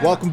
Welcome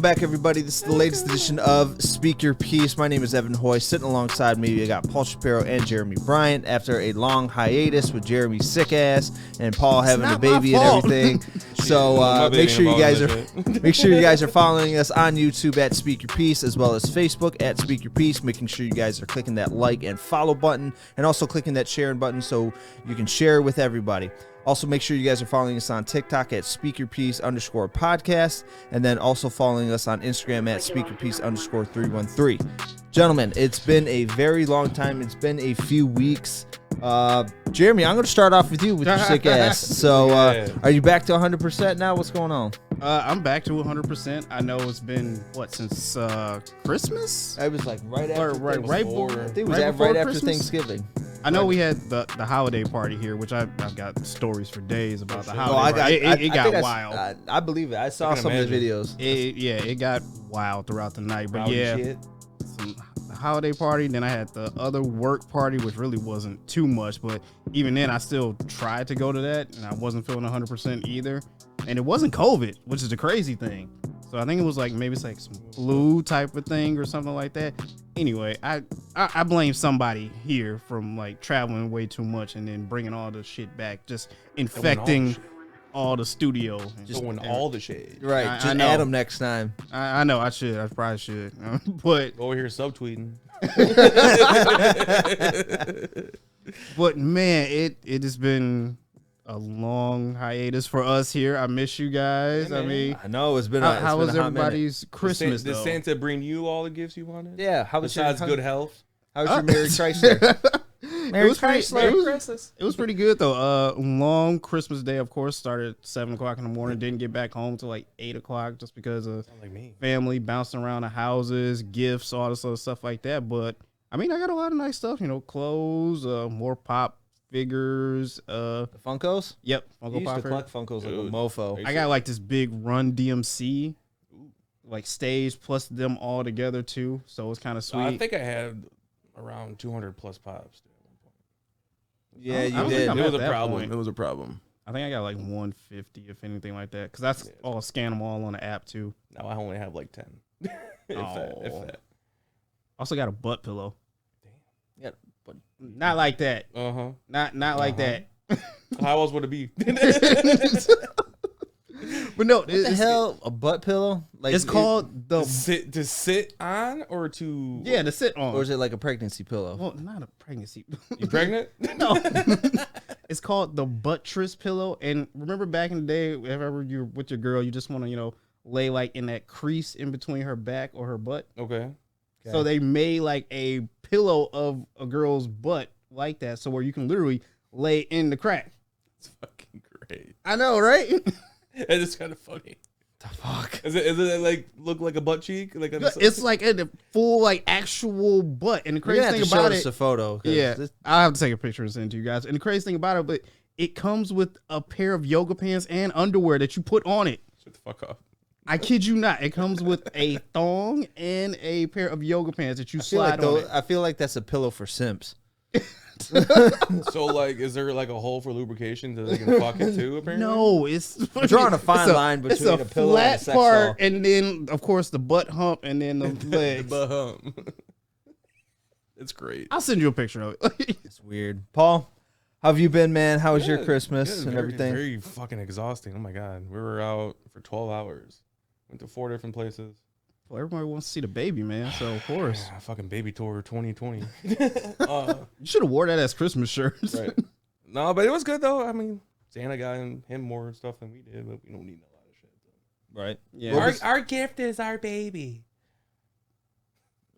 back, everybody. This is the latest edition of Speak Your Piece. My name is Evan Hoy. Sitting alongside me, I got Paul Shapiro and Jeremy Bryant. After a long hiatus with Jeremy's sick ass and Paul having a baby and everything, so make sure you guys are following us on YouTube at Speak Your Piece, as well as Facebook at Speak Your Piece. Making sure you guys are clicking that like and follow button, and also clicking that sharing button so you can share with everybody. Also, make sure you guys are following us on TikTok at SpeakerPiece_podcast, and then also following us on Instagram at SpeakerPiece_313. Gentlemen, it's been a very long time. It's been a few weeks. Jeremy, I'm going to start off with you with your sick ass. So, are you back to 100% now? What's going on? I'm back to 100%. I know it's been, since Christmas? It was like right after Christmas? Thanksgiving. I know we had the holiday party here, which I've got stories for days about the holiday party. It got wild. I believe it. I saw some of the videos. It got wild throughout the night. But the holiday party. Then I had the other work party, which really wasn't too much. But even then, I still tried to go to that, and I wasn't feeling 100% either. And it wasn't COVID, which is the crazy thing. So I think it was maybe it's some flu type of thing or something like that. Anyway, I blame somebody here from traveling way too much and then bringing all the shit back, just infecting all the studio. Just throwing all the shade. Right, just add them next time. I know, I probably should. But over here subtweeting. But man, it has been a long hiatus for us here. I miss you guys. Hey, I mean, I know it's been. How was everybody's Christmas? Did Santa bring you all the gifts you wanted? Yeah. How was besides good health? How was your Merry Chrysler? It was pretty good though. Long Christmas Day, of course, started at 7 o'clock in the morning. Didn't get back home till 8 o'clock just because of family bouncing around the houses, gifts, all this other stuff like that. But I mean, I got a lot of nice stuff. clothes, more pop figures, the Funkos. Yep, Funko Pop. I used to collect Funkos like a mofo. I got this big Run DMC, stage plus them all together too. So it's kind of sweet. I think I had around 200 plus pops. Yeah, you did. It was a problem. It was a problem. I think I got 150, if anything like that, because that's all scan them all on the app too. Now I only have 10. if that. Also got a butt pillow. Yeah. But not like that. Not like that. How else would it be? But no, what the hell? A butt pillow? It's called to sit on or to to sit on, or is it like a pregnancy pillow? Well, not a pregnancy. You pregnant? No. It's called the buttress pillow. And remember back in the day, whenever you're with your girl, you just want to lay in that crease in between her back or her butt. Okay. So they made a pillow of a girl's butt like that, so where you can literally lay in the crack. It's fucking great. I know, right? And it's kind of funny. The fuck? Is it look like a butt cheek? It's a full actual butt. And the crazy thing about it, a photo. Yeah, I'll have to take a picture and send it to you guys. And the crazy thing about it, but it comes with a pair of yoga pants and underwear that you put on it. Shut the fuck up. I kid you not. It comes with a thong and a pair of yoga pants that you slide on. I feel like that's a pillow for simps. So is there a hole for lubrication so they can fuck it too? Apparently, no. It's drawing a fine line between a pillow and a sex part, and then of course the butt hump, and then the legs. The butt hump. It's great. I'll send you a picture of it. It's weird. Paul, how have you been, man? How was your Christmas and everything? Very fucking exhausting. Oh my god, we were out for 12 hours. Went to 4 different places. Well, everybody wants to see the baby, man. So of course, fucking baby tour 2020. You should have wore that as Christmas shirts. Right. No, but it was good though. I mean, Santa got him more stuff than we did, but we don't need a lot of shit. Right. Yeah. Our gift is our baby.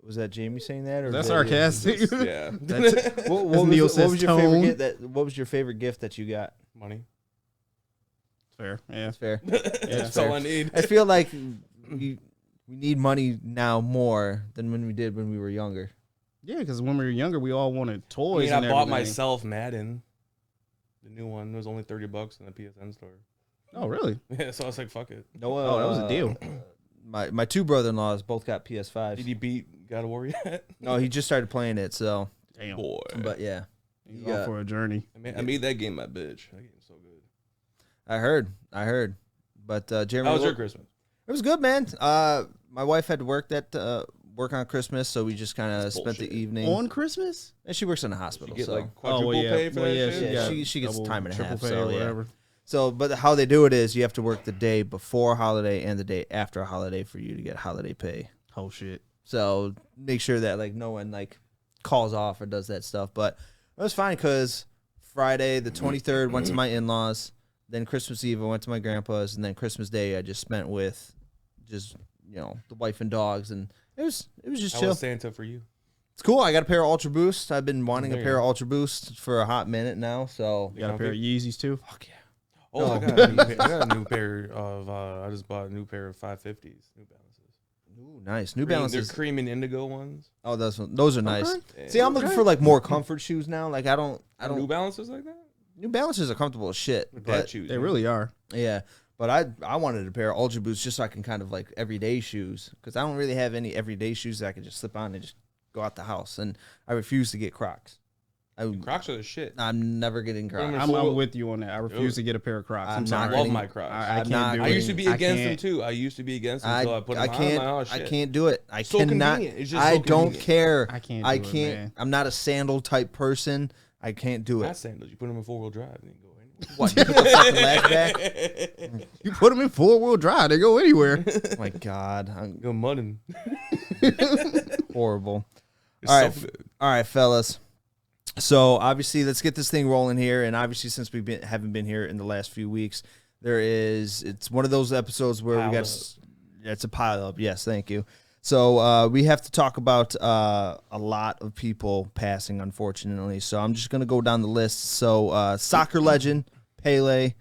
Was that Jamie saying that, or that's sarcastic? Yeah. What was your favorite gift that you got? Money. Fair. Yeah. That's fair. That's all I need. I feel like we need money now more than when we did when we were younger. Yeah, because when we were younger, we all wanted toys. I bought myself Madden. The new one was only $30 in the PSN store. Oh, really? Yeah, so I was like, fuck it. No, that was a deal. My two brother-in-laws both got PS5s. Did he beat God of War yet? No, he just started playing it, so. Damn. Boy. But yeah. He's off for a journey. I made that game my bitch. That game's so good. I heard. But Jeremy, how was your Christmas? It was good, man. My wife had to work on Christmas, so we just kind of spent the evening on Christmas. And she works in a hospital, She get so like quadruple pay for that shit? Yeah, she gets time and a half, pay so or whatever. So, but how they do it is you have to work the day before a holiday and the day after a holiday for you to get holiday pay. Oh shit! So make sure that like no one like calls off or does that stuff. But it was fine because Friday the 23rd went to my in-laws. Then Christmas Eve I went to my grandpa's, and then Christmas Day I just spent with just the wife and dogs, and it was just How chill. was Santa for you? It's cool. I got a pair of Ultra Boosts. I've been wanting a pair of Ultra Boosts for a hot minute now. So You got a pair of Yeezys too? fuck yeah. Oh, I got a new pair of. I just bought a new pair of 550s, New Balances. Ooh, nice. New Balances. They're cream and indigo ones. Oh, those are nice. Yeah. See, I'm looking for like more comfort shoes now. Like I don't. New Balances like that. New Balances are comfortable as shit. With But dad shoes. They really are. yeah, but I wanted a pair of Ultra Boosts just so I can kind of like everyday shoes, because I don't really have any everyday shoes that I can just slip on and just go out the house. And I refuse to get Crocs. Crocs are the shit. I'm never getting Crocs. I'm with you on that. I refuse to get a pair of Crocs. I'm sorry. I love my Crocs. I I'm can't not do it. I used to be against them can't. too. I used to be against them until I put them on. can't. I'm like, oh, I shit. can't do it. I So cannot. convenient. It's just I so don't convenient. care. I can't. I do can't. It, man. I'm not a sandal type person. I can't do Not it. sandals. You put them in 4-wheel drive and you go anywhere. What? You put the fucking lag back? You put them in 4-wheel drive, they go anywhere. Oh my God, I'm Go mudding. horrible. It's All right, so good. all right, fellas. So obviously, let's get this thing rolling here. And obviously, since haven't been here in the last few weeks, it's one of those episodes where it's a pile up. Yes, thank you. So we have to talk about a lot of people passing, unfortunately. So I'm just gonna go down the list. So soccer legend Pele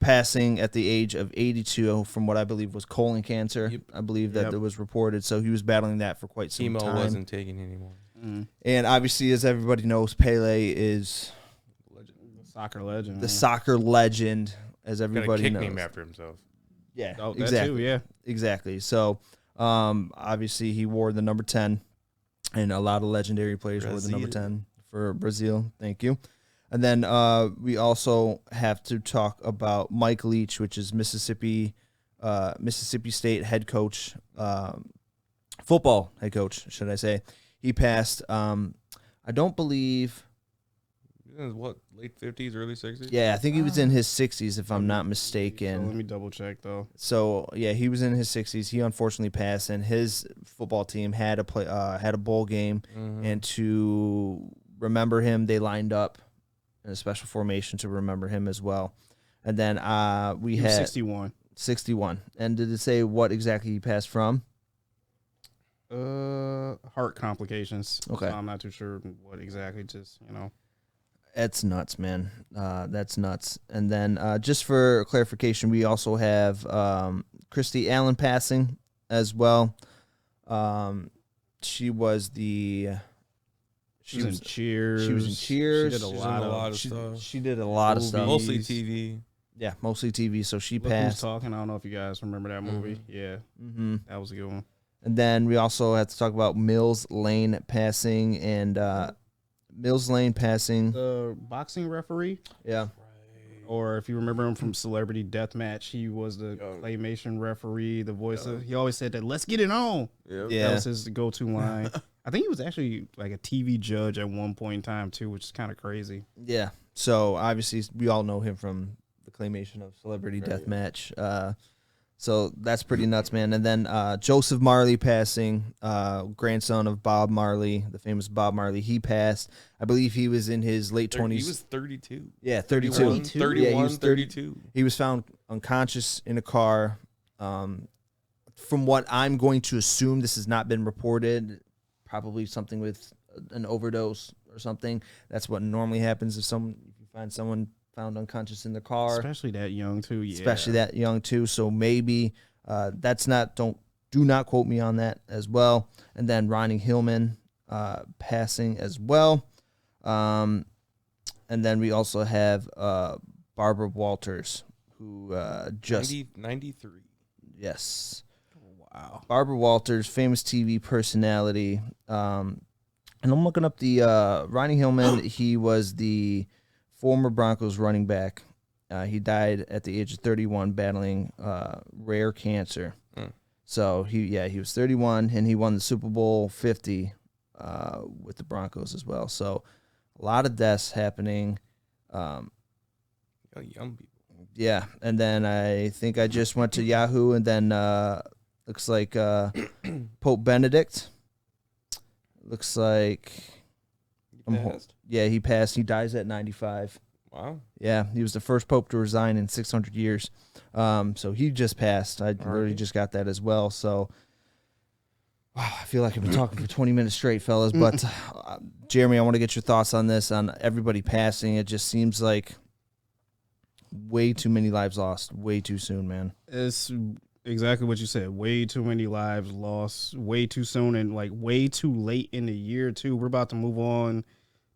passing at the age of 82 from what I believe was colon cancer. Yep. I believe that it was reported. So he was battling that for quite some Chemo time. wasn't taking anymore. And obviously, as everybody knows, Pele is Soccer legend. the soccer legend, as everybody Got a knows. kick name after himself. Yeah, Oh, that exactly. too, yeah. Exactly. So, obviously, he wore the number 10, and a lot of legendary players wore the number 10 for Brazil. Thank you. And then we also have to talk about Mike Leach, which is Mississippi State head coach, football head coach, should I say. He passed, I don't believe... What, late 50s, early 60s? Yeah, I think he was in his 60s, if I'm not mistaken. So let me double check though. So yeah, he was in his 60s. He unfortunately passed, and his football team had a bowl game, and to remember him, they lined up in a special formation to remember him as well. And then we He was had 61. 61. And did it say what exactly he passed from? Heart complications. Okay. So I'm not too sure what exactly. Just That's nuts, man. That's nuts. And then just for clarification, we also have Christy Allen passing as well. She was in Cheers. She was in Cheers. She did a lot of stuff. She did a lot of stuff. Mostly TV. Yeah, mostly TV. So she Look Who's passed. Talking. I don't know if you guys remember that movie. Yeah, that was a good one. And then we also have to talk about Mills Lane passing and Mills Lane passing. The boxing referee, Yeah. or if you remember him from Celebrity Deathmatch, he was the claymation referee. The voice of he always said that. Let's get it on. Yeah. That was his go-to line. I think he was actually like a TV judge at one point in time too, which is kind of crazy. Yeah. So obviously we all know him from the claymation of Celebrity Deathmatch. So that's pretty nuts, man. And then Joseph Marley passing, grandson of Bob Marley, the famous Bob Marley. He passed. I believe he was in his late 20s. He was 32. Yeah, 32. 31, Yeah, he was 32. He was found unconscious in a car. From what I'm going to assume, this has not been reported. Probably something with an overdose or something. That's what normally happens if you find someone found unconscious in the car, Especially that young too. Yeah. especially that young too. So maybe that's not. Do not quote me on that as well. And then Ronnie Hillman passing as well. And then we also have Barbara Walters, who just 93. Yes. Wow. Barbara Walters, famous TV personality. And I'm looking up the Ronnie Hillman. He was the former Broncos running back. He died at the age of 31 battling rare cancer. So he was 31 and he won the Super Bowl 50 with the Broncos as well. So a lot of deaths happening. Young people. Yeah, and then I think I just went to Yahoo, and then looks like Pope Benedict. Looks like He passed. He passed. He dies at 95. Wow. Yeah, he was the first pope to resign in 600 years. So he just passed. I literally just got that as well. So wow, I feel like I've been talking for 20 minutes straight, fellas. But Jeremy, I want to get your thoughts on this, on everybody passing. It just seems like way too many lives lost way too soon, man. It's exactly what you said. Way too many lives lost way too soon, and like way too late in the year too. We're about to move on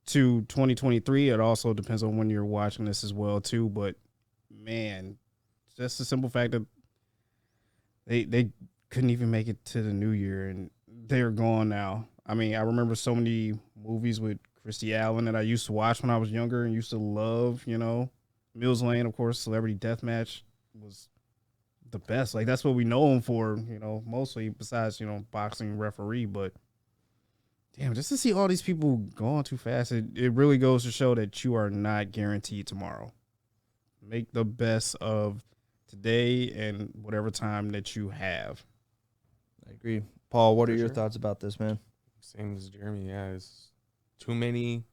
to 2023. It also depends on when you're watching this as well too. But man, just the simple fact that they couldn't even make it to the new year and they're gone now. I mean, I remember so many movies with Christy Allen that I used to watch when I was younger and used to love, you know. Mills Lane, of course, Celebrity Deathmatch was the best. Like, that's what we know him for, you know, mostly besides, you know, boxing referee. But, damn, just to see all these people going too fast, it really goes to show that you are not guaranteed tomorrow. Make the best of today and whatever time that you have. I agree. Paul, what are your thoughts about this, man? Same as Jeremy. Yeah, it's too many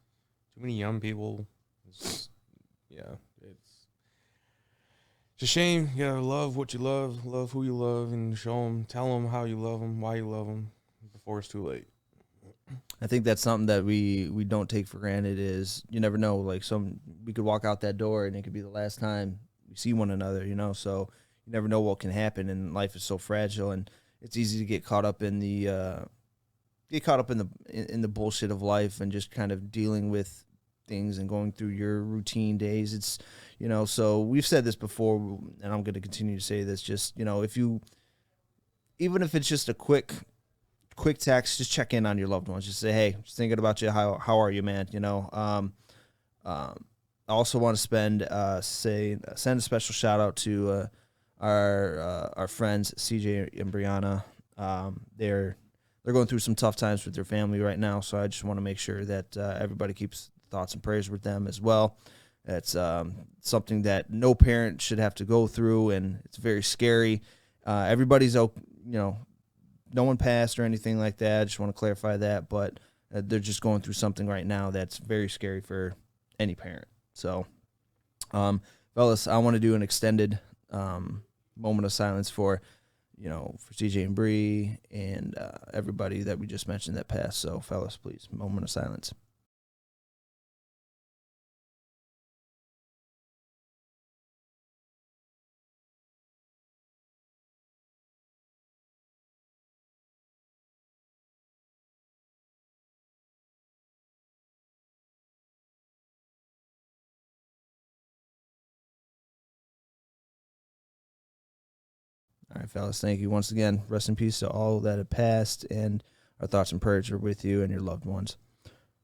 young people. It's a shame. You gotta love what you love who you love, and tell them how you love them, why you love them, before it's too late. I think that's something that we don't take for granted. Is you never know. Like we could walk out that door and it could be the last time we see one another. You know, so you never know what can happen, and life is so fragile, and it's easy to get caught up in the bullshit of life and just kind of dealing with things and going through your routine days. It's, you know, so we've said this before, and I'm going to continue to say this. Just, you know, even if it's just a quick text, just check in on your loved ones. Just say, hey, just thinking about you. How are you, man? You know. I also want to send a special shout out to our friends CJ and Brianna. They're going through some tough times with their family right now, so I just want to make sure that everybody keeps thoughts and prayers with them as well. It's something that no parent should have to go through, and it's very scary. Everybody's, you know, no one passed or anything like that. I just want to clarify that, but they're just going through something right now that's very scary for any parent. So, fellas, I want to do an extended moment of silence for CJ and Bree and everybody that we just mentioned that passed. So, fellas, please, moment of silence. All right, fellas, thank you once again. Rest in peace to all that have passed, and our thoughts and prayers are with you and your loved ones.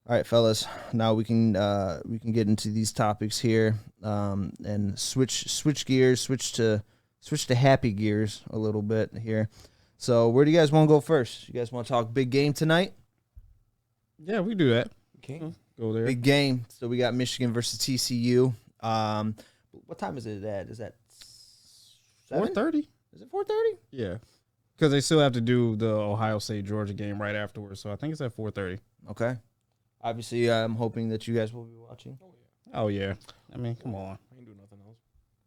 All right, fellas, now we can get into these topics here and switch gears, switch to happy gears a little bit here. So, where do you guys want to go first? You guys want to talk big game tonight? Yeah, we do that. Okay, go there. Big game. So we got Michigan versus TCU. What time is it at? Is that 4:30? Is it 4:30? Yeah, because they still have to do the Ohio State-Georgia game right afterwards, so I think it's at 4:30. Okay. Obviously, I'm hoping that you guys will be watching. Oh, yeah. I mean, come on. I ain't do nothing else.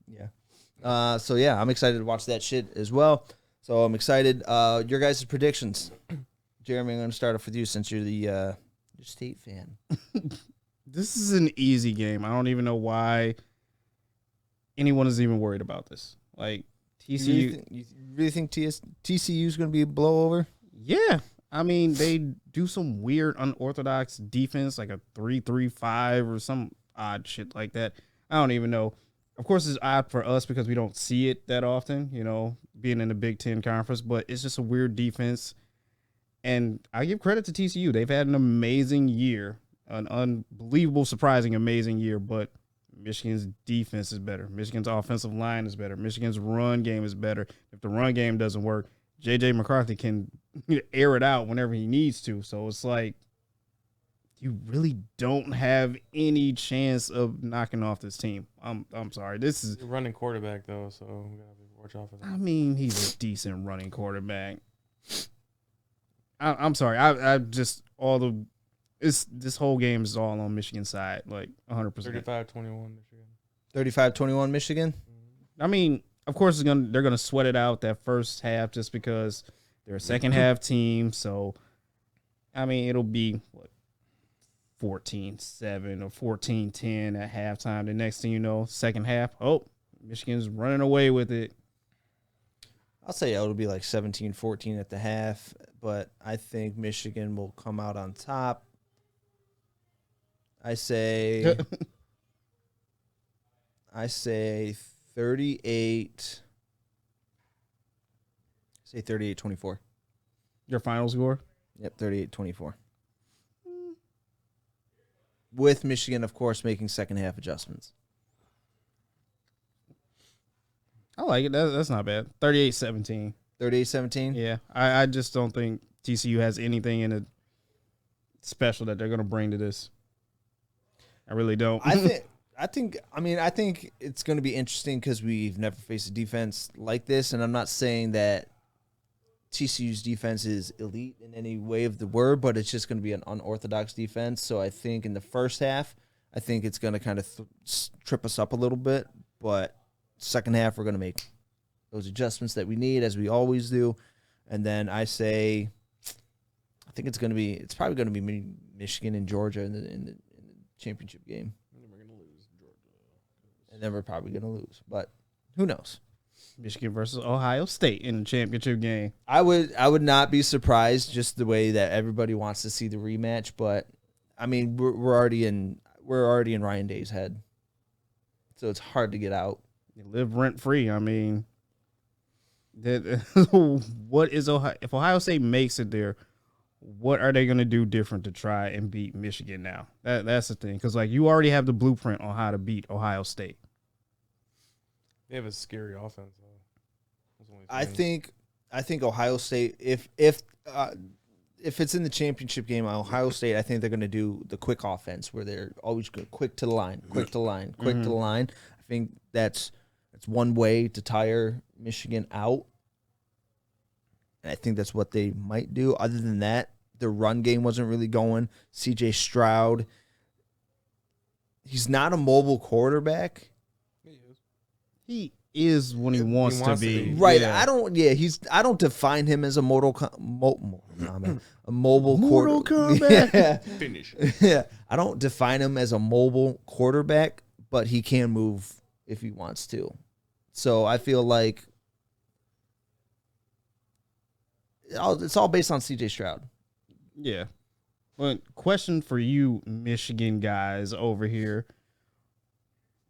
Yeah. So, yeah, I'm excited to watch that shit as well. So, I'm excited. Your guys' predictions. Jeremy, I'm going to start off with you since you're the State fan. This is an easy game. I don't even know why anyone is even worried about this. Like, TCU. You really think TCU is going to be a blowover? Yeah. I mean, they do some weird, unorthodox defense, like a 3-3-5 or some odd shit like that. I don't even know. Of course, it's odd for us because we don't see it that often, you know, being in the Big Ten Conference, but it's just a weird defense. And I give credit to TCU. They've had an amazing year, an unbelievable, surprising, amazing year. But Michigan's defense is better. Michigan's offensive line is better. Michigan's run game is better. If the run game doesn't work, J.J. McCarthy can air it out whenever he needs to. So it's like you really don't have any chance of knocking off this team. I'm sorry. This is You're running quarterback though, so we gotta watch out for that. I mean, he's a decent running quarterback. I'm sorry. I just this whole game is all on Michigan's side, like 100%. 35-21 Michigan. 35-21 Michigan. I mean, of course they're gonna sweat it out that first half just because they're a second half team. So, I mean, it'll be 14-7 or 14-10 at halftime. The next thing you know, second half, Michigan's running away with it. I'll say it'll be like 17-14 at the half, but I think Michigan will come out on top. I say 38. Say 38-24. Your final score? Yep, 38-24. With Michigan, of course, making second half adjustments. I like it. That's not bad. 38-17. 38-17? Yeah. I just don't think TCU has anything in it special that they're going to bring to this. I really don't. I think it's going to be interesting because we've never faced a defense like this, and I'm not saying that TCU's defense is elite in any way of the word, but it's just going to be an unorthodox defense. So I think in the first half, I think it's going to kind of trip us up a little bit, but second half we're going to make those adjustments that we need, as we always do. And then I think it's probably going to be Michigan and Georgia in the championship game. And then we're gonna lose Georgia. And then we're probably going to lose, but who knows? Michigan versus Ohio State in the championship game. I would not be surprised, just the way that everybody wants to see the rematch. But I mean, we're already in Ryan Day's head, so it's hard to get out. You live rent free. I mean, what is Ohio? If Ohio State makes it there, what are they going to do different to try and beat Michigan now? That's the thing, because like you already have the blueprint on how to beat Ohio State. They have a scary offense, though. That's the only thing. I think Ohio State, if it's in the championship game, Ohio State, I think they're going to do the quick offense where they're always good, quick to the line, quick to the line, quick to the line. I think that's one way to tire Michigan out. And I think that's what they might do. Other than that, the run game wasn't really going. C.J. Stroud, he's not a mobile quarterback. He is when he wants to be. Right. Yeah. I don't define him as a mobile quarterback. Combat. Finish. Yeah. I don't define him as a mobile quarterback, but he can move if he wants to. So I feel like it's all based on C.J. Stroud. Yeah. But question for you, Michigan guys over here.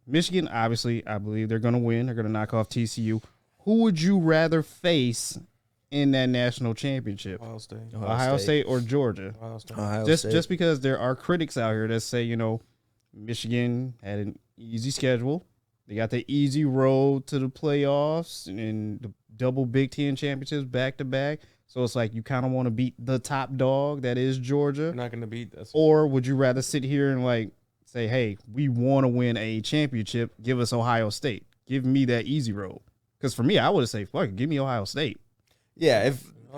Michigan, obviously, I believe they're going to win. They're going to knock off TCU. Who would you rather face in that national championship? Ohio State. Ohio State or Georgia? Ohio State. Just because there are critics out here that say, Michigan had an easy schedule. They got the easy road to the playoffs and the double Big Ten championships back to back. So it's like you kind of want to beat the top dog that is Georgia. You're not going to beat this. Or would you rather sit here and say, hey, we want to win a championship. Give us Ohio State. Give me that easy road. Because for me, I would say, fuck it, give me Ohio State. Yeah,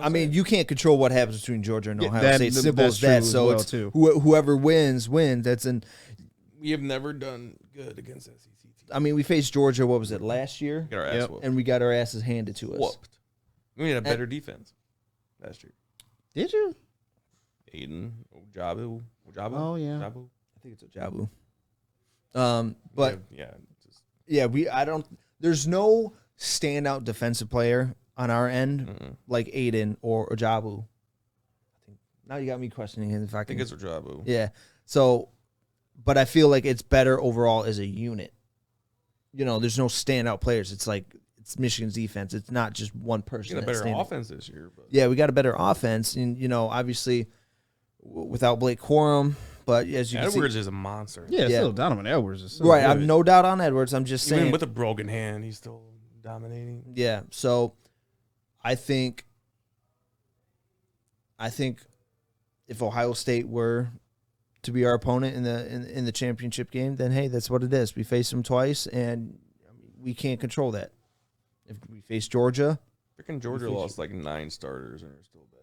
you can't control what happens between Georgia and Ohio State. Simple as that. So well it's too. Whoever wins. We have never done good against SEC teams. I mean, we faced Georgia. What was it, last year? Got our ass whooped. And we got our asses handed to us. Whooped. We had a better defense last year. Did you? Aiden, Ojabu. Oh yeah. Ojabu. I think it's Ojabu. But yeah, there's no standout defensive player on our end like Aiden or Ojabu. Now you got me questioning him. I think it's Ojabu. Yeah. So, but I feel like it's better overall as a unit. There's no standout players. It's it's Michigan's defense. It's not just one person. We got a better offense this year. But. Yeah, we got a better offense, and obviously without Blake Corum, but as you Edwards can see, is a monster. Yeah, still Donovan Edwards is still right. I good. have no doubt on Edwards. I'm just saying, Even with a broken hand, he's still dominating. yeah. So I think if Ohio State were to be our opponent in the championship game, then hey, that's what it is. We face them twice, and we can't control that. If we face Georgia, Freaking Georgia lost like 9 starters and are still back.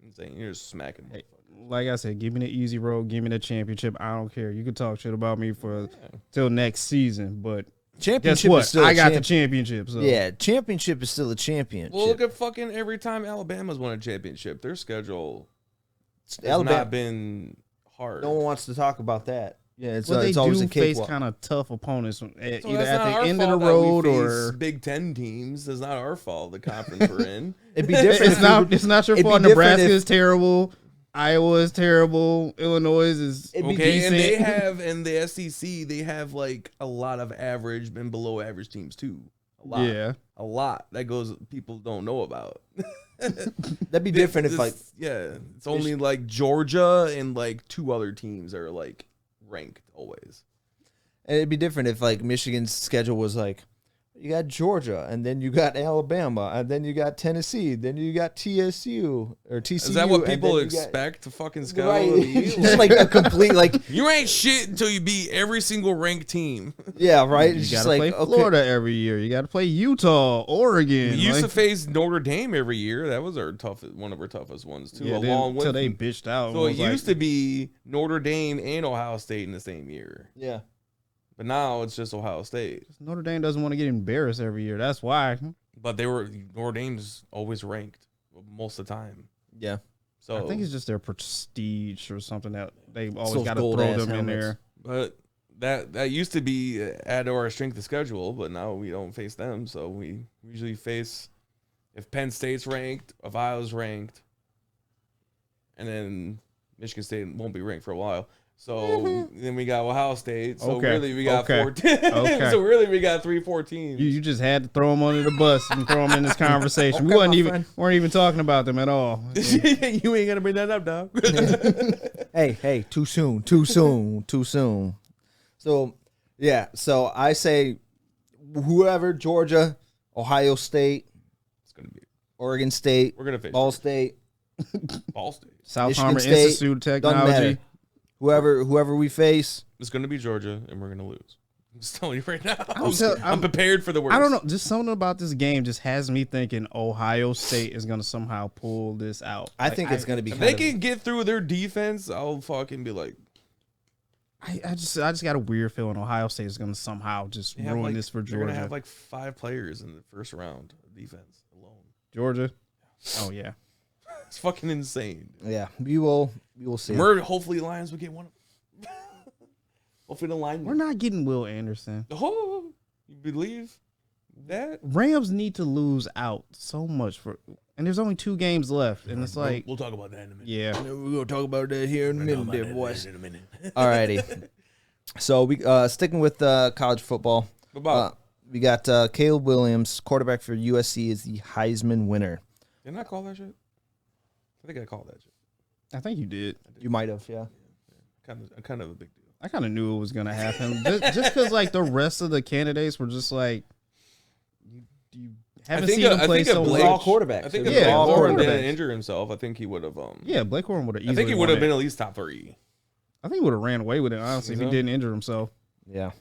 Insane. You're just smacking. Hey, like I said, give me the easy road. Give me the championship. I don't care. You can talk shit about me till next season, but championship guess what? is still I got the championship. So. Yeah, championship is still a championship. Well, look at fucking every time Alabama's won a championship, their schedule has Alabama, not been hard. no one wants to talk about that. Yeah, it's they always do a face cakewalk. kind of tough opponents, either that's at not the our end of fault the that we road face or Big Ten teams. It's not our fault. The conference we're in. It'd be different. It's not your it'd be fault. different Nebraska if- is terrible. Iowa is terrible. Illinois is It'd be Okay, decent. and they have in the SEC, they have like a lot of average and below average teams too. A lot. Yeah. A lot that goes people don't know about. That'd be different if like it's only like Georgia and like 2 other teams are like ranked always. it'd be different if like Michigan's schedule was like you got Georgia and then you got Alabama and then you got Tennessee, then you got TSU or TCU. Is that what and people then you got- expect to fucking schedule? Right. to be? It's just like a complete like You ain't shit until you beat every single ranked team. yeah, right. You It's got just to like play okay. Florida every year. You got to play Utah, Oregon. We used to like- face Notre Dame every year. That was one of our toughest ones too. yeah, along with until they bitched out. so it was like- used to be Notre Dame and Ohio State in the same year, Yeah. but now it's just Ohio State. Notre Dame doesn't want to get embarrassed every year. That's why. But Notre Dame's always ranked most of the time. Yeah. So I think it's just their prestige or something that they always those got to throw gold-ass them in helmets. But that used to be add to our strength of schedule, but now we don't face them. So we usually face if Penn State's ranked, if Iowa's ranked, and then Michigan State won't be ranked for a while. So then we got Ohio State. So Okay. really we got Okay. 14. Okay. So really we got 3-4 teams. You just had to throw them under the bus and throw them in this conversation. Okay, We my friend. weren't even talking about them at all. You ain't gonna bring that up, dog. Hey, too soon. So, yeah. So I say whoever, Georgia, Ohio State, It's gonna be. Oregon State, We're gonna face Ball State, Ball State. South Michigan Harmon State, Institute of doesn't Technology. matter. Whoever we face, It's gonna be Georgia, and we're gonna lose. I'm just telling you right now. I'm I'm prepared for the worst. I don't know. Just something about this game just has me thinking Ohio State is going to somehow pull this out. I think it's going to be If kind they of can get through their defense, I'll fucking be like, I just got a weird feeling Ohio State is going to somehow just they have ruin like- this for They're gonna Georgia. have like 5 players in the first round of defense alone. Georgia. Oh yeah. It's fucking insane. yeah. We will see. Hopefully Lions will get one. Hopefully the Lions. We're not getting Will Anderson. Oh, you believe that? Rams need to lose out so much and there's only 2 games left, and it's like, We'll talk about that in a minute. yeah. We're gonna talk about that here in a We'll talk minute, about there, that boys. in a minute. Alrighty. So we sticking with college football. What about? We got Caleb Williams, quarterback for USC, is the Heisman winner. Didn't I call that shit? I think I called that shit. I think you did. You might have, yeah. Kind of a big deal. I kind of knew it was going to happen. just because, like, the rest of the candidates were just like, you haven't seen him play so Blake, all much. quarterbacks. I think It if was Yeah, all Blake Corum quarterbacks. didn't injure himself, I think he would have. Yeah, Blake Corum would have easily I think he would have won been it. at least top 3. I think he would have ran away with it, honestly, if he So? didn't injure himself. Yeah.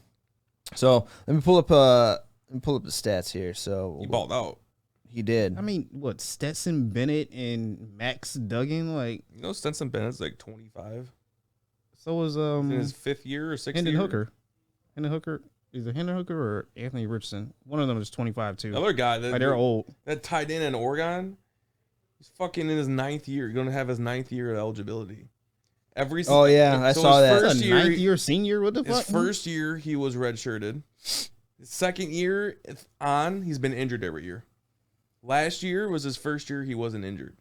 So let me pull up the stats here. So He balled out. he did. I mean, what, Stetson Bennett and Max Duggan? Like, You know, Stetson Bennett's like 25. so was In his 5th year or 6th Hendon year. Hooker. Hendon Hooker, either Hendon Hooker or Anthony Richardson. One of them is 25 too. Another guy Like, they're old. that tight end in Oregon. He's fucking in his 9th year. He's gonna have his 9th year of eligibility. Oh, yeah, I saw his that. That's First a year, ninth year senior. What the his fuck? first year he was redshirted. His 2nd year he's been injured every year. Last year was his first year he wasn't injured.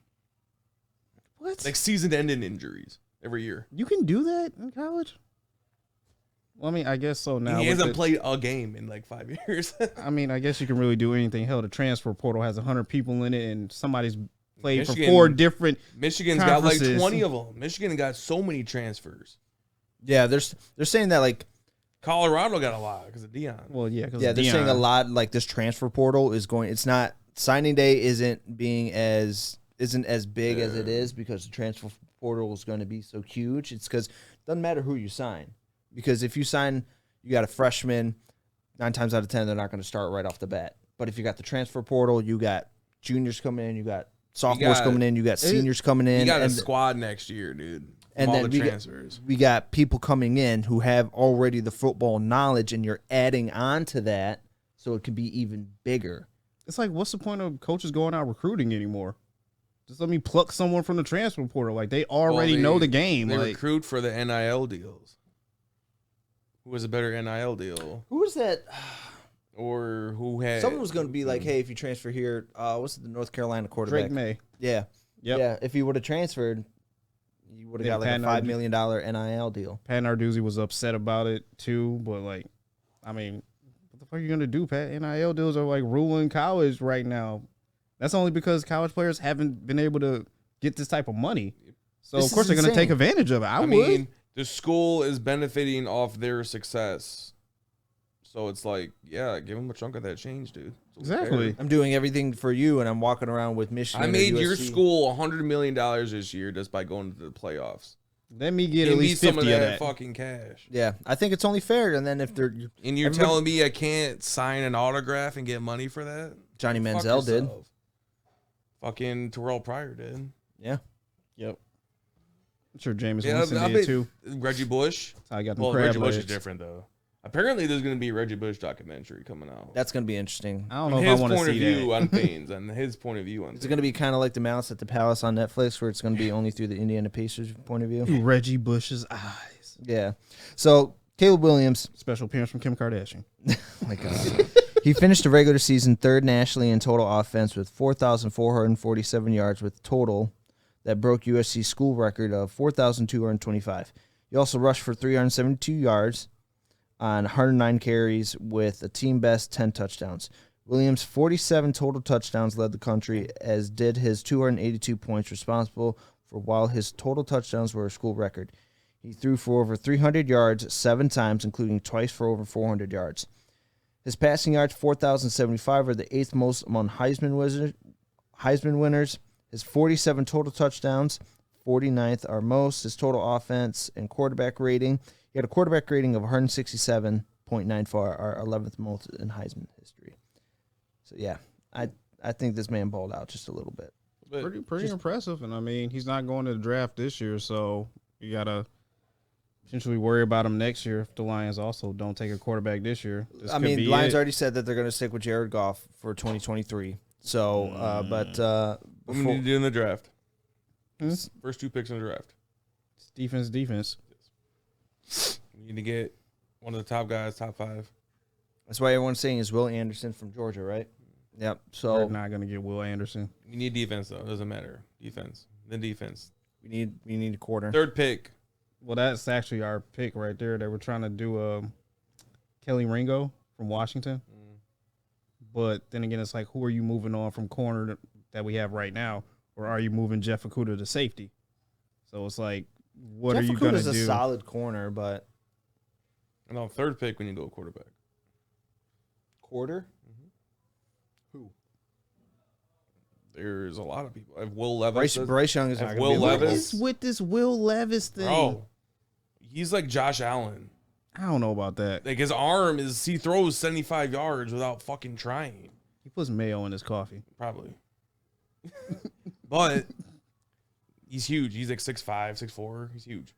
What? Like season-ending injuries every year. You can do that in college? Well, I mean, I guess so now. He hasn't played a game in like 5 years. I mean, I guess you can really do anything. Hell, the transfer portal has 100 people in it, and somebody's played for 4 different. Michigan's got like 20 of them. Michigan got so many transfers. Yeah, they're saying that like Colorado got a lot because of Dion. Well, yeah, they're saying a lot like this transfer portal is going. It's not signing day isn't as big as it is because the transfer portal is going to be so huge. It's because it doesn't matter who you sign. Because if you sign, you got a freshman, 9 times out of 10, they're not going to start right off the bat. But if you got the transfer portal, you got juniors coming in, you got sophomores coming in, you got seniors coming in. You got a squad next year, dude. And then we got people coming in who have already the football knowledge, and you're adding on to that so it can be even bigger. It's like, what's the point of coaches going out recruiting anymore? Just let me pluck someone from the transfer portal. Like, they already know the game. They like, recruit for the NIL deals. Who has a better NIL deal? Who was that? Or who had... Someone was going to be like, hey, if you transfer here, what's the North Carolina quarterback? Drake May. Yeah. Yep. Yeah, if he would have transferred, you would have got like a $5 million NIL deal. Pat Narduzzi was upset about it, too. But, like, I mean, what the fuck are you going to do, Pat? NIL deals are, like, ruling college right now. That's only because college players haven't been able to get this type of money. So, of course, they're going to take advantage of it. I mean, the school is benefiting off their success. So it's like, yeah, give them a chunk of that change, dude. Exactly. I'm doing everything for you, and I'm walking around with Michigan. I made your school $100 million this year just by going to the playoffs. Let me get at least 50 some of that fucking cash. Yeah, I think it's only fair. And then if they're... And you're telling me I can't sign an autograph and get money for that? Johnny Manziel did. Fucking Terrell Pryor did. Yeah. Yep. I'm sure James Winston did too. Reggie Bush. That's how I got them Reggie Bush is different though. Apparently, there's going to be a Reggie Bush documentary coming out. That's going to be interesting. I don't know if I want to see his point of view on things, and his point of view on things. Is it going to be kind of like the Malice at the Palace on Netflix, where it's going to be only through the Indiana Pacers point of view? Reggie Bush's eyes. Yeah. So Caleb Williams, special appearance from Kim Kardashian. Oh my God. He finished the regular season 3rd nationally in total offense with 4,447 yards with total that broke USC's school record of 4,225. He also rushed for 372 yards on 109 carries with a team-best 10 touchdowns. Williams' 47 total touchdowns led the country, as did his 282 points, responsible for while his total touchdowns were a school record. He threw for over 300 yards 7 times, including twice for over 400 yards. His passing yards, 4,075, are the 8th most among Heisman winners. His 47 total touchdowns, 49th are most. His total offense and quarterback rating, he had a quarterback rating of 167.94, our 11th most in Heisman history. So, yeah, I think this man balled out just a little bit. Pretty impressive. And, I mean, he's not going to the draft this year, so you got to potentially worry about him next year if the Lions also don't take a quarterback this year. The Lions already said that they're going to stick with Jared Goff for 2023. So, what we need to do in the draft? First 2 picks in the draft. It's defense. We need to get one of the top guys, top 5. That's why everyone's saying is Will Anderson from Georgia, right? Yep. So we're not going to get Will Anderson. We need defense, though. It doesn't matter. Defense. Then defense. We need a quarter. 3rd pick. Well, that's actually our pick right there. They were trying to do Kelly Ringo from Washington. But then again, it's like, who are you moving on from corner that we have right now? Or are you moving Jeff Okudah to safety? So it's like, what are you going to do? Jeff Okudah's a solid corner, but... No, 3rd pick, we need to go quarterback. Quarter? Who? There's a lot of people. I have Will Levis. Bryce Young is not Will Levis. What is with this Will Levis thing? Bro, he's like Josh Allen. I don't know about that. Like, his arm is, he throws 75 yards without fucking trying. He puts mayo in his coffee. Probably. But he's huge. He's like 6'5", 6'4". He's huge.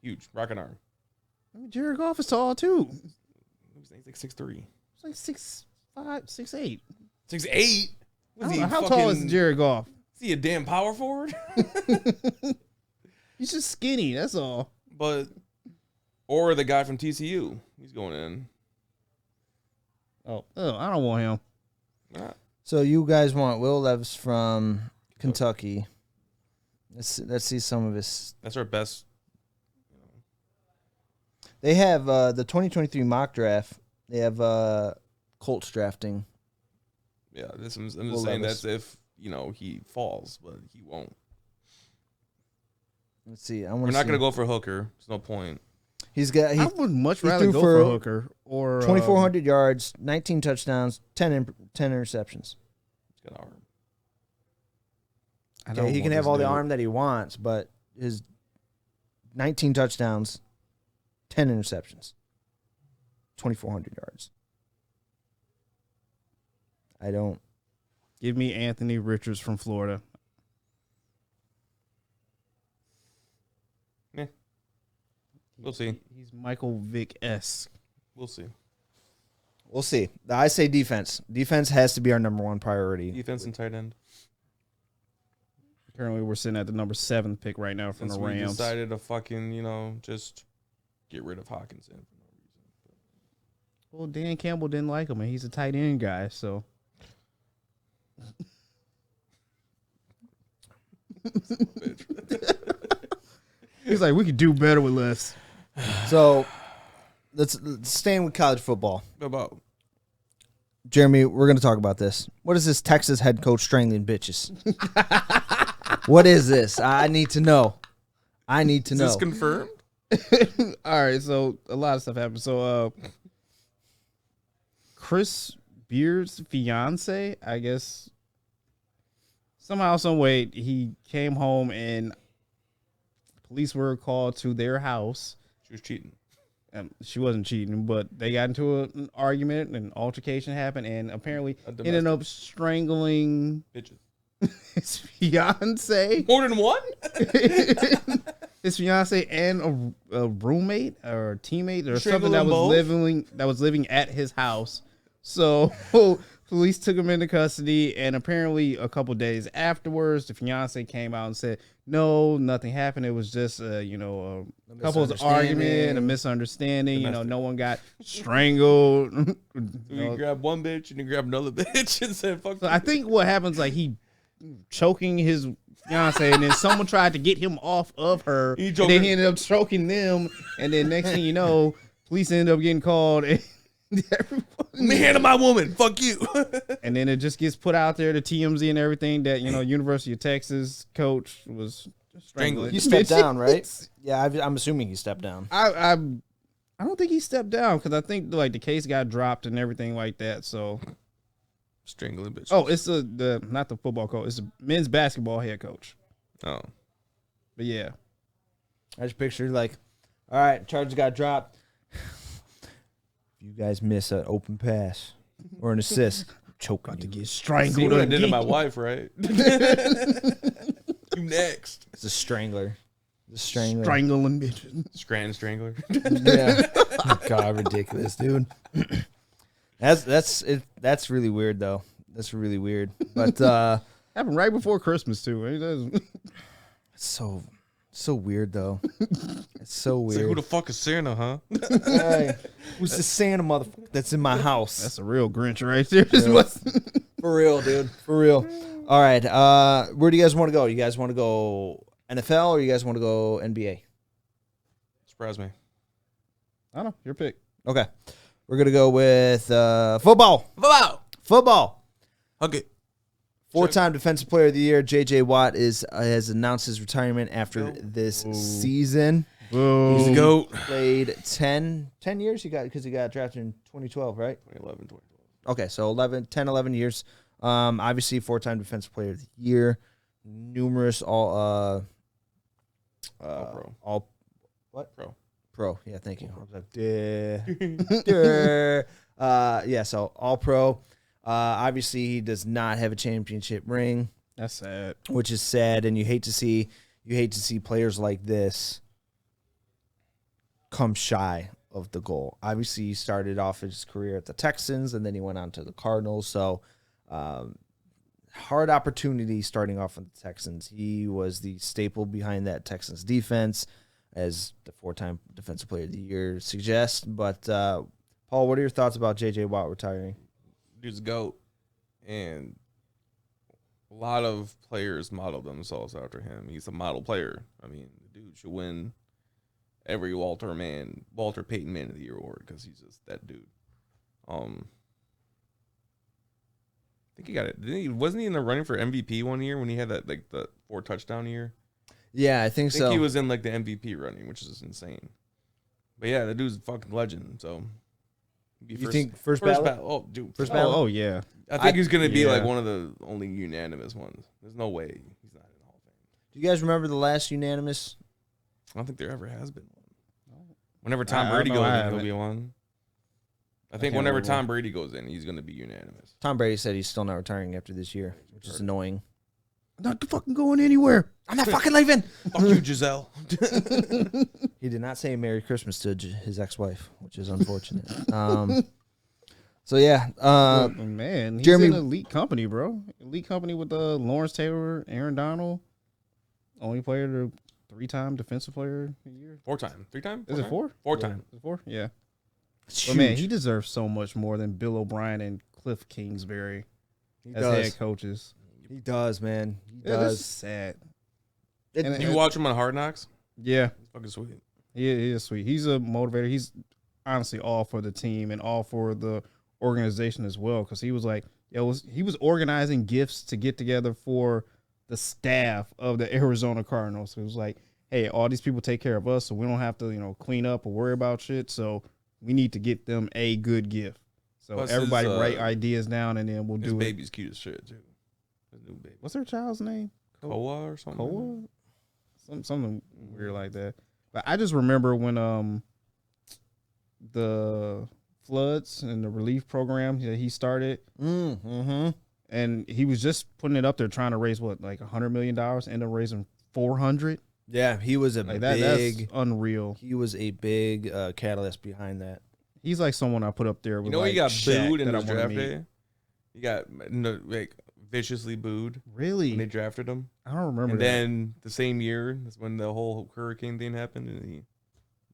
Huge. Rocket arm. I mean, Jared Goff is tall, too. He's like 6'3". He's like 6'5", 6'8". 6'8"? How tall is Jared Goff? Is he a damn power forward? He's just skinny, that's all. But, or the guy from TCU. He's going in. Oh, I don't want him. Nah. So you guys want Will Levis from Kentucky. Let's see some of his. That's our best. They have the 2023 mock draft. They have Colts drafting. Yeah, I'm just saying that's if he falls, but he won't. Let's see. We're not gonna go for Hooker. There's no point. I would much rather go for Hooker or 2,400 yards, 19 touchdowns, 10 interceptions. He's got arm. Okay, he can have all the arm that he wants, but his 19 touchdowns, 10 interceptions, 2,400 yards. I don't. Give me Anthony Richards from Florida. Yeah. We'll see. He's Michael Vick-esque. We'll see. We'll see. I say defense. Defense has to be our number one priority. Defense and tight end. Currently, we're sitting at the number 7 pick right now from the Rams. We decided to fucking, just get rid of Hawkinson for no reason. Well, Dan Campbell didn't like him, and he's a tight end guy, so. He's like, we could do better with less. So, let's staying with college football. What about? Jeremy, we're going to talk about this. What is this Texas head coach strangling bitches? What is this? I need to know. Is this confirmed? All right, so a lot of stuff happened. So, Chris Beard's fiance, I guess, somehow, some way, he came home and police were called to their house. She was cheating. She wasn't cheating, but they got into an argument, an altercation happened, and apparently ended up strangling bitches. His fiance. More than one? His fiance and a roommate or a teammate or Strangle something that was living at his house. So police took him into custody, and apparently a couple days afterwards, the fiance came out and said, "No, nothing happened. It was just a couple's argument, a misunderstanding. No one got strangled." You grab one bitch and you grab another bitch and said, "Fuck." So I think what happens, like, he choking his fiance, and then someone tried to get him off of her, and then he ended up choking them, and then next thing you know, police ended up getting called. And me handle my woman. Fuck you. And then it just gets put out there to TMZ and everything that University of Texas coach was strangling. He stepped down, right? Yeah, I'm assuming he stepped down. I don't think he stepped down because I think the case got dropped and everything like that. So strangling bitches. Oh, it's not the football coach. It's a men's basketball head coach. Oh, but yeah, I just pictured all right, charges got dropped. You guys miss an open pass or an assist, choking to get strangled. See what I did to my wife, right? You next. It's a strangler. Strangling bitches. Scranton strangler. Yeah. Oh, God, ridiculous, dude. That's really weird though. That's really weird. But happened right before Christmas too. So weird though. It's so weird. Like, who the fuck is Santa, huh? Hey, who's the Santa motherfucker that's in my house? That's a real Grinch right there. For real, dude. For real. All right. Where do you guys want to go? You guys want to go NFL or you guys want to go NBA? Surprise me. I don't know. Your pick. Okay. We're going to go with football. Okay. Four-time Defensive Player of the Year, J.J. Watt has announced his retirement after this season. He's the GOAT. Played 10 years because he got drafted in 2012, right? 2011, 2012. Okay, so 11 years. Obviously, four-time Defensive Player of the Year. Numerous all pro. All what? Pro. Yeah, thank you. Yeah, so all pro. Obviously, he does not have a championship ring. That's sad. Which is sad, and you hate to see players like this come shy of the goal. Obviously, he started off his career at the Texans, and then he went on to the Cardinals. So, hard opportunity starting off with the Texans. He was the staple behind that Texans defense, as the four-time Defensive Player of the Year suggests. But, Paul, what are your thoughts about J.J. Watt retiring? Dude's a GOAT, and a lot of players model themselves after him. He's a model player. I mean, the dude should win every Walter Payton Man of the Year award because he's just that dude. I think he got it. Wasn't he in the running for MVP one year when he had that like the 4 touchdown year? Yeah, I think so. He was in like the MVP running, which is insane. But yeah, the dude's a fucking legend. So you think first ballot? Oh, dude, First ballot? Oh yeah. I think he's gonna be like one of the only unanimous ones. There's no way he's not in the Hall of Fame. Do you guys remember the last unanimous? I don't think there ever has been one. Whenever Tom Brady goes in, he'll be one. I think whenever Tom Brady goes in, he's gonna be unanimous. Tom Brady said he's still not retiring after this year, which is annoying. I'm not fucking going anywhere. I'm not fucking leaving. Fuck you, Giselle. He did not say Merry Christmas to his ex-wife, which is unfortunate. So yeah, man, he's Jeremy, in an elite company, bro. Elite company with Lawrence Taylor, Aaron Donald, only player to 3-time defensive player of the year. 4-time, 3-time. Is it 4? 4-time. Is it 4? Yeah. it's But man, huge. he deserves so much more than Bill O'Brien and Cliff Kingsbury He as does. head coaches. He does, man. He Yeah, that's does. sad. Did you watch him on Hard Knocks? Yeah, It's fucking sweet. he is sweet. He's a motivator. He's honestly all for the team and all for the organization as well. Because he was like, he was organizing gifts to get together for the staff of the Arizona Cardinals. So it was like, hey, all these people take care of us, so we don't have to, clean up or worry about shit. So we need to get them a good gift. So Plus everybody his, write ideas down, and then we'll His do it. baby's cute as shit too. His new baby. What's their child's name? Koa or something? Koa? Something weird like that. But I just remember when the floods and the relief program that he started, and he was just putting it up there trying to raise what, like $100 million, ended up raising 400. Yeah, he was a Like big. that's unreal. He was a big catalyst behind that. He's like someone I put up there with. You know, like he got Shaq booed in that I his wanna draft meet. day. He got like viciously booed Really? when they drafted him. I don't remember And that. then the same year, that's when the whole hurricane thing happened, and he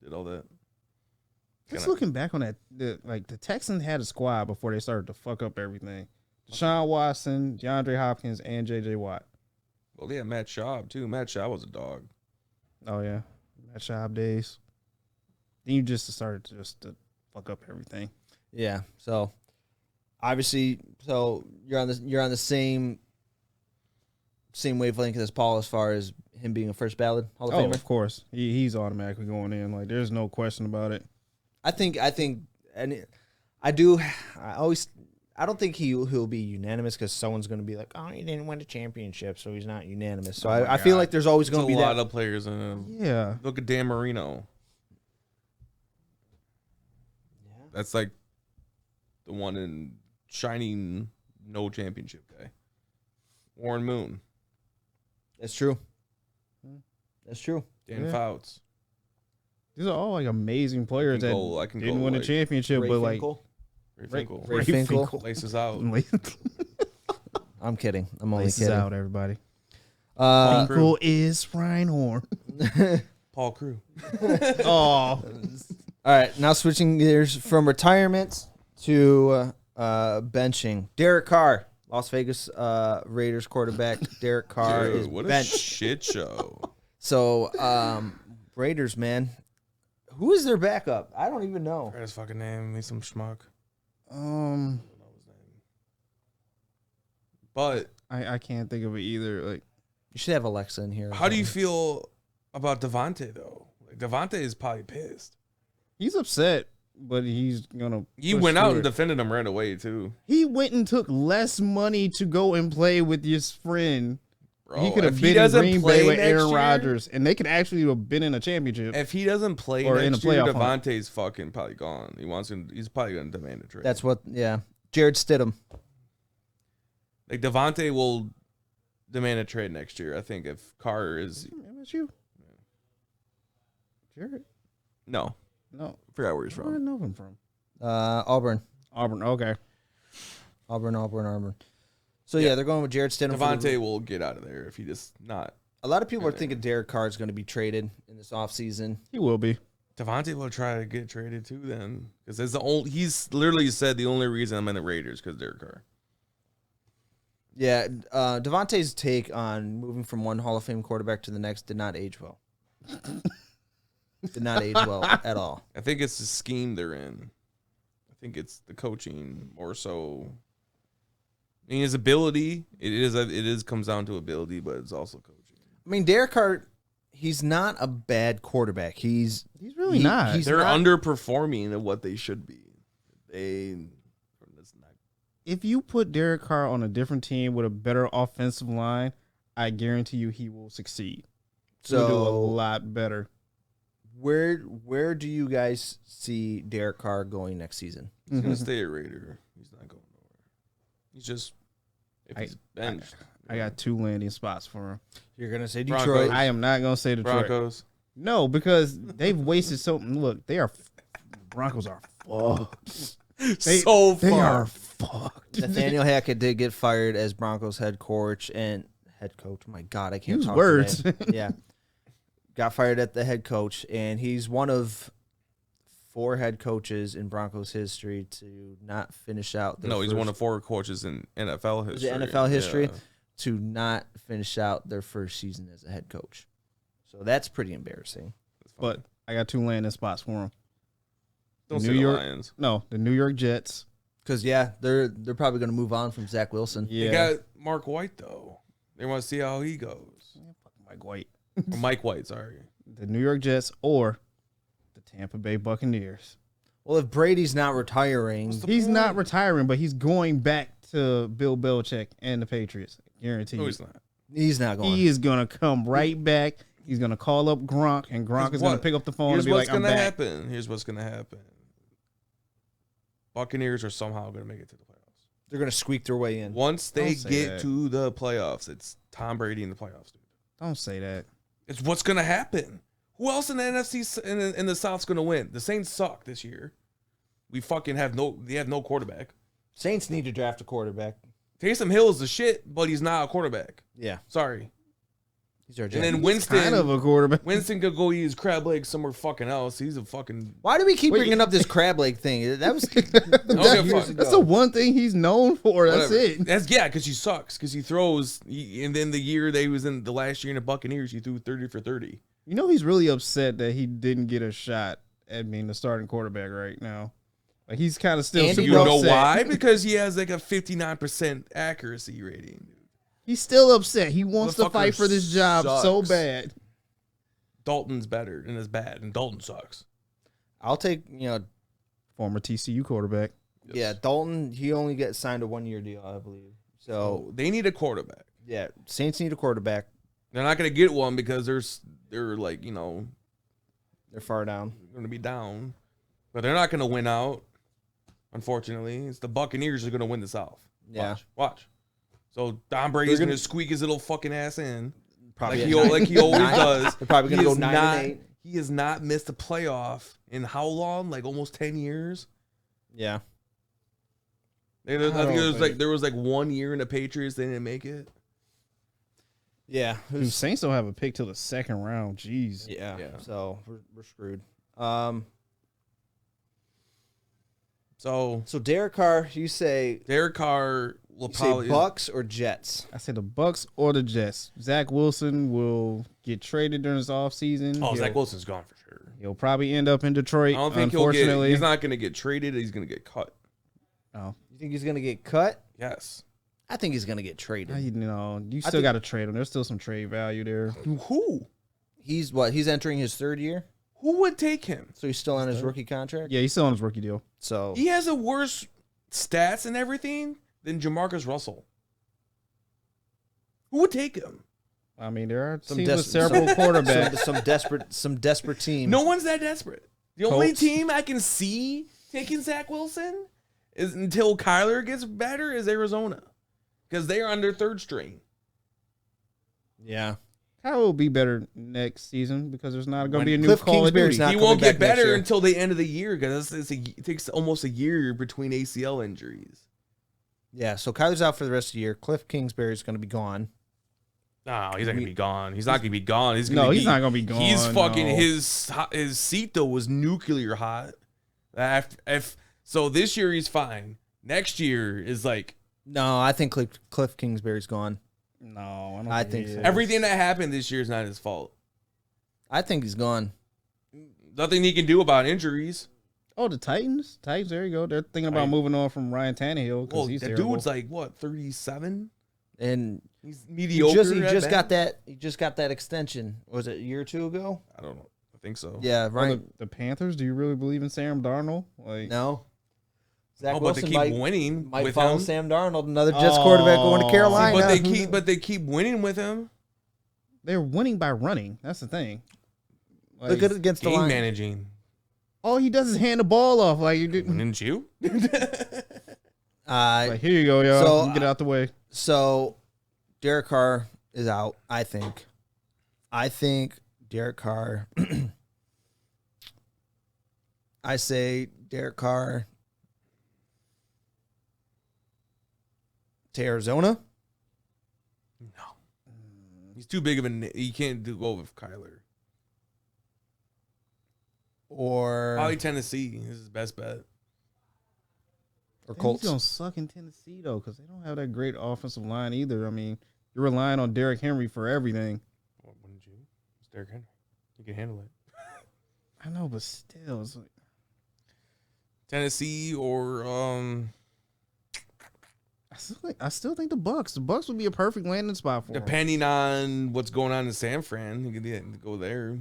did all that. Just looking back on that, the Texans had a squad before they started to fuck up everything. Deshaun Watson, DeAndre Hopkins, and J.J. Watt. Well, yeah, Matt Schaub too. Matt Schaub was a dog. Oh yeah, Matt Schaub days. Then you just started to fuck up everything. Yeah. So obviously, you're on the same wavelength as Paul as far as him being a first ballot Hall of Famer. Of course, he's automatically going in. Like there's no question about it. I think, and I don't think he'll be unanimous because someone's going to be like, oh, he didn't win a championship, so he's not unanimous. So I feel like there's always going to be a lot that. of players in him. Yeah. Look at Dan Marino. Yeah. That's like the one in shining no championship guy. Warren Moon. That's true. That's true. Dan Fouts. These are all like amazing players that didn't win a championship, Ray but Finkel. Ray Finkel. Ray Finkel. Laces out. I'm kidding. I'm only Laces kidding. out, everybody. Paul Finkel is Reinhorn. Paul Crew. Oh, All right, now switching gears from retirement to benching. Derek Carr, Las Vegas Raiders quarterback. Derek Carr is what a benched. shit show. So, Raiders, man. Who is their backup? I don't even know. Forgot his fucking name. He's some schmuck. But I can't think of it either. Like, You should have Alexa in here. how do you feel about Devontae though? Like Devontae is probably pissed. he's upset, but he's gonna. He push went out through and it. defended him right away too. He went and took less money to go and play with his friend. Bro, He could have if been in doesn't Green play Bay with next Aaron year- Rodgers, and they could actually have been in a championship. If he doesn't play Or in next a year, playoff hunt. Devontae's fucking probably gone. He's probably gonna demand a trade. That's what, yeah. Jared Stidham. Like Devontae will demand a trade next year. I think if Carr is MSU. Jared? no, No. I forgot where he's Where do I from. know him from? Auburn. Auburn. Okay. Auburn. So, yeah, they're going with Jared Stidham. Devontae will get out of there if he just not. A lot of people are thinking Derek Carr is going to be traded in this offseason. He will be. Devontae will try to get traded too then because that's the only. He's literally said the only reason I'm in the Raiders because Derek Carr. Yeah, Devontae's take on moving from one Hall of Fame quarterback to the next did not age well. Did not age well at all. I think it's the scheme they're in. I think it's the coaching more so. I mean, his ability, it is comes down to ability, but it's also coaching. I mean, Derek Carr, he's not a bad quarterback. He's really not. They're underperforming at what they should be. If you put Derek Carr on a different team with a better offensive line, I guarantee you he will succeed. He'll do a lot better. Where do you guys see Derek Carr going next season? He's gonna stay a Raider. He's not going nowhere. He's just he's benched. I got 2 landing spots for him. You're gonna say Broncos. Detroit. I am not gonna say Detroit. Broncos. No, because they've wasted so. Look, Broncos are fucked. They are fucked. Nathaniel Hackett did get fired as Broncos head coach. My God, I can't Use talk words. today. Yeah, got fired at the head coach, and he's one of 4 head coaches in Broncos history to not finish out. He's one of 4 coaches in NFL history. The NFL history to not finish out their first season as a head coach. So that's pretty embarrassing. But I got 2 landing spots for him. Don't say the Lions. No, the New York Jets. Because they're probably going to move on from Zach Wilson. Yeah, They got Mark White though. They want to see how he goes. Mike White. Or Mike White, sorry. The New York Jets or the Tampa Bay Buccaneers. Well, if Brady's not retiring, He's not retiring, but he's going back to Bill Belichick and the Patriots. Guaranteed. No, he's not. he's not going. He is going to come right back. He's going to call up Gronk, and Gronk is going to pick up the phone and be like, I'm back. Here's what's going to happen. Buccaneers are somehow going to make it to the playoffs. They're going to squeak their way in. Once they get to the playoffs, it's Tom Brady in the playoffs, dude. Don't say that. It's what's going to happen. Who else in the NFC in the South's going to win? The Saints suck this year. We fucking they have no quarterback. Saints need to draft a quarterback. Taysom Hill is the shit, but he's not a quarterback. Yeah. Sorry. He's our And then Winston, kind of a quarterback. Winston could go eat his crab leg somewhere fucking else. He's a fucking. Why do we keep bringing up this crab leg thing? That was That's the one thing he's known for. That's Whatever. it. Because he sucks. Because he throws. And then the year they was in the last year in the Buccaneers, he threw 30 for 30. You know he's really upset that he didn't get a shot at being the starting quarterback right now. Like he's kind of still. Andy You know upset. why? Because he has like a 59% accuracy rating. He's still upset. He wants to Motherfucker fight for this job so sucks. bad. Dalton's better and is bad, and Dalton sucks. I'll take, Former TCU quarterback. yeah, Dalton, he only gets signed a 1-year deal, I believe. So, They need a quarterback. yeah, Saints need a quarterback. They're not going to get one because they're like, They're far down. going to be down. But they're not going to win out, unfortunately. It's the Buccaneers are going to win the South. Yeah. Watch. So Tom Brady's going to squeak his little fucking ass in. Probably Like he always does. They're probably going to go He 9-8. He has not missed a playoff in how long? Like almost 10 years? Yeah. I think there was 1 year in the Patriots they didn't make it. Yeah. Dude, Saints don't have a pick till the second round. Jeez. Yeah. Yeah. So, we're screwed. So Derek Carr, you say Derek Carr will probably Bucks or Jets? I said the Bucks or the Jets. Zach Wilson will get traded during his offseason. Oh, Zach Wilson's gone for sure. He'll probably end up in I Detroit. don't think unfortunately. he's not going to get traded. He's going to get cut. Oh. You think he's going to get cut? Yes. I think he's going to get traded. You still got to trade him. There's still some trade value there. Who? He's entering his 3rd year? Who would take him? So he's still on his rookie contract? Yeah, he's still on his rookie deal. So He has a worse stats and everything than Jamarcus Russell. Who would take him? I mean, there are Some teams des- with several quarterbacks. some desperate team. No one's that desperate. The only Colts. team I can see taking Zach Wilson is until Kyler gets better is Arizona. Because they are on their 3rd string. Yeah. Kyle will be better next season because there's not going to be a new Cliff Call of Kingsbury's Duty. not He coming won't get back next better year. until the end of the year because it takes almost a year between ACL injuries. Yeah, so Kyler's out for the rest of the year. Cliff Kingsbury's going to be gone. No, he's not gonna be gone. He's not gonna be gone. He's not going to be gone. He's fucking no. his seat though was nuclear hot. So this year he's fine. Next year is like No, I think Cliff Kingsbury's gone. No, I think so. everything that happened this year is not his fault. I think he's gone. Nothing he can do about injuries. Oh, the Titans. There you go. They're thinking about moving on from Ryan Tannehill because he's terrible. Dude's like what, 37, and he's mediocre. He just got that. He just got that extension. Was it a year or two ago? I don't know. I think so. Yeah, right. The Panthers. Do you really believe in Sam Darnold? No. Zach but they keep winning might with follow him. Sam Darnold, another Jets quarterback going to Carolina. But they keep winning with him. They're winning by running. That's the thing. Like, look at it against the line. Managing. All he does is hand the ball off. Like you didn't. Didn't you? Like, here you go, y'all. So, get out the way. So, Derek Carr is out. I think Derek Carr. I say Derek Carr to Arizona. No, he's too big of he can't go with Kyler. Or probably Tennessee is his best bet. Or Colts. He's gonna suck in Tennessee though, because they don't have that great offensive line either. I mean, you're relying on Derrick Henry for everything. Well, wouldn't you? It's Derrick Henry. He can handle it. I know, but still, it's like Tennessee or I still think the Bucs. The Bucs would be a perfect landing spot for him. Depending on what's going on in San Fran, you could go there.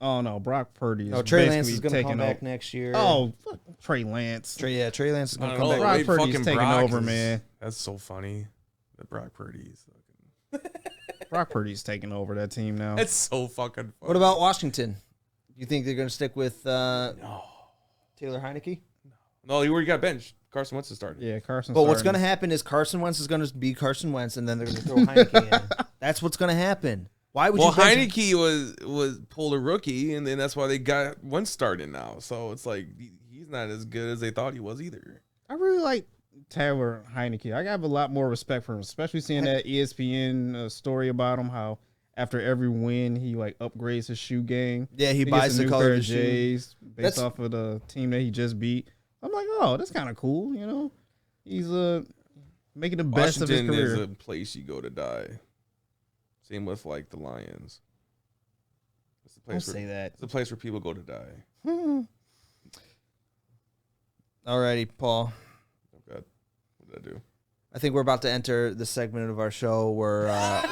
Oh no, Brock Purdy is Trey Lance is going to come back next year. Oh, fuck Trey Lance. Trey Lance is going to come back. Brock Purdy's taking over, man. That's so funny. That Brock Purdy's Brock Purdy's taking over that team now. That's so fucking funny. What about Washington? You think they're going to stick with no. Taylor Heineke? No, he already got benched. Carson Wentz is starting. Yeah, Carson. But what's going to happen is Carson Wentz is going to be Carson Wentz, and then they're going to throw Heineke in. That's what's going to happen. Why would you? Heineke was pulled a rookie, and then that's why they got Wentz starting now. So it's like he's not as good as they thought he was either. I really like Taylor Heineke. I have a lot more respect for him, especially seeing that ESPN story about him. How after every win, he like upgrades his shoe game. Yeah, he buys the color of his J's based off of the team that he just beat. I'm like, oh, that's kind of cool. You know, he's making the best of his career. Washington is a place you go to die. Same with like the Lions. It's the place say that. It's the place where people go to die. Alrighty, Paul. Oh God, what did I do? I think we're about to enter the segment of our show where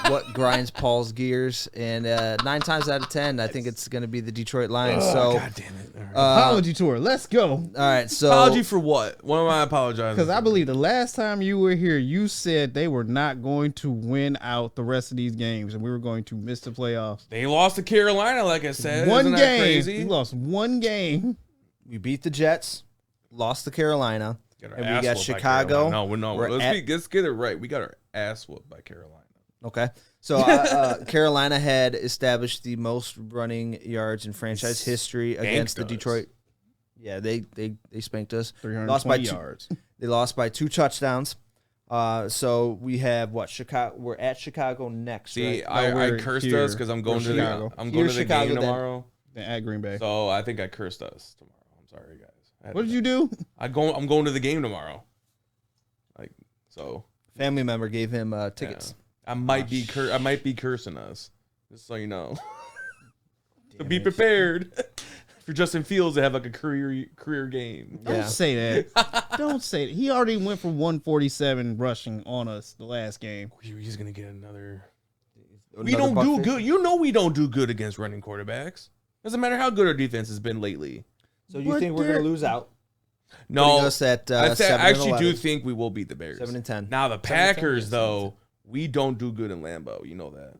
what grinds Paul's gears, and 9 times out of 10, I think it's going to be the Detroit Lions. God damn it! Right. Apology tour. Let's go. All right. So apology for what? What am I apologizing? Because I believe the last time you were here, you said they were not going to win out the rest of these games, and we were going to miss the playoffs. They lost to Carolina, like I said. One Isn't game. That crazy? We lost one game. We beat the Jets, lost to Carolina. And we got Chicago. No. Let's get it right. We got our ass whooped by Carolina. Okay. So Carolina had established the most running yards in franchise history against the Detroit. Yeah, they spanked us. 320 yards. They lost by 2 touchdowns. So we have Chicago. We're at Chicago next. See, right? I cursed us because I'm going to the game tomorrow. Then at Green Bay. So I think I cursed us tomorrow. I'm sorry, guys. What did you do? I'm going to the game tomorrow. Like so. Family member gave him tickets. Yeah. I might be cursing us. Just so you know. So be prepared for Justin Fields to have like a career game. Don't say that. Don't say it. He already went for 147 rushing on us the last game. He's gonna get another. We don't do good. You know we don't do good against running quarterbacks. Doesn't matter how good our defense has been lately. So you think we're going to lose out? No, us at, I actually do think we will beat the Bears. 7-10. Now the Packers, though, we don't do good in Lambeau. You know that.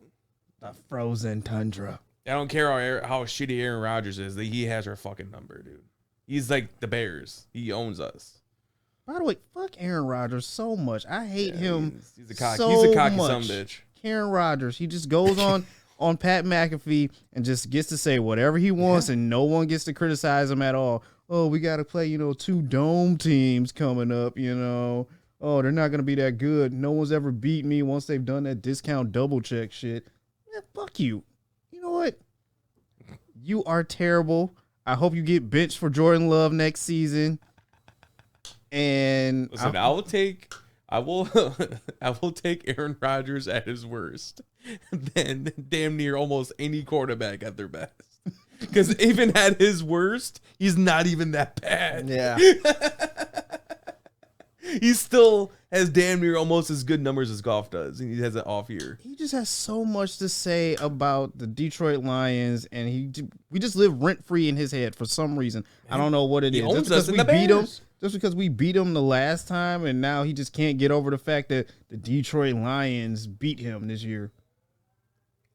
The frozen tundra. I don't care how shitty Aaron Rodgers is. He has our fucking number, dude. He's like the Bears. He owns us. By the way, fuck Aaron Rodgers so much. I hate him. He's a cocky son bitch. Aaron Rodgers. He just goes on Pat McAfee and just gets to say whatever he wants, and no one gets to criticize him at all. Oh, we got to play, 2 dome teams coming up, Oh, they're not going to be that good. No one's ever beat me once they've done that discount double check shit. Man, fuck you. You know what? You are terrible. I hope you get benched for Jordan Love next season. And listen, I will take Aaron Rodgers at his worst. Then damn near almost any quarterback at their best. Because even at his worst, he's not even that bad. Yeah. He still has damn near almost as good numbers as Goff does, and he has an off year. He just has so much to say about the Detroit Lions, and we just live rent free in his head for some reason. I don't know what it is. Owns us in the beat him, Bears. just because we beat him the last time, and now he just can't get over the fact that the Detroit Lions beat him this year.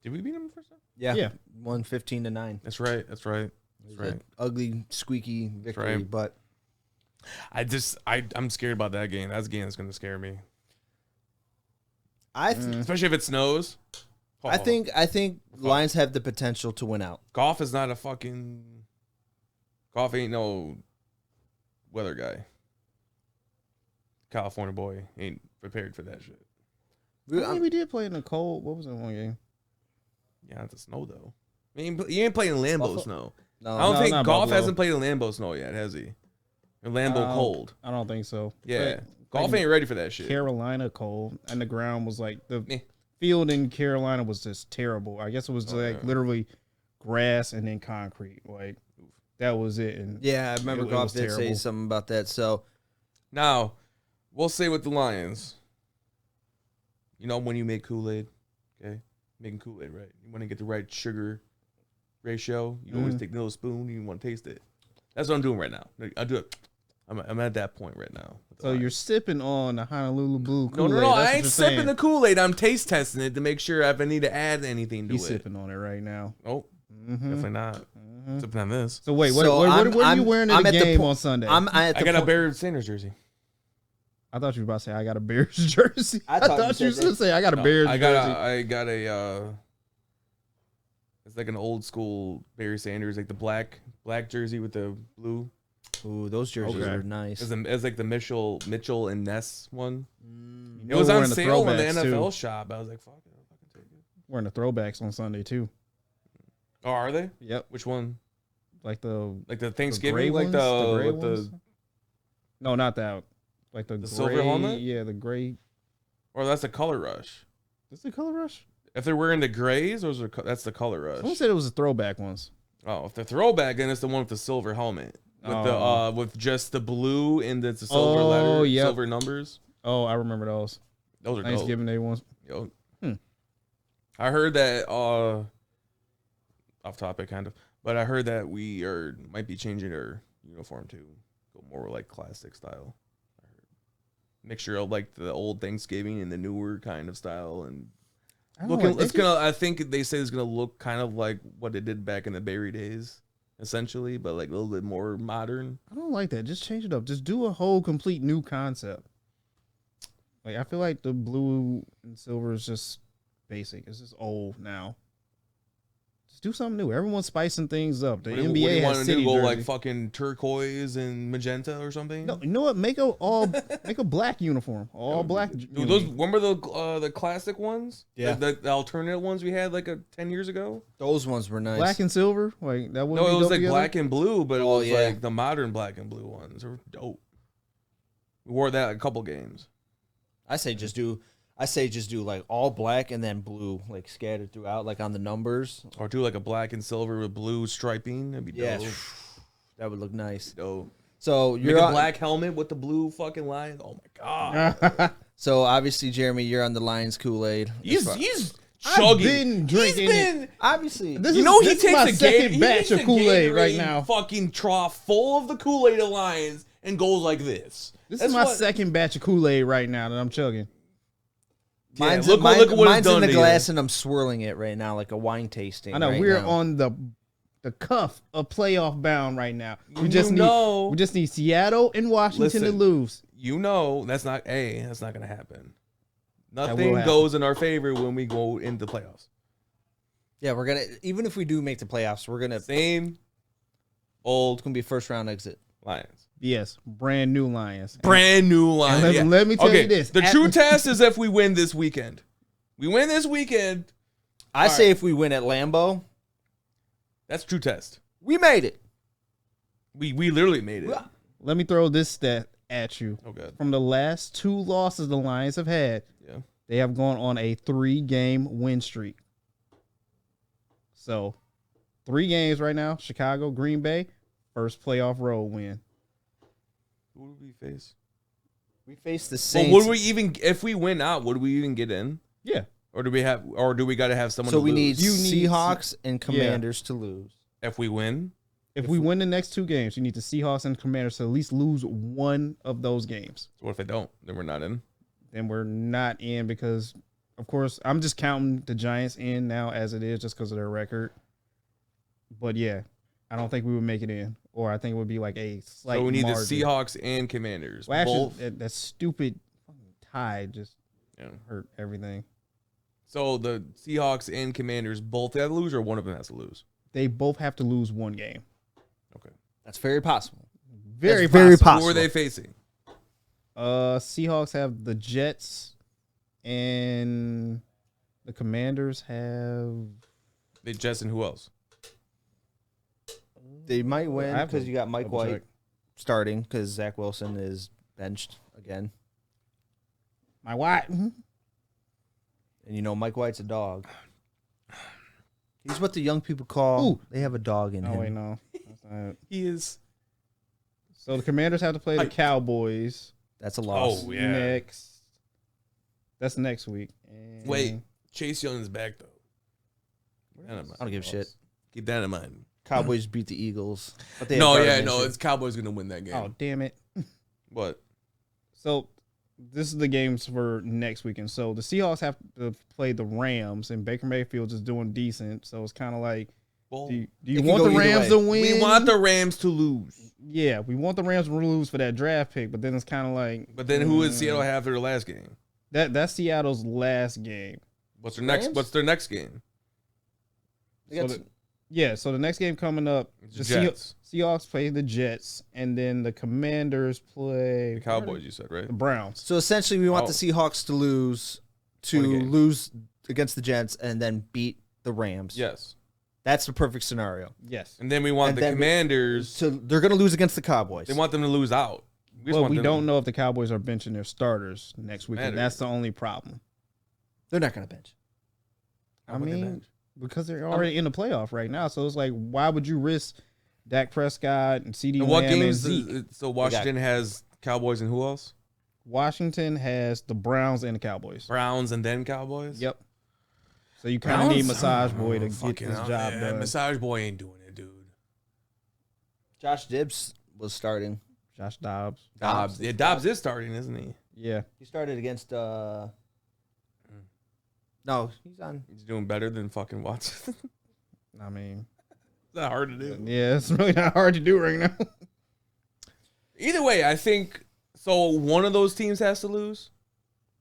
Did we beat him the first time? Yeah. Won 15-9. That's right. That's right. That's right. Ugly, squeaky victory, right. but I'm scared about that game. That's a game that's going to scare me. Especially if it snows. I think Lions have the potential to win out. Goff is not a fucking. Goff ain't no weather guy. California boy ain't prepared for that shit. We did play in the cold. What was that one game? Yeah, it's a snow though. I mean, you ain't playing in Lambeau snow. No, I don't think not Goff Buffalo. hasn't played in Lambeau snow yet, has he? Or Lambeau cold. I don't think so. Yeah, But, Goff ain't ready for that shit. Carolina cold, and the ground was like the field in Carolina was just terrible. I guess it was literally grass and then concrete. Like that was it. And yeah, I remember Goff did say something about that. So now, we'll say with the Lions, you know when you make Kool-Aid, okay? Making Kool-Aid, right? You want to get the right sugar ratio. You always take the little spoon. You want to taste it. That's what I'm doing right now. I do it. I'm at that point right now. So you're sipping on the Honolulu Blue Kool-Aid. No. I ain't sipping the Kool-Aid. I'm taste testing it to make sure if I need to add anything to He's it. sipping on it right now. Oh, definitely not. Sipping on this. So wait, what are you wearing to the game on Sunday? I got a Bears Sanders jersey. I thought you were about to say I got a Bears jersey. I thought you were going to say I got a Bears jersey. I got a. It's like an old school Barry Sanders, like the black jersey with the blue. Ooh, those jerseys are nice. It's like the Mitchell and Ness one. You it was know, on sale in the NFL shop. I was like, fuck it, I'll fucking take it. Wearing the throwbacks on Sunday too. Oh, are they? Yep. Which one? Like the Thanksgiving, the like gray with ones? No, not that. Like the gray, silver helmet. Yeah, the gray. Or that's the Color Rush. Is the Color Rush? If they're wearing the grays, that's the Color Rush. Someone said it was the throwback ones. Oh, if they're throwback, then it's the one with the silver helmet. With just the blue and the silver letter, silver numbers. Oh, I remember those. Those are Thanksgiving Day ones. Yo. I heard that off topic kind of, but I heard that we might be changing our uniform to go more like classic style. I heard mixture of like the old Thanksgiving and the newer kind of style, and I think they say it's gonna look kind of like what it did back in the Barry days. Essentially, but like a little bit more modern. I don't like that. Just change it up. Just do a whole complete new concept. Like I feel like the blue and silver is just basic. It's just old now. Just do something new. Everyone's spicing things up. The NBA what do you has city go jersey. like fucking turquoise and magenta or something? No, you know what? Make a black uniform. All black. Dude, those remember the classic ones? Yeah. The alternate ones we had like 10 years ago? Those ones were nice. Black and silver? Like that wouldn't No, be it was dope like together? black and blue, but it was yeah. like the modern black and blue ones. They were dope. We wore that a couple games. I say just do like all black and then blue, like scattered throughout, like on the numbers. Or do like a black and silver with blue striping. That'd be dope. Yeah, that would look nice. Dope. So Make a black helmet with the blue fucking lines. Oh my god. So obviously, Jeremy, you're on the Lions Kool-Aid. He's I've chugging. been drinking it. Obviously. He takes my a second batch of Kool-Aid right now. Fucking trough full of the Kool-Aid of Lions and goes like this. This is my second batch of Kool-Aid right now that I'm chugging. Mine's, look what mine's it's done in the to you. glass and I'm swirling it right now like a wine tasting. I know right we're now. on the cuff of playoff bound right now. We just need Seattle and Washington to lose. You know that's not gonna happen. will Nothing happen. goes in our favor when we go into playoffs. Yeah, we're gonna even if we do make the playoffs, we're gonna Same it's gonna be a first round exit. Lions. Yes, brand new Lions. Brand new Lions. And let me tell you this. The true test is if we win this weekend. We win this weekend. I say if we win at Lambeau, That's true test. we made it. We literally made it. Let me throw this stat at you. Oh god. From the last 2 losses the Lions have had, Yeah. they have gone on a 3-game win streak. So, 3 games right now. Chicago, Green Bay, first playoff road win. Who would we face? We face the Saints. Well, would we even, if we win out, would we even get in? Yeah. Or do we got to have someone? So to we lose? need Seahawks and Commanders to lose. If we win, if we win the next 2 games, you need the Seahawks and Commanders to at least lose one of those games. So what if they don't? Then we're not in. Then we're not in because, of course, I'm just counting the Giants in now as it is just because of their record. But yeah, I don't think we would make it in, or I think it would be like a slight. So we need margin. the Seahawks and Commanders. Well, actually, both. that stupid tie just Yeah. hurt everything. So the Seahawks and Commanders both have to lose, or one of them has to lose. They both have to lose one game. Okay. That's very possible. Very very possible. Who are they facing? Seahawks have the Jets, and the Commanders have. They Jets and who else? They might I win have because to you got Mike double White check. starting because Zach Wilson is benched again. My White. And you know Mike White's a dog. He's what the young people call. Ooh. They have a dog in Oh him. wait, no. That's not it. He is. So the Commanders have to play the Cowboys That's a loss. Oh yeah. next. That's next week. And Wait, Chase Young is back though. Keep that in I mind. don't give a shit. Keep that in mind. Cowboys beat the Eagles. But they No, have yeah, Gardner no, Minshew. it's Cowboys gonna win that game. Oh damn it! What? So this is the games for next weekend. So the Seahawks have to play the Rams, and Baker Mayfield is doing decent. So it's kind of like, Well, do it you can want go the either Rams way. to win? we want the Rams to lose. Yeah, we want the Rams to lose for that draft pick, but then it's kind of like. But then who does Seattle have for their last game? That's Seattle's last game. What's their next? Rams? What's their next game? They got So so the next game coming up, It's the Jets. Seahawks play the Jets, and then the Commanders play The Cowboys, you said, right? the Browns. So essentially, we want Oh. the Seahawks to lose, One game. lose against the Jets, and then beat the Rams. Yes. That's the perfect scenario. Yes. And then we want And the then Commanders. So they're going to lose against the Cowboys. They want them to lose out. just Well, want we them- don't know if the Cowboys are benching their starters next week. Matter. That's the only problem. They're not going to bench. How I would they mean, bench? because they're already in the playoff right now. So it's like, why would you risk Dak Prescott and CD And what Lamb and games? Zeke? So Washington has Cowboys and who else? Washington has the Browns and the Cowboys. Browns and then Cowboys. Yep. So you kind of need Massage Boy to get Fucking this hell, job yeah, done. Massage Boy ain't doing it, dude. Josh Gibbs was starting. Josh Dobbs. Dobbs. Yeah, Dobbs is starting, isn't he? Yeah. He started against. No, he's on. He's doing better than fucking Watson. I mean, It's not hard to do. yeah, it's really not hard to do right now. Either way, I think so. One of those teams has to lose.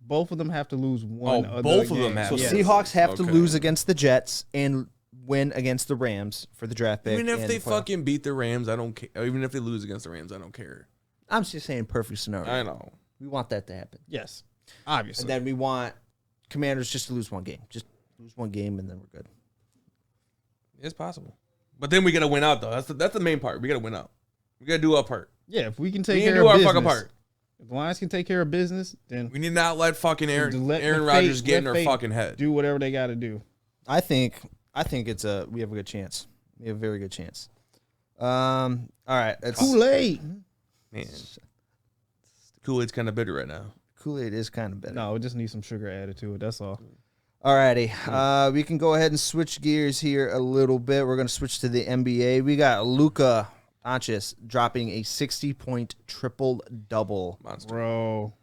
Both of them have to lose one. Oh, of both the of them games. have So to. Yes. Seahawks have to Okay. lose against the Jets and win against the Rams for the draft pick. Even if and they the playoff. fucking beat the Rams, I don't care. Even if they lose against the Rams, I don't care. I'm just saying, perfect scenario. I know. We want that to happen, Yes, obviously. and then we want Commanders just to lose one game. Just lose one game, and then we're good. It's possible. But then we gotta win out though. That's the main part. We gotta win out. We gotta do our part. Yeah, if we can We take need to care do of our business, fucking part. if the Lions can take care of business, then We need not let fucking Just Aaron let the Rodgers fate- get in let our fate fucking head. do whatever they got to do. I think we have a good chance. We have a very good chance. All right, that's Kool-Aid. Man, Kool-Aid's kind of bitter right now. Kool-Aid is kind of better. No, it just needs some sugar added to it. That's all. Alrighty, we can go ahead and switch gears here a little bit. We're going to switch to the NBA. We got Luka Doncic dropping a 60-point triple-double. Monster. Bro.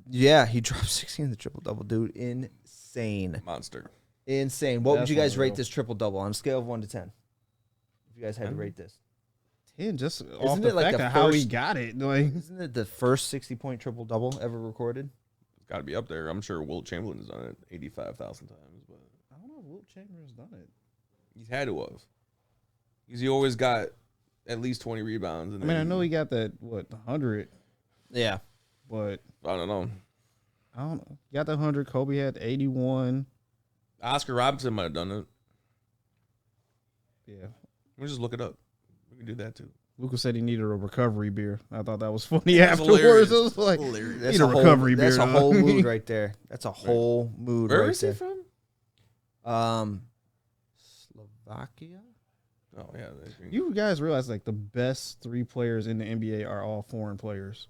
Yeah, he dropped 60 in the triple-double, dude. Insane. Monster. Insane. What would That's you guys unreal. rate this triple-double on a scale of 1 to 10? If you guys had to 10? rate this. 10, just off it the like fact the of how he first- got it. Like, Isn't it the first 60-point triple-double ever recorded? It's got to be up there. I'm sure Wilt Chamberlain has done it 85,000 times, but I don't know if Wilt Chamberlain's done it. he's had to have. Because he always got at least 20 rebounds. And I mean, I then know he got that, 100, Yeah. but I don't know. I don't know. He got the 100. Kobe had 81. Oscar Robinson might have done it. Yeah. We'll just look it up. We can do that too. Luka said he needed a recovery beer. I thought that was funny That's afterwards. hilarious. It was like, Hilarious. Need a recovery beer, That's a dog. whole mood right there. That's a whole mood Where right is he there. from? Slovakia. Oh yeah. You guys realize like the best 3 players in the NBA are all foreign players.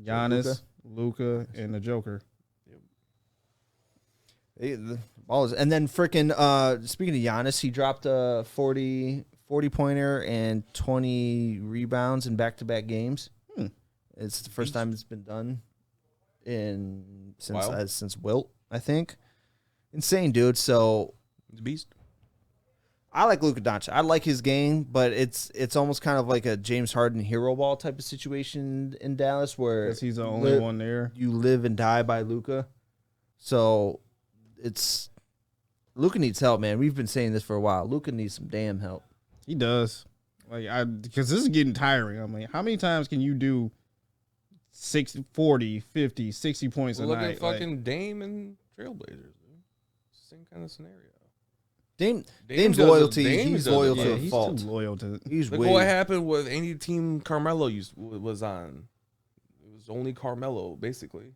Giannis, Luka, and the Joker. The ball is, and then freaking speaking of Giannis, he dropped a 40-pointer and 20 rebounds in back-to-back games. It's the first time it's been done since Wilt, I think. Insane, dude. So he's a beast. I like Luka Doncic. I like his game, but it's almost kind of like a James Harden hero ball type of situation in Dallas, where he's the only one there. You live and die by Luka. So Luka needs help, man. We've been saying this for a while. Luka needs some damn help. He does. Because this is getting tiring. I'm like, how many times can you do 60, 40, 50, 60 points a night? Look at fucking Dame and Trailblazers. Dude. Same kind of scenario. Dame's loyalty. He's loyal to a he's fault. Too loyal to. He's Look what happened with any team Carmelo was on. It was only Carmelo, basically.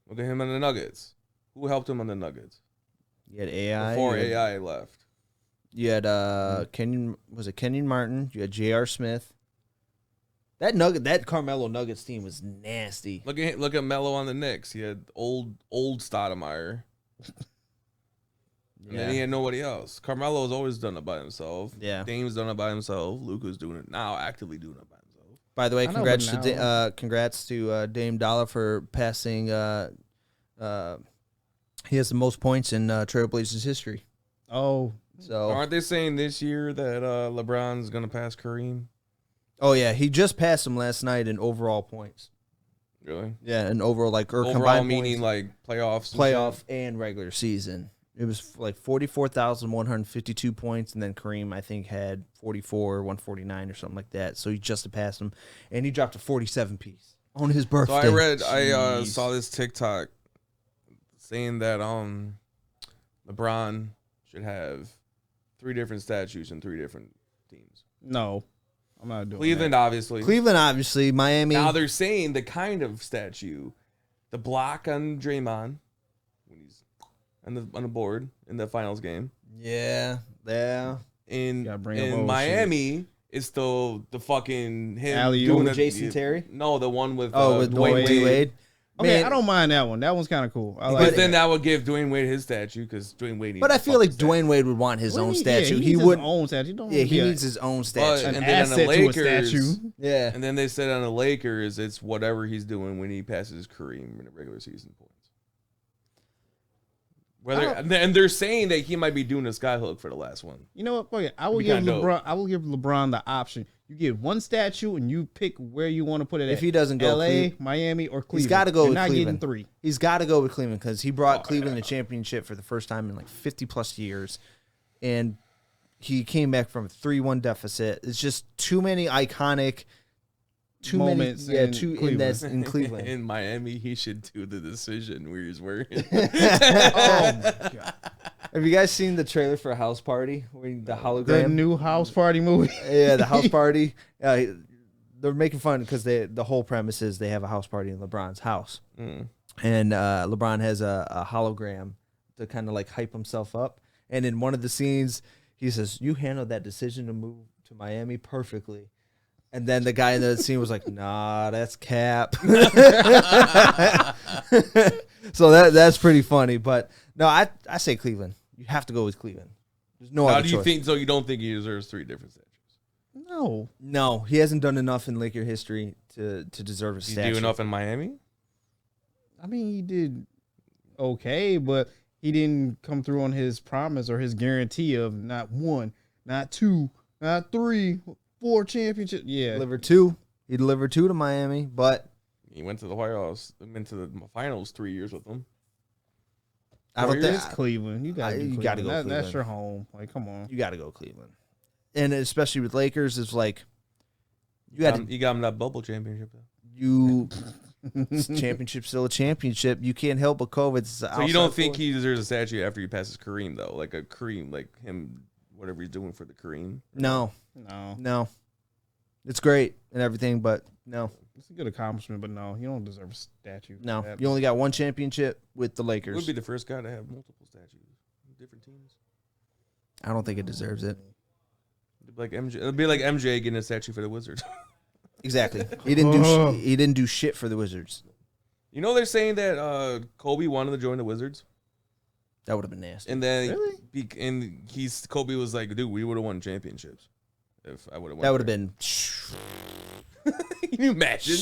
Look at him on the Nuggets. Who helped him on the Nuggets? You had AI. Before AI left. You had Kenyon Martin. You had J.R. Smith. That Carmelo Nuggets team was nasty. Look at Melo on the Knicks. He had old Stoudemire. And then he had nobody else. Carmelo's always done it by himself. Yeah. Dame's done it by himself. Luka's doing it now, actively doing it by himself. By the way, congrats to Dame Dollar for passing. He has the most points in Trailblazers history. Oh, so aren't they saying this year that LeBron's gonna pass Kareem? Oh yeah, he just passed him last night in overall points. Really? Yeah, in overall overall combined meaning points, like playoff and regular season. It was like 44,152 points, and then Kareem, I think, had 149 or something like that. So he just passed him, and he dropped a 47-piece on his birthday. So I saw this TikTok saying that LeBron should have 3 different statues in 3 different teams. No, I'm not doing Cleveland, that. obviously. Miami. Now they're saying the kind of statue, the block on Draymond when he's on the board in the finals game. Yeah. In Miami, it's the fucking him Alley-oop doing with Jason Terry. No, the one with with Dwayne Wade. Okay, Man, I don't mind that one. That one's kind of cool. I like But then that would give Dwayne Wade his statue because Dwayne Wade needs But I feel like statue. Dwayne Wade would want his own statue. He would. his own statue. He needs his own statue. And an then on the asset to a Lakers, statue. Yeah. And then they said on the Lakers, it's whatever he's doing when he passes Kareem in the regular season points. And they're saying that he might be doing a skyhook for the last one. You know what? Fuck it. I will give LeBron the option. You get one statue and you pick where you want to put it. If he doesn't go LA, Miami, or Cleveland, he's got to go with not Cleveland. Getting 3. He's got to go with Cleveland because he brought Cleveland a championship for the first time in like 50 plus years, and he came back from a 3-1 deficit. It's just too many iconic. Moments in Cleveland. In Cleveland. In Miami, he should do the decision where he's wearing. Oh my god! Have you guys seen the trailer for House Party? The hologram, The new House Party movie. Yeah, the House Party. They're making fun because the whole premise is they have a house party in LeBron's house, and LeBron has a hologram to kind of like hype himself up. And in one of the scenes, he says, "You handled that decision to move to Miami perfectly." And then the guy in the scene was like, "Nah, that's cap." So that's pretty funny. But no, I say Cleveland. You have to go with Cleveland. There's no other How do you choice. think? So you don't think he deserves 3 different statues? No, he hasn't done enough in Laker history to deserve a Did he statue. do enough in Miami? I mean, he did okay, but he didn't come through on his promise or his guarantee of not 1, not 2, not 3, 4 championships. Yeah, Delivered 2. He delivered 2 to Miami, but He went to the White House, went to the finals 3 years with them. I don't think it's Cleveland. You got to you go. gotta go That's Cleveland. your home. Like, come on. you got to go Cleveland. And especially with Lakers, it's like you got to You got him that bubble championship though. Championship's still a championship. You can't help but COVID. So you don't think he deserves a statue after he passes Kareem though, like a Kareem, like him, whatever he's doing for the Kareem. No. No. It's great and everything, but no. It's a good accomplishment, but no, you don't deserve a statue. No. That- You only got 1 championship with the He Lakers. would be the first guy to have multiple statues, different teams. I don't think it deserves it. Like MJ, it'll be like MJ getting a statue for the Wizards. Exactly. He didn't do shit for the Wizards. You know they're saying that Kobe wanted to join the Wizards. That would have been nasty. And then Really? Kobe was like, dude, we would have won championships if I would have won. That would have been. Can you imagine?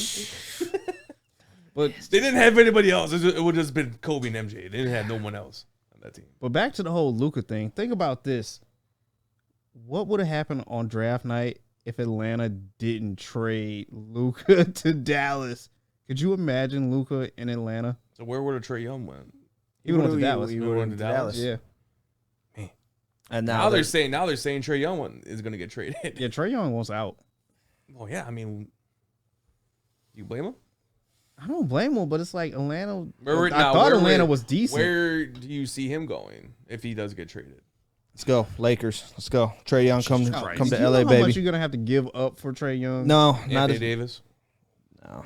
But They didn't have anybody else. It would have just been Kobe and MJ. They didn't have no one else on that team. But back to the whole Luka thing. Think about this. What would have happened on draft night if Atlanta didn't trade Luka to Dallas? Could you imagine Luka in Atlanta? So where would a Trae Young went? He went to Dallas. He went to Dallas. Yeah. And Now they're saying Trae Young is going to get traded. Yeah, Trae Young wants out. Well, yeah. I mean, you blame him? I don't blame him, but it's like Atlanta. Where Atlanta was decent. Where do you see him going if he does get traded? Let's go, Lakers. Let's go. Trae Young, come to LA, you know how baby. much you're gonna have to give up for Trae Young? No, Anthony not as, Davis. no.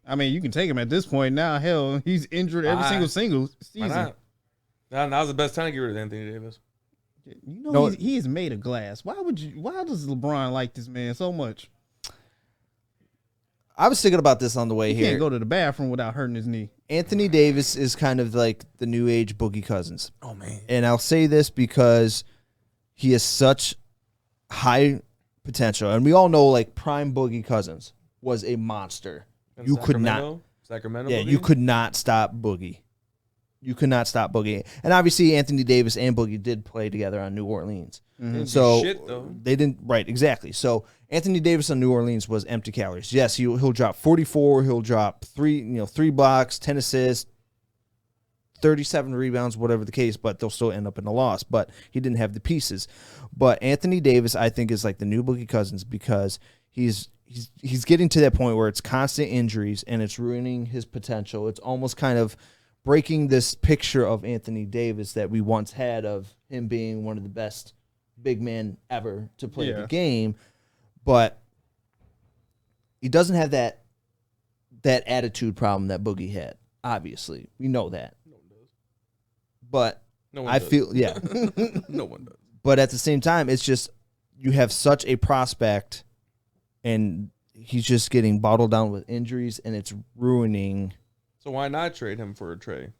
I mean, you can take him at this point now. Hell, he's injured every single Why season. not? Now's the best time to get rid of Anthony Davis. You know, No. he is made of glass. Why does LeBron like this man so much? I was thinking about this on the way He here. can't go to the bathroom without hurting his knee. Anthony Davis is kind of like the new age Boogie Cousins. Oh man. And I'll say this because he has such high potential. And we all know like prime Boogie Cousins was a monster. You could not. Sacramento. Yeah, Boogie? you could not stop Boogie. You could not stop Boogie. And obviously Anthony Davis and Boogie did play together on New Orleans. Didn't do So shit, though. they didn't, right, exactly. So Anthony Davis on New Orleans was empty calories. Yes, he'll drop 44, he'll drop 3 blocks, 10 assists, 37 rebounds, whatever the case, but they'll still end up in a loss. But he didn't have the pieces. But Anthony Davis, I think, is like the new Boogie Cousins because he's getting to that point where it's constant injuries and it's ruining his potential. It's almost kind of breaking this picture of Anthony Davis that we once had of him being one of the best big men ever to play the game. But he doesn't have that attitude problem that Boogie had. Obviously, we know that. No one does. But No one I does. feel, yeah. No one does. But at the same time, it's just you have such a prospect, and he's just getting bottled down with injuries, and it's ruining. So why not trade him for a Trae?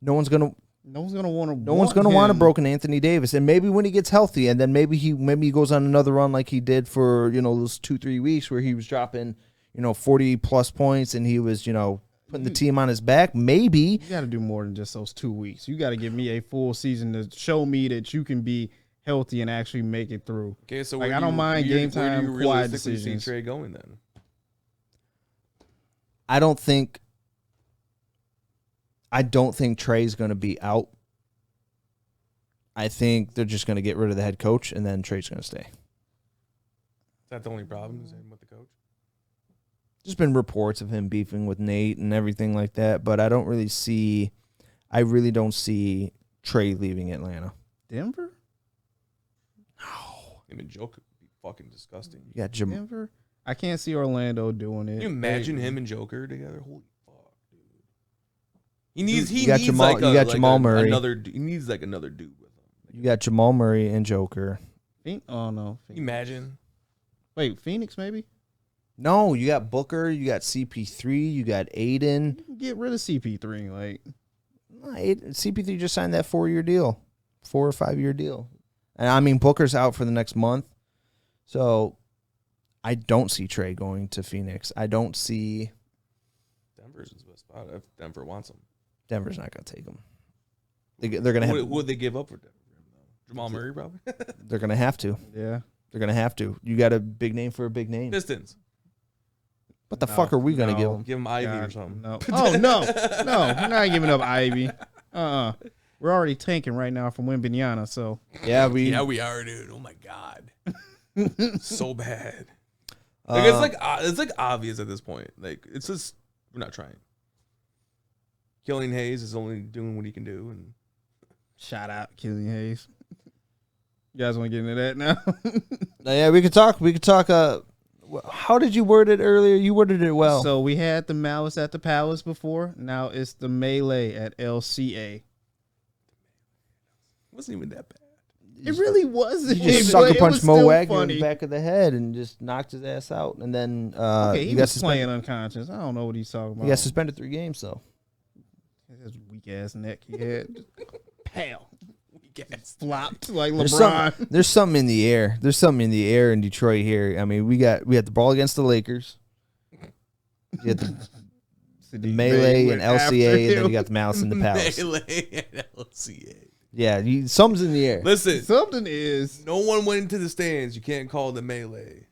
No one's gonna want a broken Anthony Davis, and maybe when he gets healthy, and then maybe he goes on another run like he did for those 2-3 weeks where he was dropping 40 plus points, and he was putting the team on his back. Maybe You got to do more than just those 2 weeks. You got to give me a full season to show me that you can be healthy and actually make it through. Okay, so I don't mind game time, where do you quiet realistically decisions. see Trae going then? I don't think Trae's going to be out. I think they're just going to get rid of the head coach, and then Trae's going to stay. Is that the only problem? Is him with the coach? There's been reports of him beefing with Nate and everything like that, but I really don't see Trae leaving Atlanta. Denver? Him and Joker would be fucking disgusting. You got Denver? I can't see Orlando doing it. Can you imagine him and Joker together? Holy fuck, dude. He needs Jamal Murray. He needs like another dude with him. You got Jamal Murray and Joker. Oh, no. Can you imagine? Wait, Phoenix maybe? No, you got Booker, you got CP3, you got Aiden. You can get rid of CP3. Like, CP3 just signed that 4-year deal, 4 or 5 year deal. And I mean, Booker's out for the next month. So I don't see Trae going to Phoenix. I don't see. Denver's his best spot if Denver wants him. Denver's not going to take him. They're going to have. Who would they give up for Denver? Jamal Murray, probably. They're going to have to. yeah. They're going to have to. You got a big name for a big name. Pistons. What the fuck are we going to give them? Give him Ivy or something. No. Oh, no. No, we're not giving up Ivy. We're already tanking right now from Wembanyama, so. Yeah, we are, dude. Oh my god, so bad. Like it's like obvious at this point. Like it's just we're not trying. Killian Hayes is only doing what he can do, and Shout out Killian Hayes. You guys want to get into that now? Yeah, we could talk. How did you word it earlier? You worded it well. So we had the Malice at the Palace before. Now it's the Melee at LCA. it wasn't even that bad. It really wasn't. He just but sucker it punched was Mo still Wagner in funny. the back of the head and just knocked his ass out. And then Okay, he got was suspended. playing unconscious. I don't know what he's talking about. He got suspended 3 games, though. His weak ass neck he had. Pow. Weak ass. Flopped like There's LeBron. there's something in the air. There's something in the air in Detroit here. I mean, we had the ball against the Lakers. You had the melee and LCA, and then you got the Malice in the Palace. Melee and LCA. Yeah, something's in the air. Listen, Something is. no one went into the stands. You can't call the melee.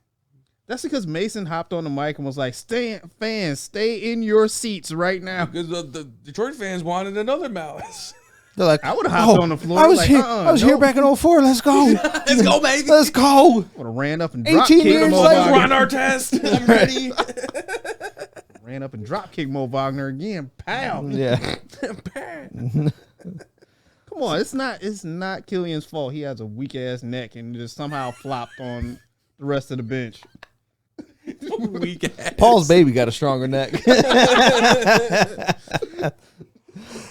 That's because Mason hopped on the mic and was like, fans, stay in your seats right now. Because the Detroit fans wanted another Malice. They're like, I would have hopped on the floor. I was like, here. I was here back in 04. Let's go. Let's go, baby. Let's go. Would have ran up and drop 18 kicked years Mo later. Wagner. Run our test. I'm ready. Ran up and drop kicked Mo Wagner again. Pow. Yeah. Come on, it's not Killian's fault. He has a weak ass neck and just somehow flopped on the rest of the bench. Weak ass. Paul's baby got a stronger neck.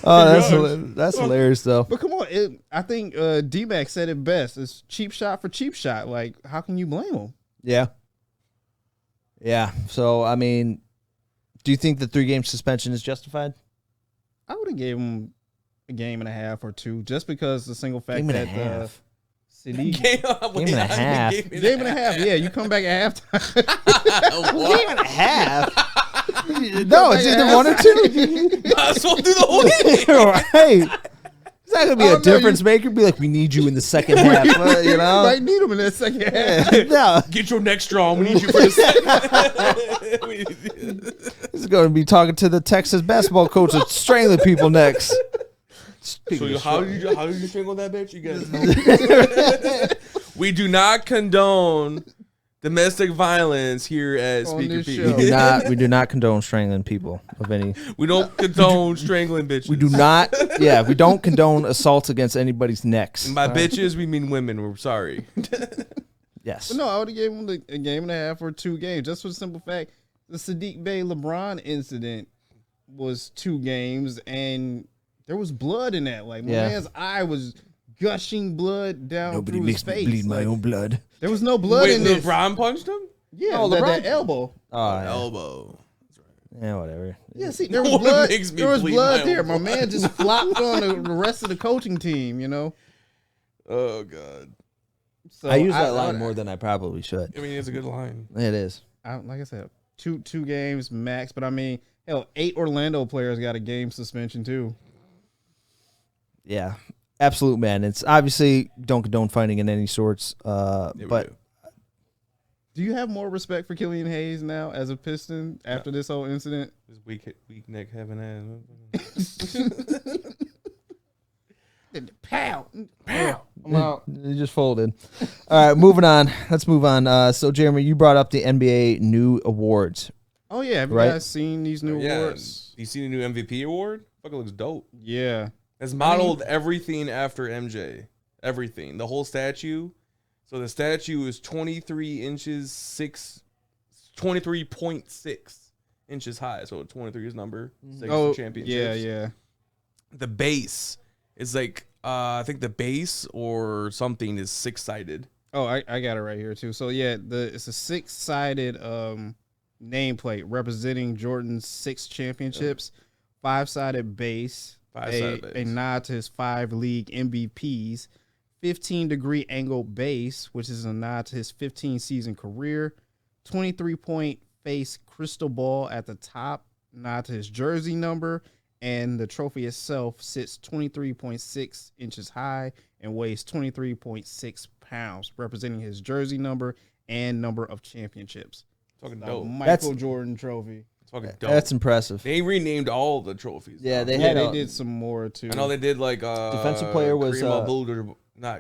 Oh, that's hilarious, though. But come on, I think D-Mac said it best. It's cheap shot for cheap shot. Like, how can you blame him? Yeah. Yeah. So, I mean, do you think the 3-game suspension is justified? I would have gave him a game and a half or 2 just because the single fact Game and a that half. Sadiq Game and a half. game and a half. Yeah, you come back at halftime. Game and a half. No, it's either 1 or 2. Might as well do the whole game. Right. It's not gonna be a difference maker. Be like, we need you in the second half. You know, Might need him in that second half. no, Get your neck strong. We need you for the this is going to be talking to the Texas basketball coach that's strangling people next. So how did you strangle that bitch? You guys know. We do not condone domestic violence here at On Speaker this P. show. We do not condone strangling people of any. We don't condone strangling bitches. We do not. Yeah, we don't condone assaults against anybody's necks. And by bitches, we mean women. We're sorry. Yes. But no, I would have gave him a game and a half or 2 games just for the simple fact the Sadiq Bey LeBron incident was 2 games and there was blood in that. Like, my man's eye was gushing blood down Nobody through his makes me face. bleed my own blood. There was no blood Wait, in this. LeBron punched him? Yeah, Oh, that LeBron- elbow. Oh, yeah. Elbow. Yeah, whatever. Yeah, see, there was What blood. makes me There was bleed blood my there. own My blood? man just flopped on the rest of the coaching team. You know. Oh, God. So I use that line more than I probably should. I mean, it's a good line. It is. Like I said, two games max. But I mean, hell, 8 Orlando players got a game suspension too. Yeah. Absolute man. It's obviously don't condone fighting in any sorts. But Do you have more respect for Killian Hayes now as a Piston after this whole incident? This weak neck having ass. Pow. I'm out. It just folded. All right, moving on. Let's move on. So, Jeremy, you brought up the NBA new awards. Oh yeah, have you Right. guys seen these new awards? You see the new MVP award? Fucking looks dope. Yeah. It's modeled everything after MJ. Everything. The whole statue. So the statue is 23.6 inches high. So 23 is number 6 for championships. yeah. The base is like I think the base or something is 6-sided. Oh, I got it right here too. So yeah, it's a 6-sided nameplate representing Jordan's 6 championships, 5-sided base, a nod to his 5 league MVPs, 15-degree angle base, which is a nod to his 15-season career, 23-point face crystal ball at the top, nod to his jersey number, and the trophy itself sits 23.6 inches high and weighs 23.6 pounds, representing his jersey number and number of championships. Fucking The dope. Michael Jordan trophy. It's fucking dope. That's impressive. They renamed all the trophies. Yeah, they Yeah, had they a- did some more too. I know they did like Defensive player was, not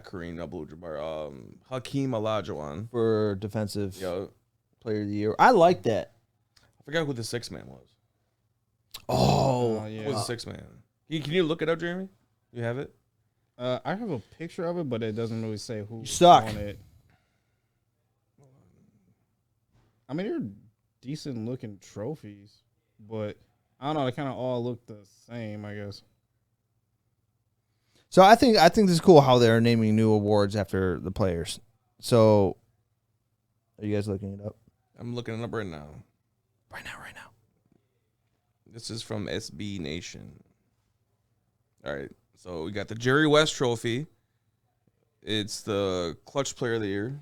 Kareem Abdul-Jabbar, Hakeem Olajuwon. for defensive Yo, player of the year. I like that. I forgot who the 6th man was. Oh, yeah. Who was the 6th man? Can you look it up, Jeremy? You have it? I have a picture of it, but it doesn't really say who You suck. on it. I mean, they're decent looking trophies, but I don't know. They kind of all look the same, I guess. So I think this is cool how they're naming new awards after the players. So are you guys looking it up? I'm looking it up right now. Right now. This is from SB Nation. All right. So we got the Jerry West Trophy. It's the Clutch Player of the Year.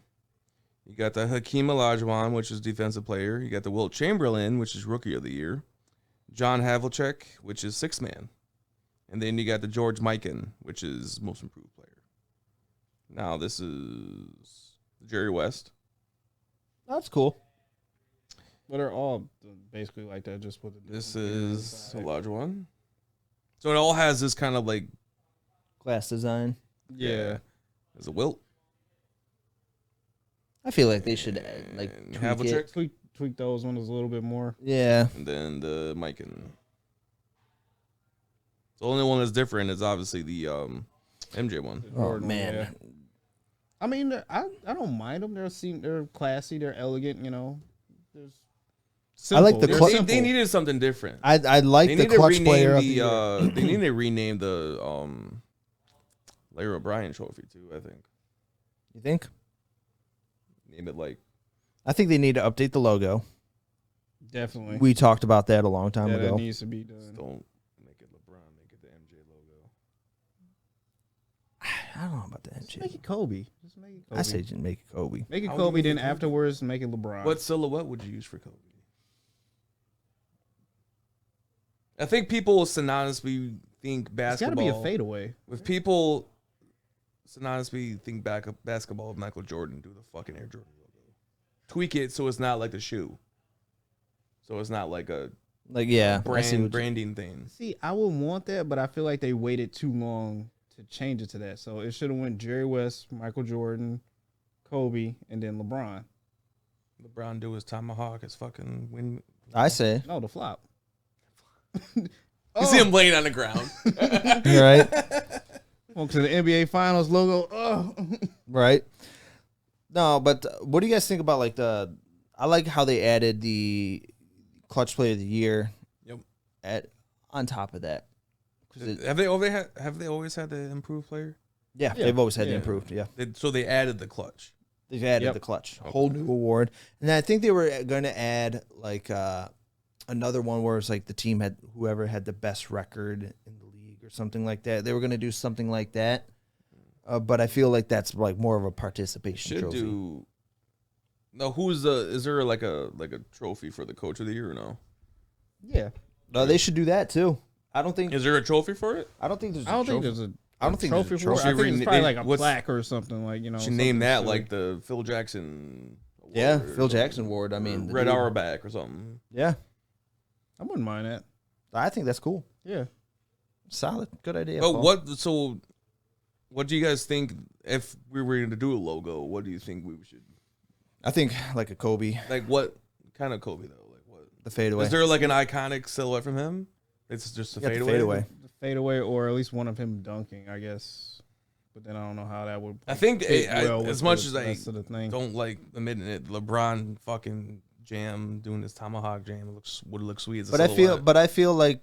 You got the Hakeem Olajuwon, which is Defensive Player. You got the Wilt Chamberlain, which is Rookie of the Year. John Havlicek, which is Sixth Man. And then you got the George Mikan, which is Most Improved Player. Now this is Jerry West. That's cool. But they're all basically like that. Just with This is Olajuwon. So it all has this kind of like Glass design. Yeah. There's a Wilt. I feel like they should like And tweak Havlicek. it. Tweak those ones a little bit more. Yeah. And then the Mikan. The only one that's different is obviously the MJ one. Oh Jordan, man. yeah. I mean, I don't mind them. They're classy. They're elegant. You know. There's I like the They're cl- simple. They needed something different. I like They the need to clutch rename player. Of the. the year. They need to rename the Larry O'Brien Trophy too. I think You think? name it like. I think they need to update the logo. Definitely. We talked about that a long time yeah, ago. that needs to be done. Just don't make it LeBron. Make it the MJ logo. I don't know about that Just shit. make it Kobe. Just make it Kobe. I say just make it Kobe. Make it How would you Kobe. make Then it Kobe? afterwards, make it LeBron. What silhouette would you use for Kobe? I think people synonymously think It's got to basketball. be a fadeaway. If people synonymously think back of basketball with Michael Jordan, do the fucking Air Jordan logo. Tweak it so it's not like the shoe. So it's not like a Like yeah, I see what you- branding thing. See, I would want that, but I feel like they waited too long to change it to that. So it should have went Jerry West, Michael Jordan, Kobe, and then LeBron. LeBron do his tomahawk, his fucking win. I say No, the flop. You see him laying on the ground. you're right, Well, to the NBA Finals logo. Oh. right. No, but what do you guys think about like the? I like how they added the clutch player of the year. Yep. On top of that, 'cause it- Have they always had the improved player? yeah, Yeah. they've always had the Yeah. improved. Yeah, So they added the clutch. they've added Yep. the clutch, Okay. whole new award, and then I think they were going to add like another one where it's like the team had whoever had the best record in the league or something like that. They were going to do something like that, but I feel like that's like more of a participation Should trophy. do. No, who's the? Is there like a trophy for the coach of the year or no? Yeah. No, they should do that too. I don't think. Is there a trophy for it? I don't think there's. I don't think trophy. there's a. I don't think there's a trophy for trophy. it. I think it's They- probably like a what's- plaque or something like Should something name that silly. like the Phil Jackson. Award Yeah, or Phil something. Jackson Award. I mean, the Red dude- Auerbach or something. Yeah, I wouldn't mind that. I think that's cool. Yeah. Solid, good idea. But Paul. what? So, what do you guys think? If we were going to do a logo, what do you think we should? I think like a Kobe, Like what kind of Kobe though? Like what? the fadeaway. Is there like an iconic silhouette from him? It's just a You got the fadeaway. fadeaway. The fadeaway, or at least one of him dunking, I guess. But then I don't know how that would. I think fit as with much the as I rest of the thing. don't like admitting it, LeBron fucking jam doing this tomahawk jam would look sweet as a But silhouette. I feel like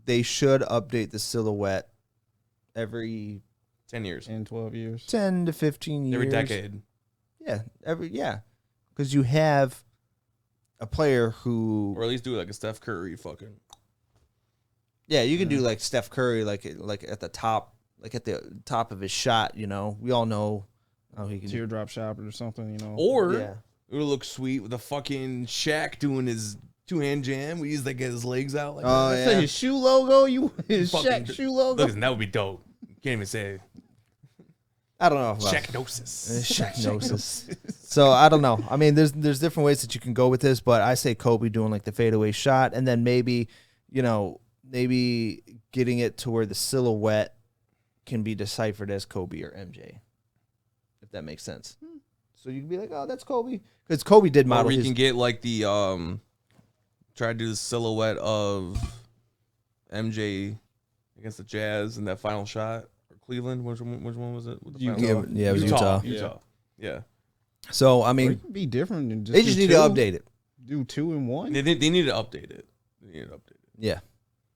they should update the silhouette every 10 years, 10, 12 years. 10 to 15 years. every decade. Yeah, because you have a player who, Or at least do like a Steph Curry fucking. yeah, you can do like Steph Curry, like at the top, like at the top of his shot. You know, we all know how he can. Teardrop shop or something, you know. Or Yeah. it would look sweet with the fucking Shaq doing his two-hand jam. We used to get his legs out. Like Oh, that. Is that his shoe logo? His Fucking- Shaq shoe logo? Look, that would be dope. Can't even say it. I don't know. About Shaqnosis. Shaqnosis. So I don't know. I mean, there's different ways that you can go with this, but I say Kobe doing like the fadeaway shot, and then maybe, maybe getting it to where the silhouette can be deciphered as Kobe or MJ, if that makes sense. So you can be like, oh, that's Kobe, because Kobe did Or model we his. can get like the try to do the silhouette of MJ against the Jazz in that final shot, or Cleveland. Which one was it? With the final Utah. shot? Yeah, it was Utah. Utah. Yeah. So I Or it mean, can be different than just they just do need to two. update it. Do 2 and 1. They need to update it. They need to update it. Yeah.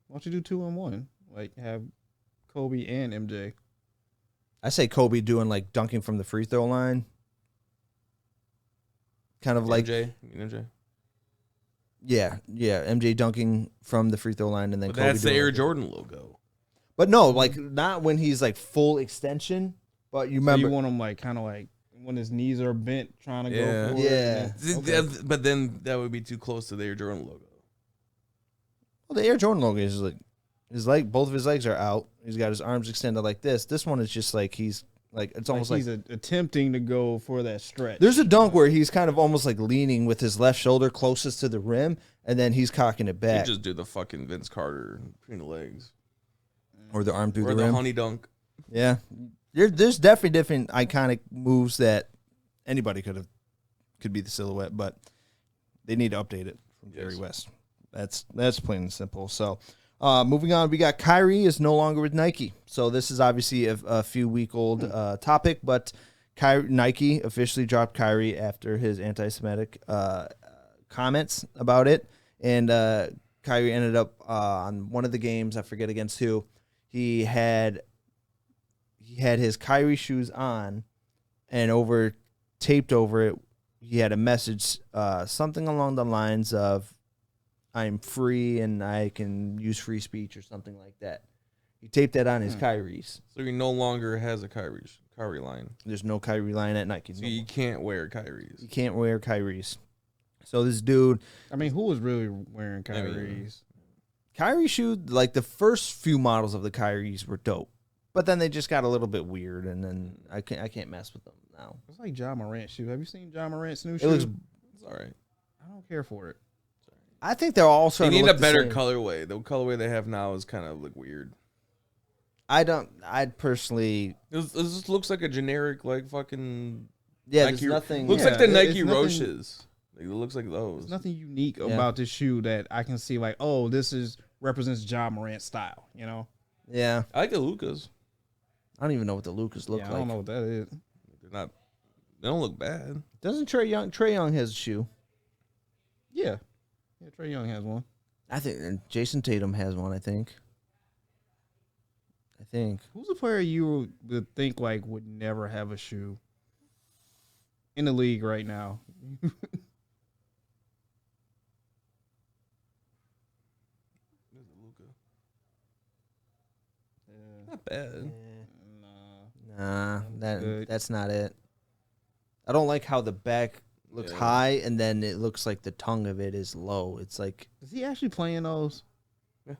Why don't you do 2 and 1? Like have Kobe and MJ. I say Kobe doing like dunking from the free throw line. Kind of like MJ. You mean MJ? Yeah, MJ dunking from the free throw line and then But Kobe that's the doing Air like Jordan logo. But no, like not when he's like full extension, but you remember So you want him like kind of like when his knees are bent trying to go forward. Yeah. Okay. But then that would be too close to the Air Jordan logo. Well, the Air Jordan logo is like both of his legs are out. He's got his arms extended like this. This one is just like he's like it's almost like he's attempting to go for that stretch. there's a dunk where he's kind of almost like leaning with his left shoulder closest to the rim, and then he's cocking it You back just do the fucking Vince Carter between the legs. or the arm through Or the the rim. honey dunk. Yeah, there's definitely different iconic moves that anybody could be the silhouette, but they need to update it from Jerry West. That's plain and simple. So, moving on, we got Kyrie is no longer with Nike. So this is obviously a few week old topic, but Nike officially dropped Kyrie after his anti-Semitic comments about it, and Kyrie ended up on one of the games, I forget against who. He had his Kyrie shoes on, and taped over it, he had a message, something along the lines of, "I'm free and I can use free speech," or something like that. He taped that on his Kyrie's. So he no longer has a Kyrie line. There's no Kyrie line at Nike. So you can't wear Kyrie's. You can't wear Kyrie's. So this dude, I mean, who was really wearing Kyrie's? Kyrie shoe, like the first few models of the Kyrie's were dope, but then they just got a little bit weird, and then I can't mess with them now. It's like Ja Morant shoe. Have you seen Ja Morant's new It shoe? looks. It's all right. I don't care for it. I think they're all They starting need to a look better the same. colorway. The colorway they have now is kind of like weird. I'd personally. It just looks like a generic like fucking. Yeah, Nike, there's nothing. Looks Yeah, like the Nike it's nothing- Roches. Like, it looks like those. There's nothing unique about this shoe that I can see like, oh, this represents Ja Morant's style, you know? Yeah, I like the Lukas. I don't even know what the Lucas look I like. don't know what that is. They're not. They don't look bad. Doesn't Trae Young has a shoe? Yeah. Yeah, Trae Young has one. I think and Jason Tatum has one. I think. Who's a player you would think like would never have a shoe in the league right now? Luka. Not bad. Nah, Good. that's not it. I don't like how the back looks high and then it looks like the tongue of it is low. It's like Is he actually playing those? Yeah.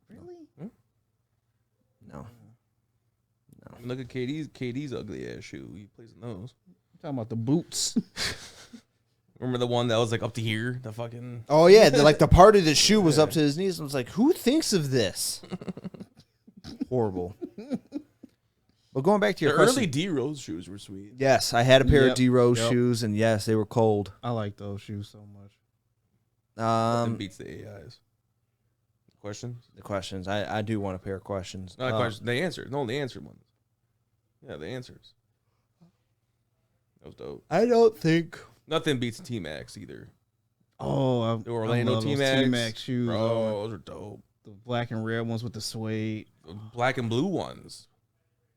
Really? no. I mean, look at KD's ugly ass shoe. He plays in those. I'm talking about the boots. Remember the one that was like up to here? The fucking. Oh yeah, the part of the shoe was up to his knees. I was like, who thinks of this? Horrible. But going back to The your question, early D Rose shoes were sweet. yes, I had a pair of Yep, D Rose yep. shoes, and yes, they were cold. I like those shoes so much. Nothing beats the AIs. Questions? The questions. I do want a pair of questions. Not questions. They answered. No, the answered ones. Yeah, the answers. That was dope. I don't think. Nothing beats T-Max either. Oh, The Orlando those T-Max. T-Max shoes. Bro, Oh, those are dope. the black and red ones with the suede. The black and blue ones.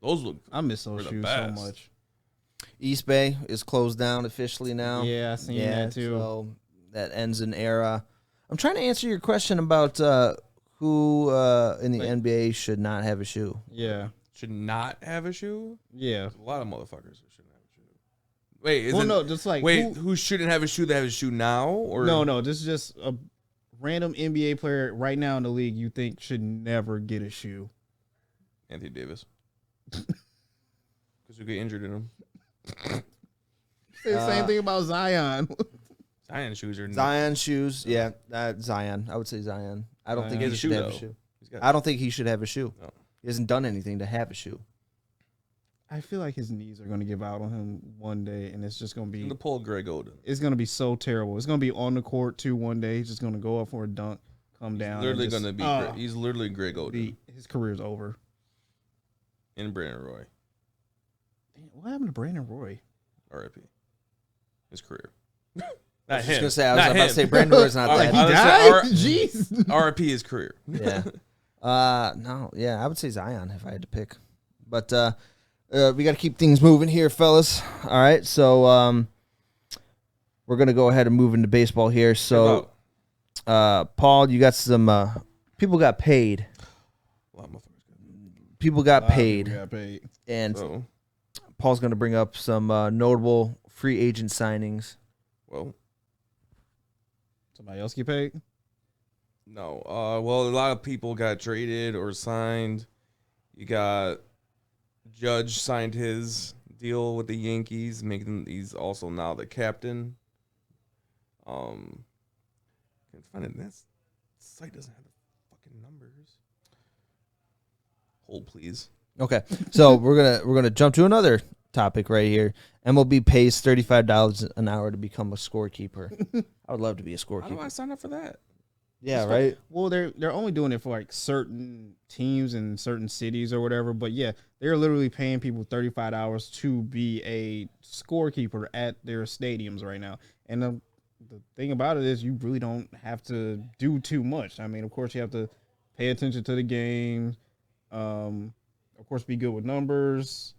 Those look. I miss those the shoes best. so much. East Bay is closed down officially now. Yeah, I seen that too. So that ends an era. I'm trying to answer your question about who in the NBA should not have a shoe. Yeah, Should not have a shoe? yeah. A lot of motherfuckers who shouldn't have a shoe. Wait, Well, no, just like who shouldn't have a shoe that have a shoe now? Or no. This is just a random NBA player right now in the league you think should never get a shoe. Anthony Davis. Because you get injured in them. Say the same thing about Zion. Zion shoes are Zion shoes, yeah, Zion. I would say Zion. I don't think He he has a should shoe, have a though. shoe. He's got- I don't think he should have a shoe. No. He hasn't done anything to have a shoe. I feel like his knees are going to give out on him one day, and it's just going to In be the pull Greg Oden. it's going to be so terrible. It's going to be on the court too one day. He's just going to go up for a dunk, come down. Literally and just, gonna be. oh, He's literally Greg Oden his career's over. and Brandon Roy. Damn, what happened to Brandon Roy? R.I.P. His career. I Not was him. just gonna say, I was Not about him. to say Brandon Roy's not Like, that. I was died? saying Jeez. R.I.P. his career. Yeah. No, yeah, I would say Zion if I had to pick. But we got to keep things moving here, fellas. All right, so we're gonna go ahead and move into baseball here. So, Paul, you got some people got paid. People got paid, and Paul's gonna bring up some notable free agent signings. Well, somebody else get paid? No. Well, a lot of people got traded or signed. You got Judge signed his deal with the Yankees, he's also now the captain. Can't find it. This site doesn't have the fucking numbers. Hold, please. Okay, so we're gonna jump to another topic right here. MLB pays $35 an hour to become a scorekeeper. I would love to be a scorekeeper. How do I sign up for that? Yeah, right. Well, they're only doing it for like certain teams in certain cities or whatever. But yeah, they're literally paying people $35 to be a scorekeeper at their stadiums right now. And the thing about it is, you really don't have to do too much. I mean, of course, you have to pay attention to the game. Of course, be good with numbers.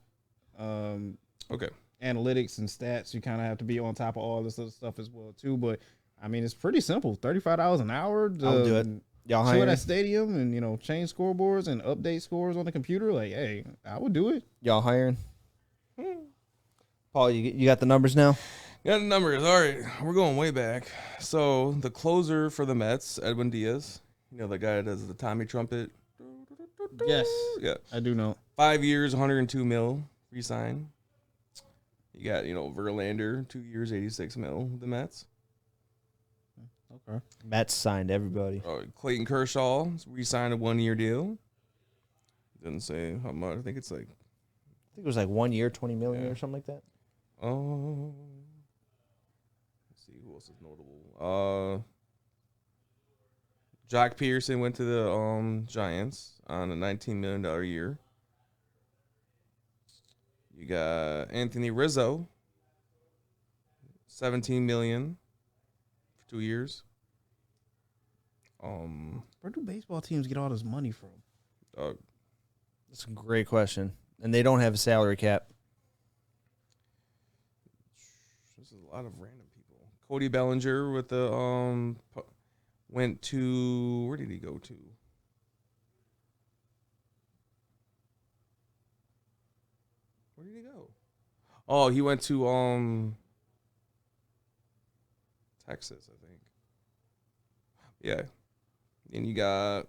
Okay. Analytics and stats. You kind of have to be on top of all this other stuff as well too. But I mean, it's pretty simple. $35 an hour. I'll do it. Y'all chill hiring? at that stadium and change scoreboards and update scores on the computer. Like, hey, I would do it. Y'all hiring? Paul, you got the numbers now? Got the numbers. All right, we're going way back. So the closer for the Mets, Edwin Diaz. You know the guy that does the Tommy trumpet. Yes. Yeah. I do know. 5 years, 102 mil. Resign. You got Verlander, 2 years, 86 mil. The Mets. Okay. Mets signed everybody. Clayton Kershaw re-signed a 1 year deal. Didn't say how much. I think it was like 1 year, 20 million or something like that. Let's see who else is notable. Jock Peterson went to the Giants on a $19 million a year. You got Anthony Rizzo, $17 million for 2 years. Where do baseball teams get all this money from? That's a great question. And they don't have a salary cap. This is a lot of random people. Cody Bellinger with the went to, where did he go to? Where did he go? Oh, he went to Texas, I think. Yeah. And you got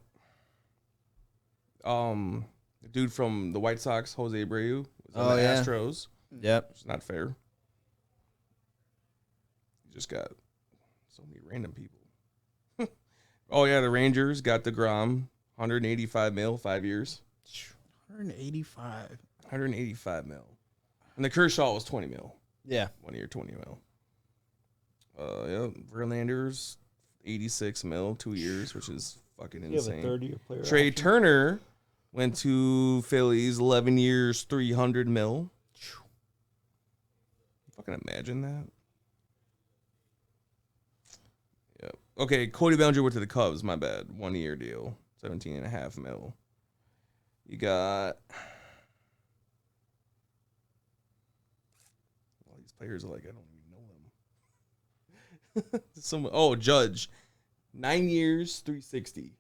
the dude from the White Sox, Jose Abreu, was on the Astros. Yep. It's not fair. You just got so many random people. Oh yeah, the Rangers got DeGrom, 185 mil, 5 years. 185. 185 mil. And the Kershaw was 20 mil. Yeah. 1 year, 20 mil. Verlander's 86 mil, 2 years, which is fucking insane. You have a 30-year player. Trey Turner went to Phillies, 11 years, 300 mil. Fucking imagine that. Yep. Okay, Cody Bellinger went to the Cubs, my bad. 1 year deal, 17.5 mil. You got all these players are like, I don't even know them. Judge. 9 years, 360.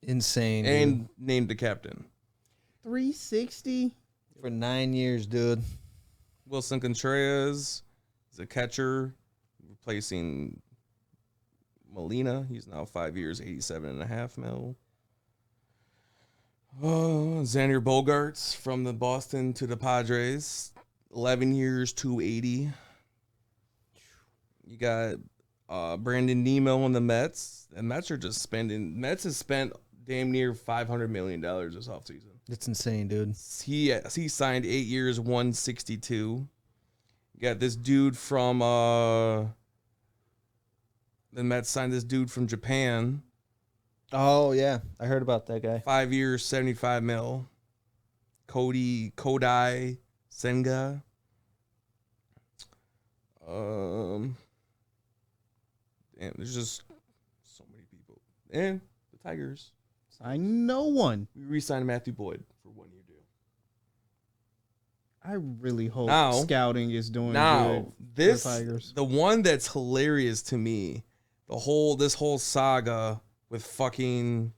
Insane. And dude. named the captain. 360 for 9 years, dude. Wilson Contreras is a catcher, replacing Molina. He's now 5 years, 87.5 mil. Xander Bogaerts from the Boston to the Padres, 11 years, 280. You got Brandon Nimmo on the Mets. And Mets are just spending. Mets has spent damn near $500 million this offseason. It's insane, dude. He signed 8 years, 162. You got this dude from the Mets signed this dude from Japan. Oh yeah, I heard about that guy. 5 years, 75 mil. Kodai Senga. Damn, there's just so many people. And the Tigers. Sign no one. We re-signed Matthew Boyd for 1 year deal. I really hope Now- scouting is doing Now, good for the Tigers. the one that's hilarious to me, this whole saga with fucking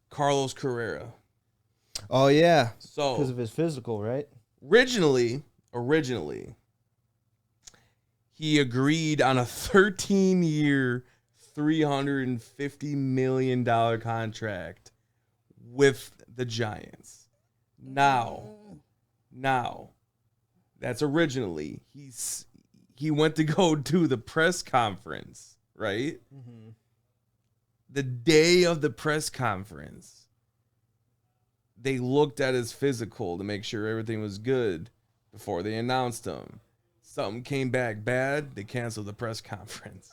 Carlos Carrera. Oh yeah, So because of his physical, right? originally, he agreed on a 13-year, $350 million contract with the Giants. Now, that's originally. He went to go do the press conference, right? Mm-hmm. The day of the press conference, they looked at his physical to make sure everything was good before they announced him. Something came back bad, they canceled the press conference.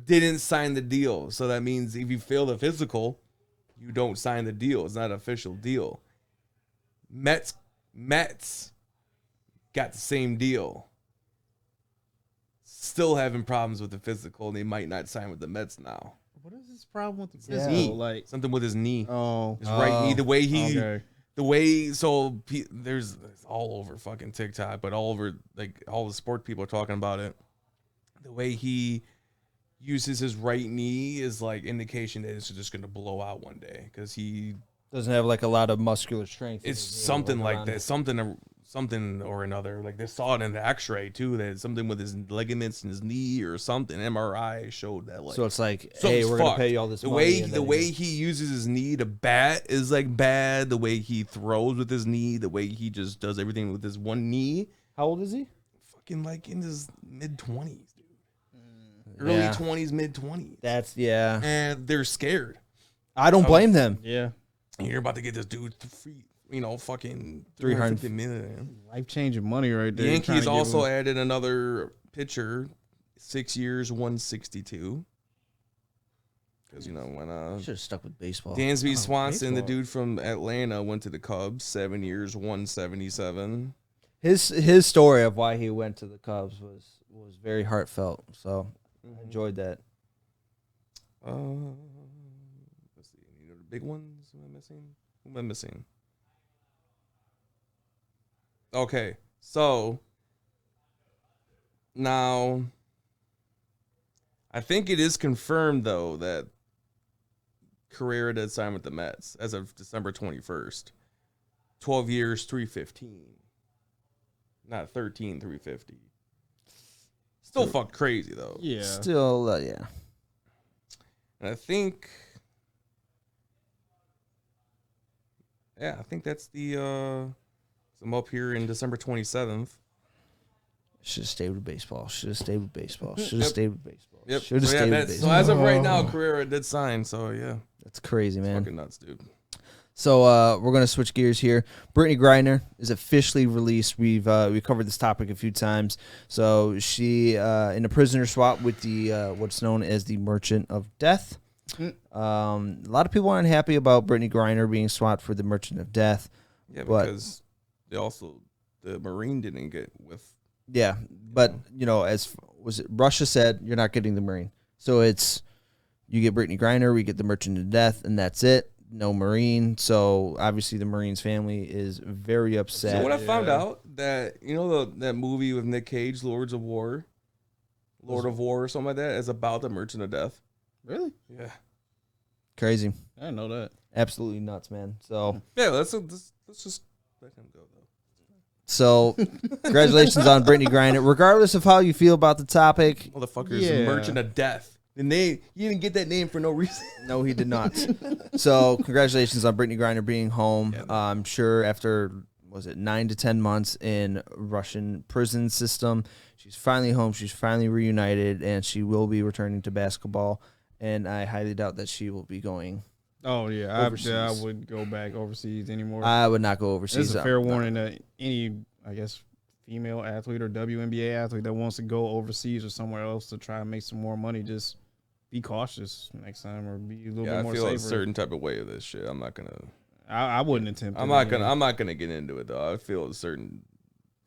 Didn't sign the deal. So that means if you fail the physical, you don't sign the deal. It's not an official deal. Mets got the same deal. Still having problems with the physical, and they might not sign with the Mets now. What is this problem with the Yeah. physical? Knee. Like, Something with his knee. oh, His right knee. The way he, okay. there's all over fucking TikTok, but all over, like, all the sport people are talking about it. The way he uses his right knee is like indication that it's just going to blow out one day because he Doesn't have like a lot of muscular strength. in it's his knee or something whatever like on that, it. something or another. Like they saw it in the X-ray too. That something with his ligaments in his knee or something. MRI showed that. Like, So it's like, hey, something's we're gonna fucked. pay you all this the money. way and the then way he uses his knee to bat is like bad. The way he throws with his knee, the way he just does everything with his one knee. How old is he? Fucking like in his mid-20s, dude. Early Yeah. 20s, mid-20s. That's yeah. And they're scared. I don't blame them. Yeah. And you're about to get this dude free, fucking 350 $350 million. Life-changing money right The there. Yankees also added another pitcher, 6 years, 162. Because, when Should have stuck with baseball. Dansby Swanson, the baseball. dude from Atlanta, went to the Cubs, 7 years, 177. His story of why he went to the Cubs was very heartfelt. So I enjoyed that. Let's see. The big ones? Who am I missing? Okay, so now I think it is confirmed though that Carrera did sign with the Mets as of December 21st. 12 years, 315. Not 13, 350. Still fuck crazy though. Yeah. Still, yeah. And I think that's the I'm up here in December 27th. Should have stayed with baseball. Should have stayed with baseball. Should have Yep. stayed with baseball. Yep. Should have stayed with So baseball. as of right now, Carrera did sign. So yeah, That's crazy, man. fucking nuts, dude. So we're gonna switch gears here. Brittany Griner is officially released. We covered this topic a few times. So she in a prisoner swap with the what's known as the Merchant of Death. A lot of people aren't happy about Brittany Griner being swapped for the Merchant of Death. Yeah, But- because the Marine didn't get with. Yeah, but as was it Russia said, you're not getting the Marine. So it's you get Brittany Griner, we get the Merchant of Death, and that's it. No Marine. So obviously the Marine's family is very upset. So what I found out that that movie with Nick Cage, Lord of War or something like that, is about the Merchant of Death. Really? Yeah. Crazy. I didn't know that. Absolutely nuts, man. So Yeah. Let's just let him go though. So, congratulations on Brittany Griner. Regardless of how you feel about the topic, Motherfucker's Yeah. Merchant of Death. The name, you didn't get that name for no reason. no, he did not. So, congratulations on Brittany Griner being home. Yeah. I'm sure after, 9 to 10 months in Russian prison system, she's finally home. She's finally reunited, and she will be returning to basketball. And I highly doubt that she will be going. Oh, yeah. I Overseas. wouldn't go back overseas anymore. I would not go overseas. It's a fair warning that any, I guess, female athlete or WNBA athlete that wants to go overseas or somewhere else to try and make some more money, just be cautious next time or be a little Yeah, bit I more feel safer. a certain type of way of this shit. I'm not gonna. I wouldn't attempt it. I'm not gonna get into it though. I feel a certain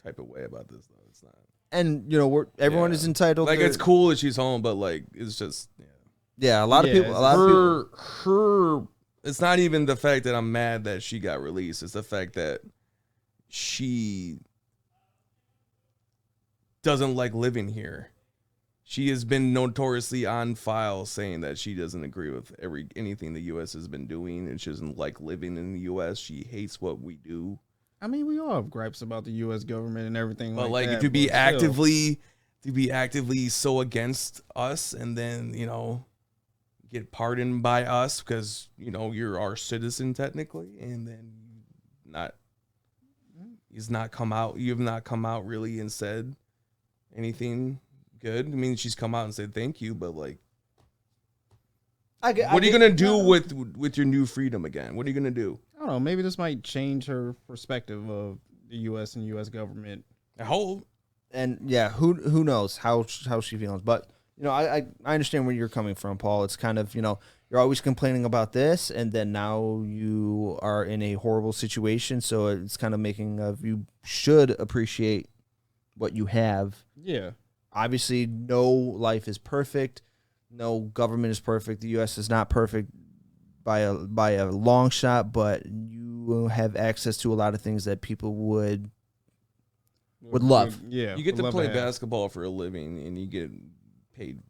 type of way about this though. It's not And everyone Yeah. is entitled. like to, it's cool that she's home, but like it's just Yeah, a lot of people. Her. It's not even the fact that I'm mad that she got released. It's the fact that she doesn't like living here. She has been notoriously on file saying that she doesn't agree with anything the U.S. has been doing, and she doesn't like living in the U.S. She hates what we do. I mean, we all have gripes about the U.S. government and everything but like that. To be actively so against us, and then get pardoned by us because you're our citizen technically, and then you have not come out really and said anything good. I mean, she's come out and said thank you, but what are you gonna do with your new freedom again? What are you gonna do? I don't know. Maybe this might change her perspective of the U.S. and U.S. government. I hope. And yeah, who knows how she feels? But I understand where you're coming from, Paul. It's kind of you're always complaining about this, and then now you are in a horrible situation. So it's kind of making you should appreciate what you have. Yeah. Obviously, no life is perfect. No government is perfect. The U.S. is not perfect by a long shot, but you have access to a lot of things that people would love. Yeah, you get to play basketball for a living, and you get paid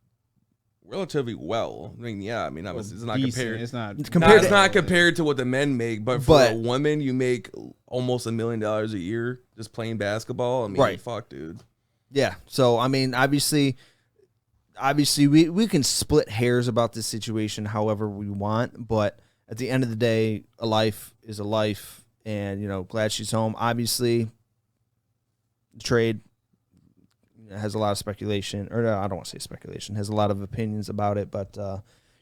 relatively well. I mean, it's not compared. It's not compared to what the men make, but for a woman, you make almost $1 million a year just playing basketball. I mean, right. Fuck, dude. Yeah. So, I mean, obviously we can split hairs about this situation however we want, but at the end of the day, a life is a life, and, glad she's home. Obviously, the trade has a lot of speculation, or I don't want to say speculation, has a lot of opinions about it, but,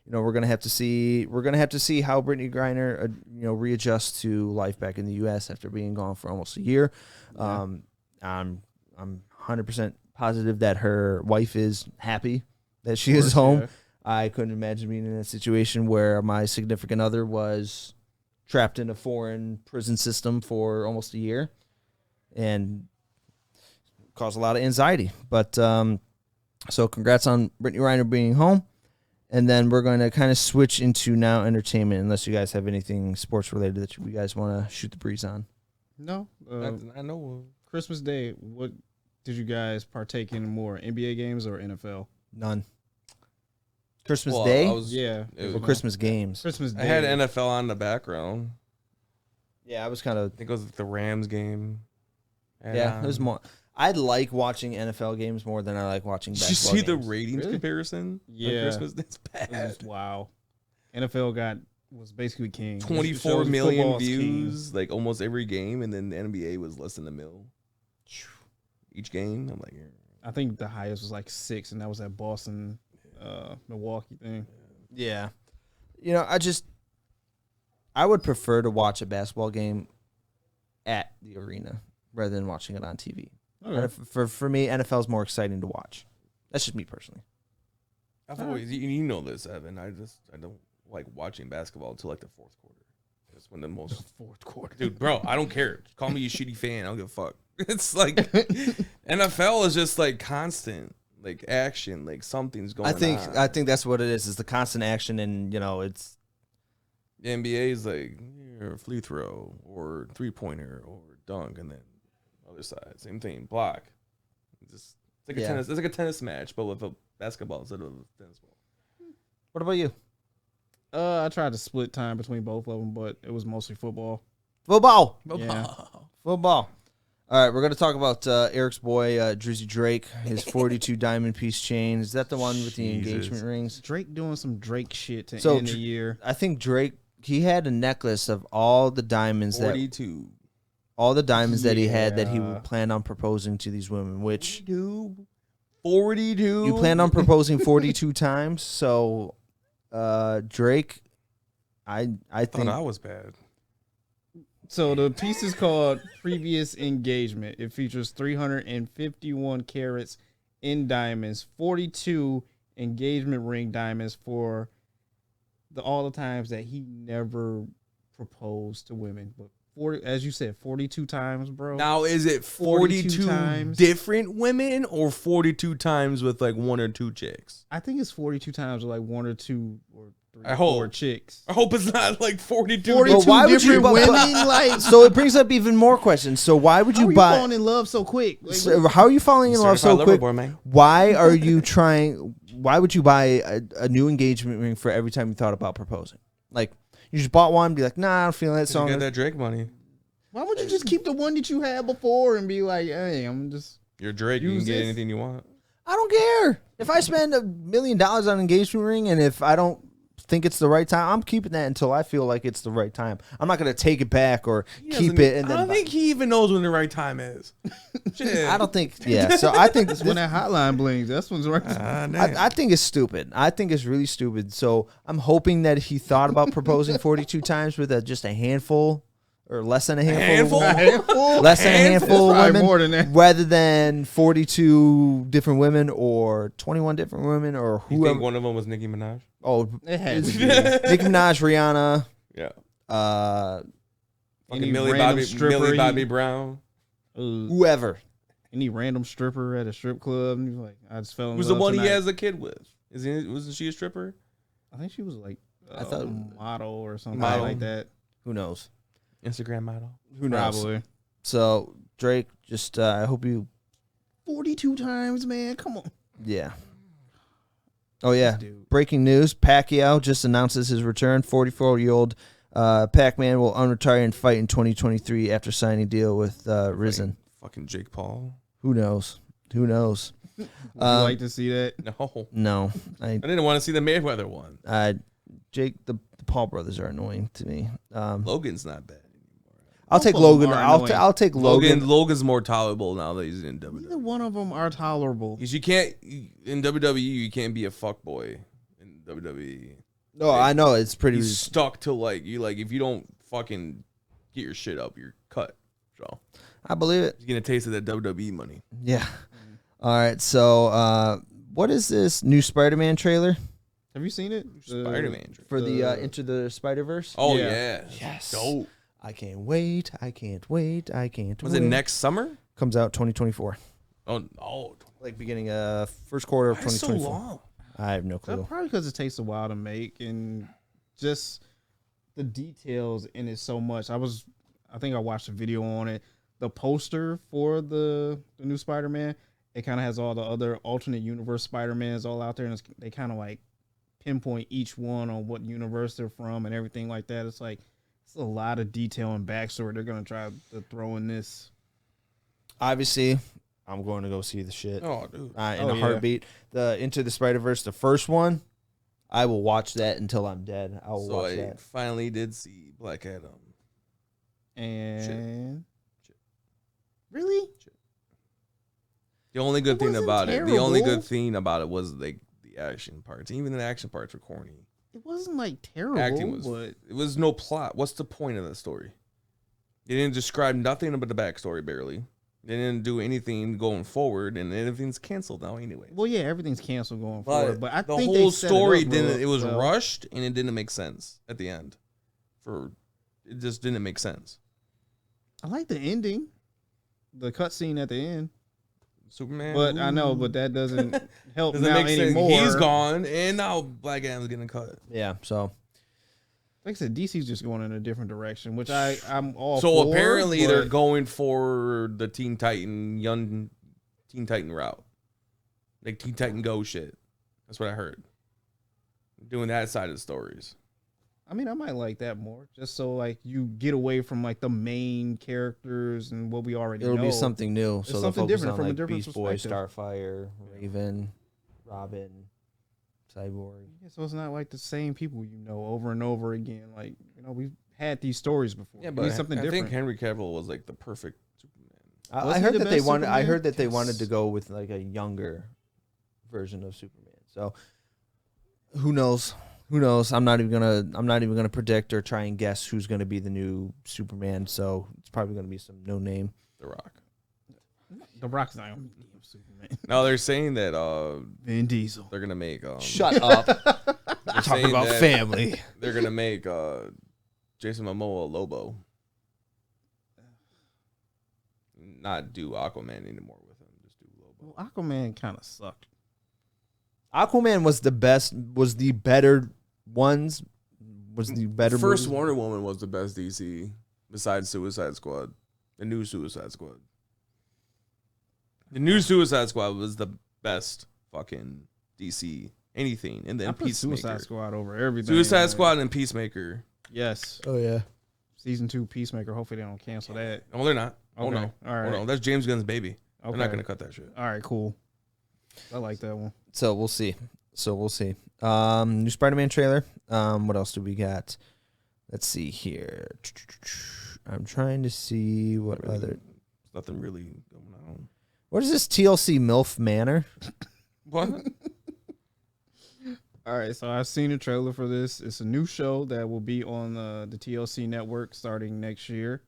we're going to have to see how Brittany Griner, readjusts to life back in the U.S. after being gone for almost a year. Yeah. I'm 100% positive that her wife is happy that she is home. Yeah. I couldn't imagine being in a situation where my significant other was trapped in a foreign prison system for almost a year and caused a lot of anxiety. But so congrats on Brittany Griner being home. And then we're going to kind of switch into now entertainment, unless you guys have anything sports related that you guys want to shoot the breeze on. No. I know. Christmas Day, what did you guys partake in more, NBA games or NFL? None. Christmas Day? Or Christmas games? Christmas Day. I had NFL on the background. Yeah, I was kind of... I think it was the Rams game. Yeah, it was more... I like watching NFL games more than I like watching basketball games. Did you see the ratings comparison? Yeah. Christmas? That's bad. Wow. NFL was basically king. 24 million views, like almost every game, and then the NBA was less than $1 million. Each game, I'm like, I think the highest was like 6, and that was that Boston, Milwaukee thing. Yeah, I would prefer to watch a basketball game at the arena rather than watching it on TV. Okay. For me, NFL is more exciting to watch. That's just me personally. I've always, you know this, Evan. I don't like watching basketball until like the fourth quarter. That's when the fourth quarter, dude, bro. I don't care. Call me a shitty fan. I don't give a fuck. It's like NFL is just like constant, like action, like something's going on. I think that's what it is the constant action, and it's the NBA is like free throw or 3-pointer or dunk, and then other side, same thing, block. It's like a tennis. It's like a tennis match, but with a basketball instead of a tennis ball. What about you? I tried to split time between both of them, but it was mostly football. Football. All right, we're going to talk about Eric's boy, Drizzy Drake, his 42 diamond piece chain. Is that the one with the engagement rings? Drake doing some Drake shit to end the year. I think Drake, he had a necklace of all the diamonds 42. All the diamonds that he had that he planned on proposing to these women, which 42. You planned on proposing 42 times, so Drake, I think that was bad. So the piece is called Previous Engagement. It features 351 carats in diamonds, 42 engagement ring diamonds for all the times that he never proposed to women, but 40, as you said, 42 times, bro. Now, is it 42 times. different women or 42 times with like one or two chicks? I think it's 42 times with like one or two or three I or hope. four chicks. I hope it's not like 42. 42 Well, why would you- different but- women. Like, So it brings up even more questions. So why would how you are you buy? falling in love so quick? Like, So how are you falling in love so Certified quick? lover boy, man. Why are you trying? Why would you buy a new engagement ring for every time you thought about proposing? Like you just bought one, be like, nah, I don't feel that You song. got that Drake money. why would you just keep the one that you had before and be like, hey, I'm just. You're Drake. You Use can get this. anything you want. I don't care if I spend $1 million on an engagement ring, and if I don't think it's the right time, I'm keeping that until I feel like it's the right time. I'm not gonna take it back or keep it. And I then don't think he even knows when the right time is. Shit. I don't think. Yeah. So I think That's when that hotline blings. That's when's right. I think it's stupid. I think it's really stupid. So I'm hoping that he thought about proposing 42 times with just a handful or less than a handful. handful? Less than a handful of Probably women. more than that. Rather than 42 different women or 21 different women or You whoever. think one of them was Nicki Minaj? Oh, It had to be. Nicki Minaj, Rihanna, Yeah. Any Fucking Millie random Bobby, stripper Millie he- Bobby Brown. whoever. Any random stripper at a strip club. And he's like, I just fell in Who's love the one he tonight. has a kid with? Wasn't she a stripper? I think she was like I thought- a model or something Model. like that. Who knows? Instagram model. Who knows? Probably. So Drake, just I hope you. 42 times, man. Come on. Yeah. Oh yeah. Dude. Breaking news: Pacquiao just announces his return. 44-year-old Pac-Man will unretire and fight in 2023 after signing a deal with Risen. Fucking Jake Paul. Who knows? Who knows? Would you like to see that? No. No, I didn't want to see the Mayweather one. Jake, the Paul brothers are annoying to me. Logan's not bad. I'll take Both of them Logan. are I'll annoying. I'll take Logan. Logan's more tolerable now that he's in Neither WWE. one of them are tolerable. Because you can't in WWE, you can't be a fuckboy in WWE. No, I know it's pretty. He's stuck to like if you don't fucking get your shit up, you're cut. So I believe it. he's gonna taste of that WWE money. Yeah. All right. So, what is this new Spider-Man trailer Have you seen it? Spider-Man. for the Into the Spider-Verse? Oh Yeah. yeah. Yes. Dope. I can't wait. I can't wait. I can't Was wait. it next summer? Comes out 2024. Oh no. Like beginning first quarter of Why so 2024. long? I have no clue. Probably because it takes a while to make and just the details in it so much. I think I watched a video on it. The poster for the new Spider-Man, it kind of has all the other alternate universe Spider-Mans all out there, and they kind of like pinpoint each one on what universe they're from and everything like that. It's like it's a lot of detail and backstory they're gonna try to throw in this. Obviously, I'm going to go see the shit Oh dude. in Oh, a yeah. heartbeat. The Into the Spider-Verse, the first one, I will watch that until I'm dead. I will So watch I that. finally did see Black Adam. And really, The only good It thing wasn't about it, the only terrible. good thing about it was like the action parts. Even the action parts were corny. it wasn't like terrible. Acting was. but It was no plot. What's the point of the story? They didn't describe nothing about the backstory. Barely. They didn't do anything going forward, and everything's canceled now anyway. well, yeah, everything's canceled going forward. But I the think whole they set story it up didn't. real It was well. rushed, and it didn't make sense at the end. It just didn't make sense. I like the ending, the cutscene at the end. Superman, But I know, ooh. but that doesn't help doesn't now make sense. anymore. He's gone, and now Black Adam's getting cut. Yeah, so Like I said, DC's just going in a different direction, which I'm all So for. apparently but they're going for the young Teen Titan route, like Teen Titan Go shit. That's what I heard. Doing that side of the stories. I mean, I might like that more, just so like you get away from like the main characters and what we already it'll know. be something new. So they'll something focus different on from a like different Beast Boy, perspective. Starfire, Raven, Robin, Cyborg. Yeah, so it's not like the same people over and over again. Like we've had these stories before. Yeah, We but need something I different. think Henry Cavill was like the perfect Superman. I Was he heard the that they best wanted. I Superman? heard that they wanted Yes. to go with like a younger version of Superman. So who knows? Who knows? I'm not even gonna predict or try and guess who's gonna be the new Superman. So it's probably gonna be some no name. The Rock. The Rock's not gonna be Superman. Now they're saying that Vin Diesel. they're gonna make Shut up. they're saying that family. They're gonna make Jason Momoa Lobo. not do Aquaman anymore with him. Just do Lobo. Well, Aquaman kind of sucked. Aquaman was the best. Was the better ones. Was the better. First movie? Wonder Woman was the best DC besides Suicide Squad. The new Suicide Squad. The new Suicide Squad was the best fucking DC anything. And then I put Peacemaker. Suicide Squad over everything. Suicide Squad and Peacemaker. Yes. Oh yeah. Season 2 Peacemaker. Hopefully they don't cancel that. Oh, they're not. Okay. Oh no. All right. Oh no. That's James Gunn's baby. Okay. They're not gonna cut that shit. All right, cool. I like that one. So we'll see. New Spider-Man trailer. What else do we got? Let's see here. I'm trying to see what other. Nothing really going on. What is this TLC MILF Manor? What? All right, so I've seen a trailer for this. It's a new show that will be on the TLC network starting next year.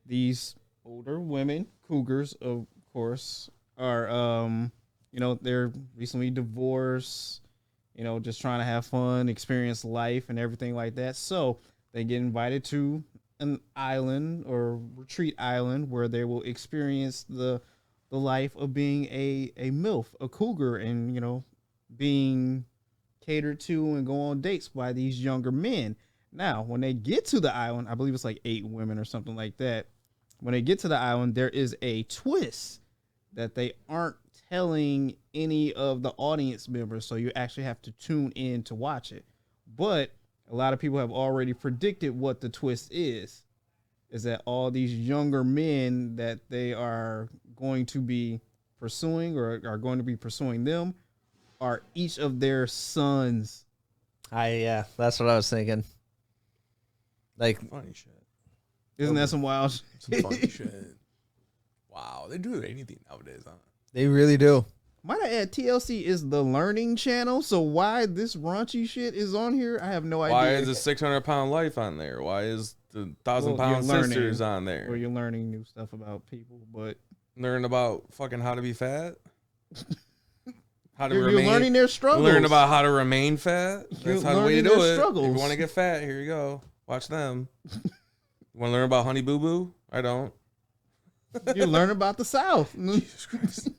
These older women, cougars, of course, are, they're recently divorced, just trying to have fun, experience life and everything like that. So they get invited to an island or retreat island where they will experience the life of being a MILF, a cougar, and, being catered to and go on dates by these younger men. Now, when they get to the island, I believe it's like 8 women or something like that. When they get to the island, there is a twist that they aren't telling any of the audience members, so you actually have to tune in to watch it. But a lot of people have already predicted what the twist is that all these younger men that they are going to be pursuing or are going to be pursuing them are each of their sons. Yeah, that's what I was thinking. Like, Funny shit. Isn't that some wild shit? Some funny shit. Wow, they do anything nowadays, huh? they really do. Might I add, TLC is the learning channel, so why this raunchy shit is on here, I have no idea. Why is a 600-pound life on there? Why is the 1,000-pound sisters on there? Or you're learning new stuff about people, but Learn about fucking how to be fat. How to you're remain. learning their struggles. Learn about how to remain fat. You're That's how the way to learning do their it. struggles. If you want to get fat, here you go. Watch them. You want to learn about Honey Boo Boo? I don't. You learn about the South. Jesus Christ.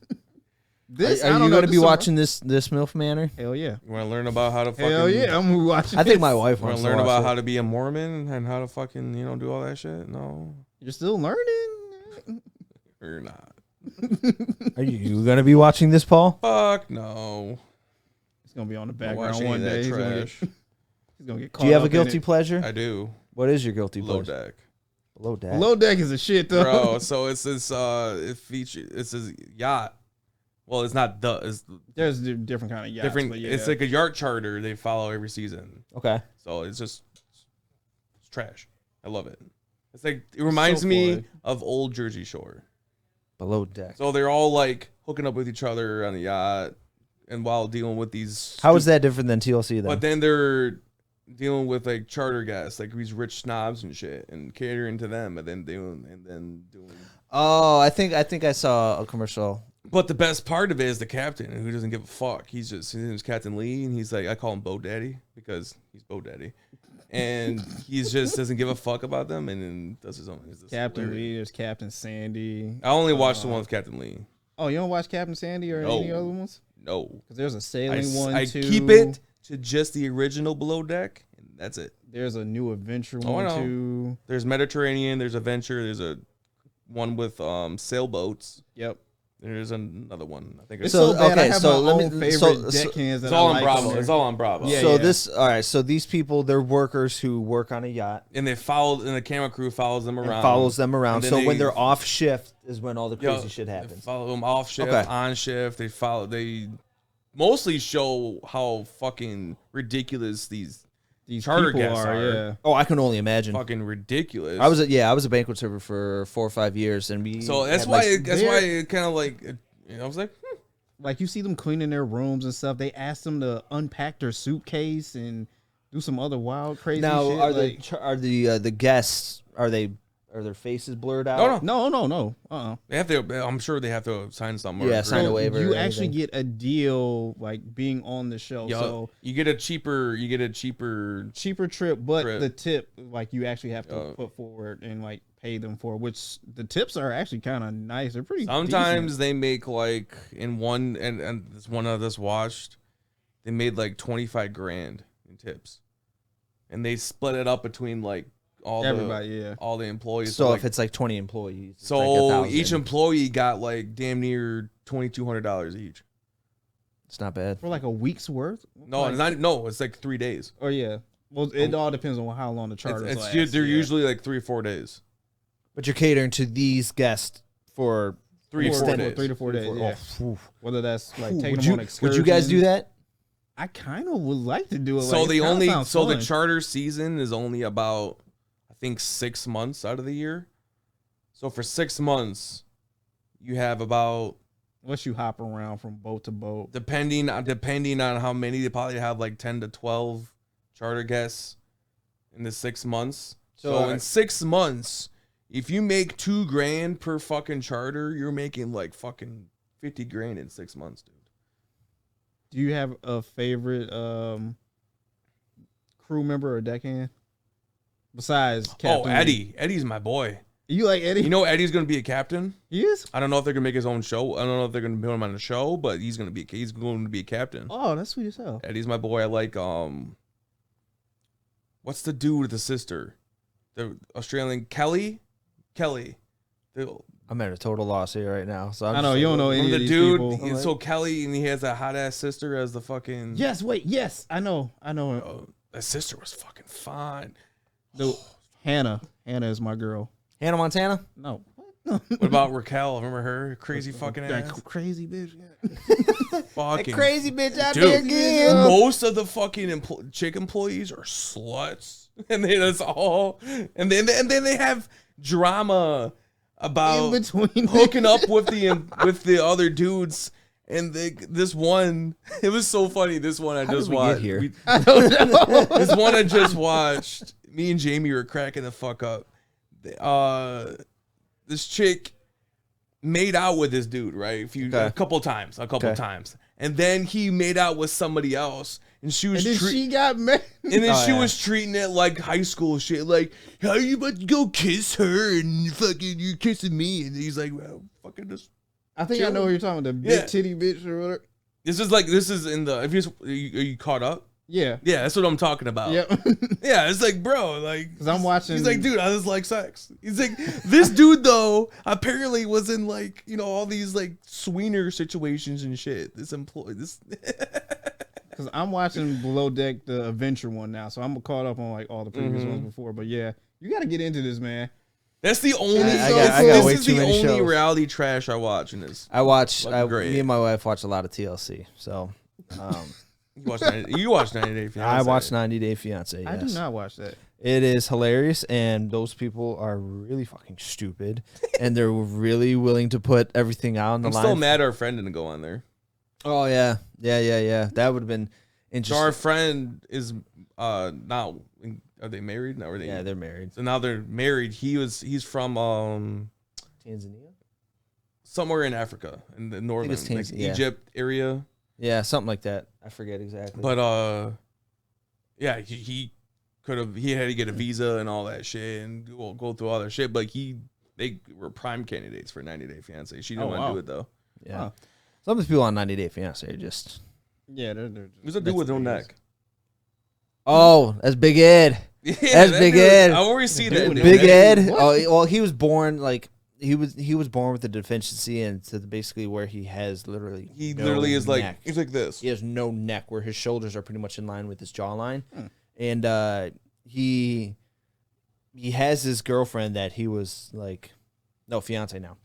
Are you going to be watching this MILF Manor? Hell yeah. You want to learn about how to fucking. Hell yeah, I'm watching. I think my wife Want wants to to learn watch about it. how to be a Mormon and how to fucking do all that shit? No, You're still learning. you're not. Are you going to be watching this, Paul? Fuck no. It's gonna be on the Don't watch background any one of that day. He's trash. gonna get caught Do you have a up in guilty it. pleasure? I do. What is your guilty Below pleasure? deck. Below deck. Below Deck is a shit though. Bro, so it's this it features it's this yacht. Well, it's not it's There's different kind of yachts. different. But yeah. It's like a yacht charter they follow every season. Okay. So it's trash. I love it. It's like it reminds So me funny. of old Jersey Shore. Below deck. So they're all like hooking up with each other on the yacht, and while dealing with these. How is that different than TLC then? But then they're dealing with like charter guests, like these rich snobs and shit, and catering to them, and then doing. Oh, I think I saw a commercial. But the best part of it is the captain, who doesn't give a fuck. His name is Captain Lee, and he's like, I call him Bo Daddy because he's Bo Daddy, and he just doesn't give a fuck about them, and then does his own. Captain Lee. There's Captain Sandy. I only watched the one with Captain Lee. Oh, you don't watch Captain Sandy or No. any other ones? No, Because there's a sailing one I too. keep it to just the original Below Deck, and that's it. There's a new adventure Oh, I one know. too. There's Mediterranean. There's Adventure. There's a one with sailboats. Yep. There's another one. I think It's it's, so bad. I okay, have so my let own me- favorite so- deckhands that it's all I on like Bravo. there. It's all on Bravo. Yeah, So this, all right. So these people, they're workers who work on a yacht And the camera crew follows them and around. follows them around. And then So when they- they're off shift is when all the Yo, crazy shit They happens. follow them off shift, Okay. on shift. They mostly show how fucking ridiculous these charter people guests are. Yeah. Oh, I can only imagine. Fucking ridiculous. I was a banquet server for 4 or 5 years, and we. so that's had, why like, it kind of like I was like Like you see them cleaning their rooms and stuff. They ask them to unpack their suitcase and do some other wild crazy now shit. are like, the guests are or their faces blurred out? No. They have to. I'm sure they have to sign something. Yeah, sign a waiver. You or actually anything. get a deal like being on the show. Yo, So you get a cheaper trip, but Trip. the tip like you actually have to put forward and like pay them for, which the tips are actually kind of nice. They're pretty. Sometimes decent. they make like in one and this one of us watched, they made like 25 grand in tips, and they split it up between like all the employees. So like, if it's like 20 employees, it's so like 1,000. each employee got like damn near $2,200 each. It's not bad. for like a week's worth. No, it's like 3 days. Oh yeah. Well, it all depends on how long the charter lasts. They're usually like 3 or 4 days. But you're catering to these guests for 3 or 4 days. 3 to 4 days. Yeah. Oh, Whether that's like would taking them you on excursions. would you guys do that? I kind of would like to do it. So like, the it kinda only sounds so the fun. charter season is only about I think 6 months out of the year. So for 6 months, you have about Unless you hop around from boat to boat. depending on how many, they probably have like 10 to 12 charter guests in the 6 months. So in 6 months, if you make $2,000 per fucking charter, you're making like fucking 50 grand in 6 months, dude. Do you have a favorite crew member or deckhand besides Captain? Oh, Eddie. Eddie's my boy. You like Eddie? You know Eddie's gonna be a captain. He is. I don't know if they're gonna make his own show. I don't know if they're gonna put him on a show, but he's going to be a captain. Oh, that's sweet as hell. Eddie's my boy. I like what's the dude with the sister? The Australian Kelly. I'm at a total loss here right now. So I'm I know just you like, don't know any the of these dude. people. So Kelly, and he has a hot ass sister as the fucking. Yes, wait, yes, I know. That sister was fucking fine. Dude, Hannah is my girl. Hannah Montana. No, What about Raquel? Remember her crazy fucking that ass? crazy bitch. Fucking Crazy bitch out dude. there again. Most of the fucking chick employees are sluts, and that's all. And then they have drama about In between hooking up with the other dudes. And this one, it was so funny. This one I How just did we watched. get here? I don't know. This one I just watched. Me and Jamie were cracking the fuck up. This chick made out with this dude, right? A couple times, and then he made out with somebody else, and she was. And then she got mad. And then she was treating it like high school shit. Like, how are you about to go kiss her and fucking you're kissing me? And he's like, well, fucking just. I think I know what you're talking about. The big titty bitch or whatever. This is in the. Are you caught up? Yeah. Yeah, that's what I'm talking about. Yep. Yeah, it's like, bro, like. Because I'm watching. He's like, dude, I just like sex. He's like, this dude though apparently was in like, all these like sweener situations and shit. This. Because I'm watching Below Deck, the adventure one now, so I'm caught up on like all the previous ones before. But yeah, you got to get into this, man. That's the only. I got way this is too the many only shows. reality trash I watch in this. Great. Me and my wife watch a lot of TLC. So, You watch 90 Day Fiancé. I watch 90 Day Fiance. Yes. I do not watch that. It is hilarious, and those people are really fucking stupid, and they're really willing to put everything out on the I'm line. still mad our friend didn't go on there. Oh yeah. That would have been So interesting. our friend is now. Are they married? No, are they? Yeah, they're married. So now they're married. He's from Tanzania. somewhere in Africa, in the northern, it's like yeah. Egypt area. Yeah, something like that. I forget exactly. But yeah, he had to get a visa and all that shit and go through all that shit. But they were prime candidates for 90 Day Fiancé. She didn't want to do it though. yeah, Huh. some of the people on 90 Day Fiance are just. Yeah, they're Who's a dude with no neck? Oh, that's Big Ed. Yeah, That's that Big dude, Ed. I always see that. dude. Big That Ed. dude- Oh, well, he was born like he was born with a deficiency, and to basically where he has literally He no literally is like neck. he's like this. He has no neck, where his shoulders are pretty much in line with his jawline, and he has his girlfriend that he was like, no, fiance now,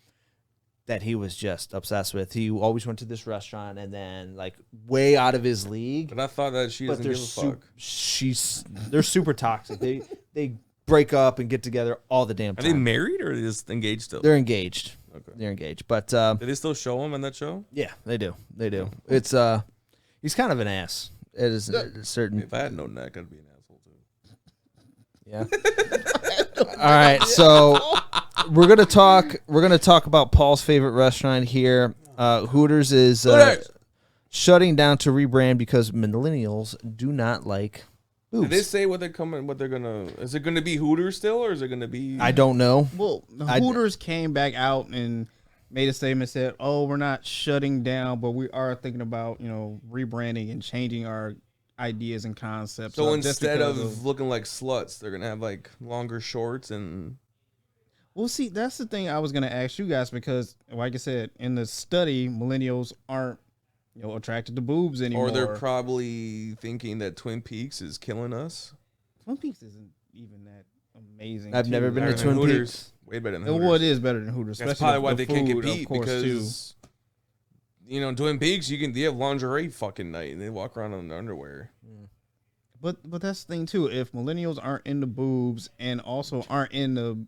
that he was just obsessed with. He always went to this restaurant, and then like way out of his league. But I thought that she doesn't give a fuck. They're super toxic. They break up and get together all the damn Are time. they married or are they just engaged still? They're engaged. Okay. They're engaged. But Do they still show him in that show? yeah, they do. They do. It's he's kind of an ass. It is a certain. If I had no neck, I'd be an asshole too. Yeah. All right. So we're gonna talk about Paul's favorite restaurant here. Hooters is shutting down to rebrand because millennials do not like boobs. Did they say what they're gonna? Is it gonna be Hooters still, or is it gonna be? I don't know. Well, the Hooters came back out and made a statement, said, "Oh, we're not shutting down, but we are thinking about rebranding and changing our ideas and concepts." So instead of looking like sluts, they're gonna have like longer shorts and. Well, see, that's the thing I was gonna ask you guys because, like I said, in the study, millennials aren't attracted to boobs anymore. Or they're probably thinking that Twin Peaks is killing us. Twin Peaks isn't even that amazing. I've never been to Twin Peaks. Way better than Hooters. Well, it is better than Hooters. That's probably why they can't compete because Twin Peaks they have lingerie fucking night and they walk around in underwear. But that's the thing too. If millennials aren't into boobs and also aren't into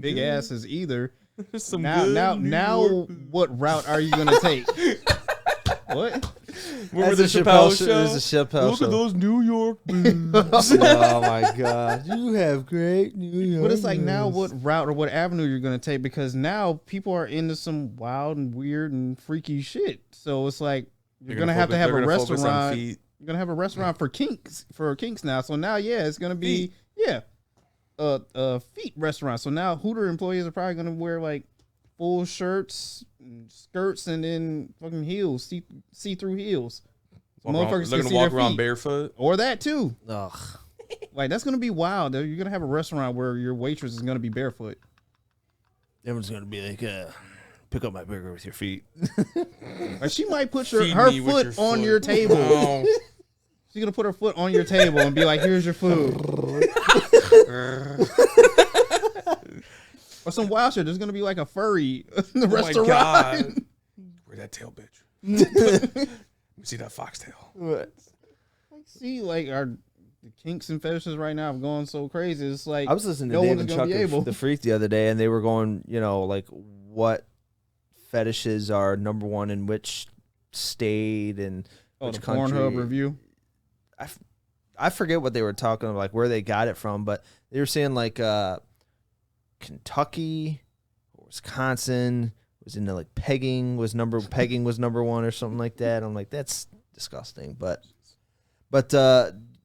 big asses either, now what route are you gonna take? What? Remember the Chappelle show? There's a Chappelle Look show. at those New York boobs. Oh my God, you have great New York. But it's like now what route or what avenue you're gonna take because now people are into some wild and weird and freaky shit. So it's like you're gonna have to have a restaurant. You're gonna have a restaurant for kinks now. So now it's gonna be a feet restaurant. So now Hooter employees are probably gonna wear like full shirts, skirts, and then fucking heels, see-through heels. Motherfuckers they're gonna walk around barefoot, or that too. Ugh. Like that's gonna be wild. You're gonna have a restaurant where your waitress is gonna be barefoot. Everyone's gonna be like, pick up my burger with your feet. Like she might put her foot on your table. Oh. She's gonna put her foot on your table and be like, "Here's your food." Or some wild shit. There's gonna be like a furry in the restaurant. My God. Where's that tail, bitch? Let me see that foxtail. See, like the kinks and fetishes right now have gone so crazy. It's like I was listening to no Dave one's and gonna Chuck be able. the Freak the other day, and they were going, like what fetishes are number one in which state and which the country. Pornhub review. I forget what they were talking about, like where they got it from, but they were saying like Kentucky or Wisconsin was into like pegging was number one or something like that. I'm like, that's disgusting. But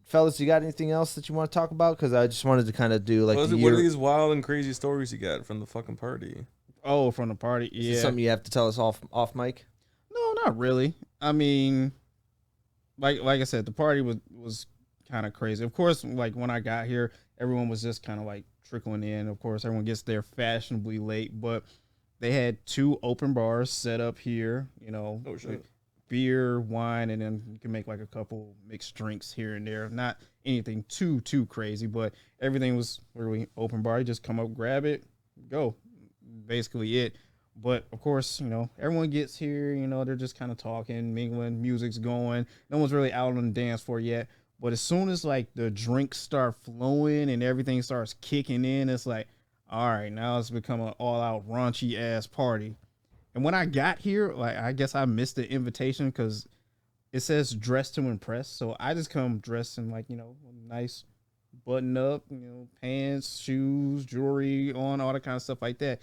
fellas, you got anything else that you want to talk about? Because I just wanted to kind of do like what are these wild and crazy stories you got from the fucking party? Oh, from the party, Is this something you have to tell us off mic? No, not really. I mean, like I said, the party was kind of crazy. Of course, like when I got here, everyone was just kind of like trickling in. Of course, everyone gets there fashionably late, but they had 2 open bars set up here, beer, wine, and then you can make like a couple mixed drinks here and there. Not anything too crazy, but everything was really open bar. You just come up, grab it, go. Basically it. But of course, everyone gets here, they're just kind of talking, mingling, music's going. No one's really out on the dance floor yet. But as soon as like the drinks start flowing and everything starts kicking in, it's like, all right, now it's become an all-out raunchy ass party. And when I got here, like I guess I missed the invitation because it says dress to impress. So I just come dressed in like nice button up, pants, shoes, jewelry on, all that kind of stuff like that.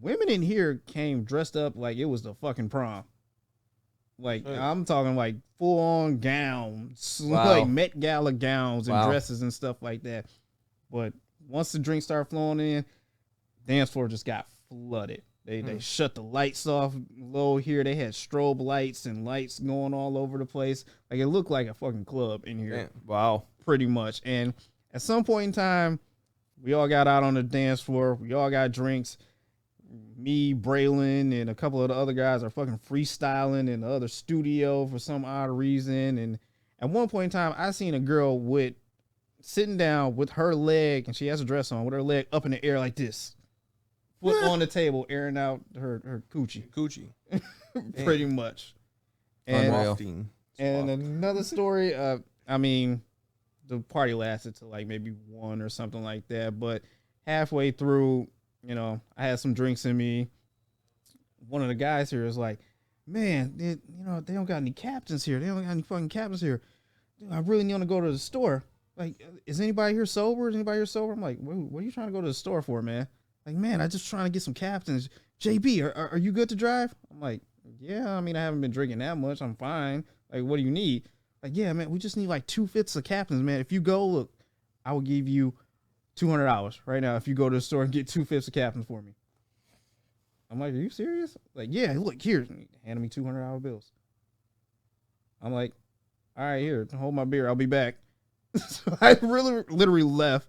Women in here came dressed up like it was the fucking prom. Like I'm talking like full on gowns, like Met Gala gowns and dresses and stuff like that. But once the drinks started flowing in, dance floor just got flooded. They shut the lights off low here. They had strobe lights and lights going all over the place. Like it looked like a fucking club in here. Damn. Wow. Pretty much. And at some point in time, we all got out on the dance floor. We all got drinks. Me, Braylon, and a couple of the other guys are fucking freestyling in the other studio for some odd reason. And at one point in time, I seen a girl sitting down with her leg, and she has a dress on, with her leg up in the air like this. Foot on the table, airing out her coochie. Pretty much. And another story, I mean, the party lasted to like maybe 1 or something like that. But halfway through, I had some drinks in me. One of the guys here is like, man, they don't got any captains here. They don't got any fucking captains here. Dude, I really need to go to the store. Like, is anybody here sober? I'm like, what are you trying to go to the store for, man? Like, man, I just trying to get some captains. JB, are you good to drive? I'm like, yeah, I mean, I haven't been drinking that much. I'm fine. Like, what do you need? Like, yeah, man, we just need like 2/5 of captains, man. If you go, look, I will give you $200 right now if you go to the store and get 2/5 of captains for me. I'm like, are you serious? Like, yeah, look, here, handing me $200 bills. I'm like, all right, here, hold my beer. I'll be back. So I literally left,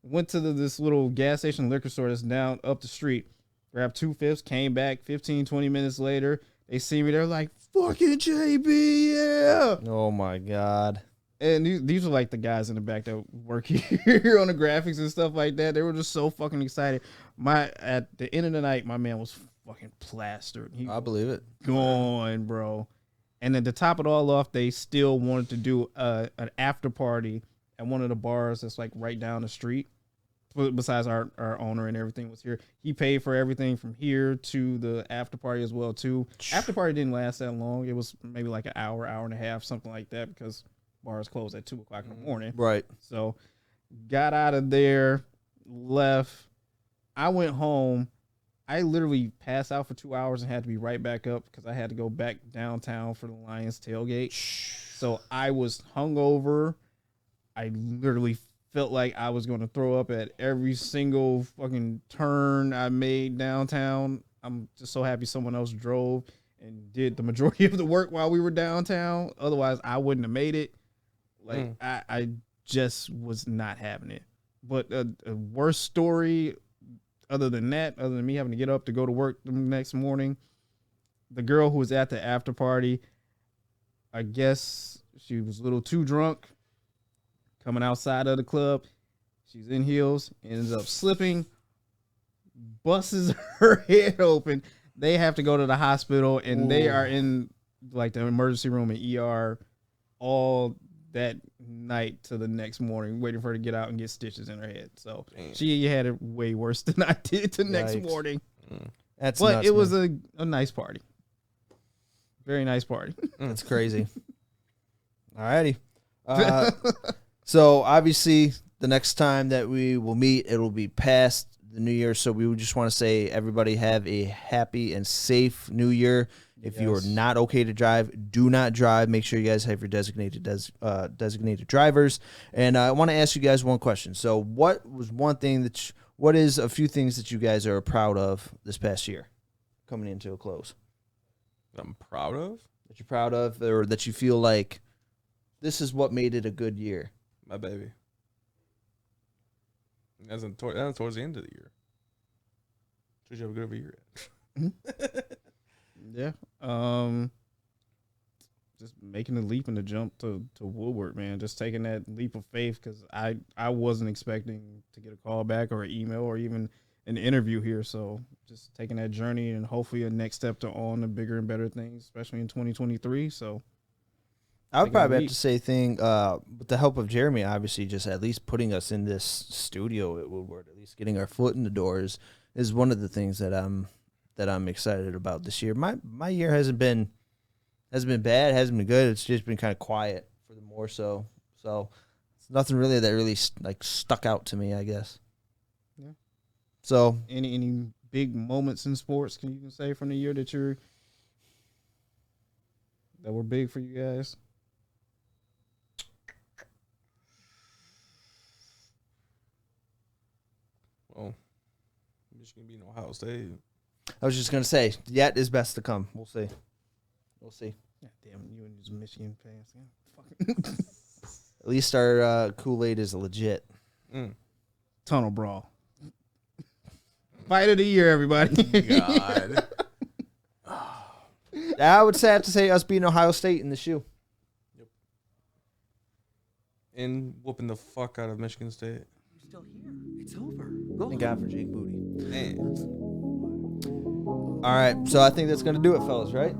went to this little gas station liquor store that's down up the street, grabbed 2/5, came back 15, 20 minutes later. They see me, they're like, fucking JB, yeah. Oh, my God. And these are like the guys in the back that work here on the graphics and stuff like that. They were just so fucking excited. At the end of the night, my man was fucking plastered. I believe it. Gone, bro. And then to top it all off, they still wanted to do an after party at one of the bars that's like right down the street. Besides our owner and everything was here. He paid for everything from here to the after party as well too. After party didn't last that long. It was maybe like an hour and a half, something like that, because bars closed at 2:00 in the morning. Right. So got out of there, left. I went home. I literally passed out for 2 hours and had to be right back up because I had to go back downtown for the Lions tailgate. So I was hungover. I literally felt like I was going to throw up at every single fucking turn I made downtown. I'm just so happy someone else drove and did the majority of the work while we were downtown. Otherwise, I wouldn't have made it. Like, I just was not having it. But a worse story other than me having to get up to go to work the next morning, the girl who was at the after party, I guess she was a little too drunk coming outside of the club. She's in heels, ends up slipping, busts her head open. They have to go to the hospital, and they are in like the emergency room and ER all that night to the next morning, waiting for her to get out and get stitches in her head. So she had it way worse than I did the next morning. That's but nuts, it was man. a nice party. Very nice party. That's crazy. Alrighty. So obviously the next time that we will meet, it will be past the new year. So we would just want to say everybody have a happy and safe new year. If you are not okay to drive, do not drive. Make sure you guys have your designated drivers. And I want to ask you guys one question. So what was one thing what is a few things that you guys are proud of this past year coming into a close? I'm proud of? That you're proud of, or that you feel like this is what made it a good year? My baby. That's towards the end of the year. Should you have a good of a year? Yeah. Just making the leap and the jump to Woodward, man. Just taking that leap of faith, because I wasn't expecting to get a call back or an email or even an interview here. So just taking that journey and hopefully a next step to on the bigger and better things, especially in 2023. So I would probably have to say with the help of Jeremy, obviously, just at least putting us in this studio at Woodward, at least getting our foot in the doors, is one of the things that I'm excited about this year. My year hasn't been bad, hasn't been good. It's just been kind of quiet for the more so. So it's nothing really that really like stuck out to me, I guess. Yeah. So any big moments in sports can you say from the year that were big for you guys? Well, Michigan beating Ohio State. I was just gonna say, yet is best to come. We'll see. God damn, you and these Michigan fans. Yeah. At least our Kool-Aid is legit. Tunnel brawl. Fight of the year, everybody. God. I would have to say us beating Ohio State in the shoe. Yep. And whooping the fuck out of Michigan State. You're still here. It's over. Go. Thank God for Jake Booty. Man. All right, so I think that's going to do it, fellas, right?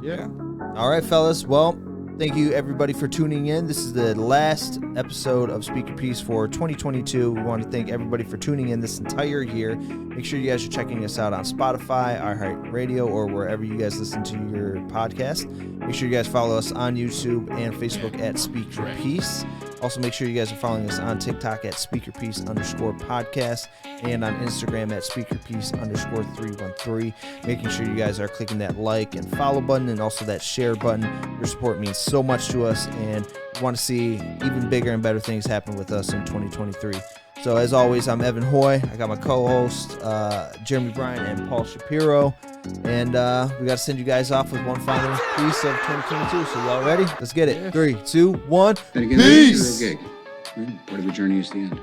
Yeah. All right, fellas. Well, thank you, everybody, for tuning in. This is the last episode of Speak Your Piece for 2022. We want to thank everybody for tuning in this entire year. Make sure you guys are checking us out on Spotify, iHeartRadio, or wherever you guys listen to your podcast. Make sure you guys follow us on YouTube and Facebook at Speak Your Piece. Also, make sure you guys are following us on TikTok at speakerpiece_podcast and on Instagram at speakerpiece_313. Making sure you guys are clicking that like and follow button and also that share button. Your support means so much to us, and we want to see even bigger and better things happen with us in 2023. So as always, I'm Evan Hoy. I got my co-host Jeremy Bryant and Paul Shapiro, and we got to send you guys off with one final piece of 2022. So y'all ready? Let's get it. 3, 2, 1. Then again, Peace. this is a real gig. Part of the journey is the end.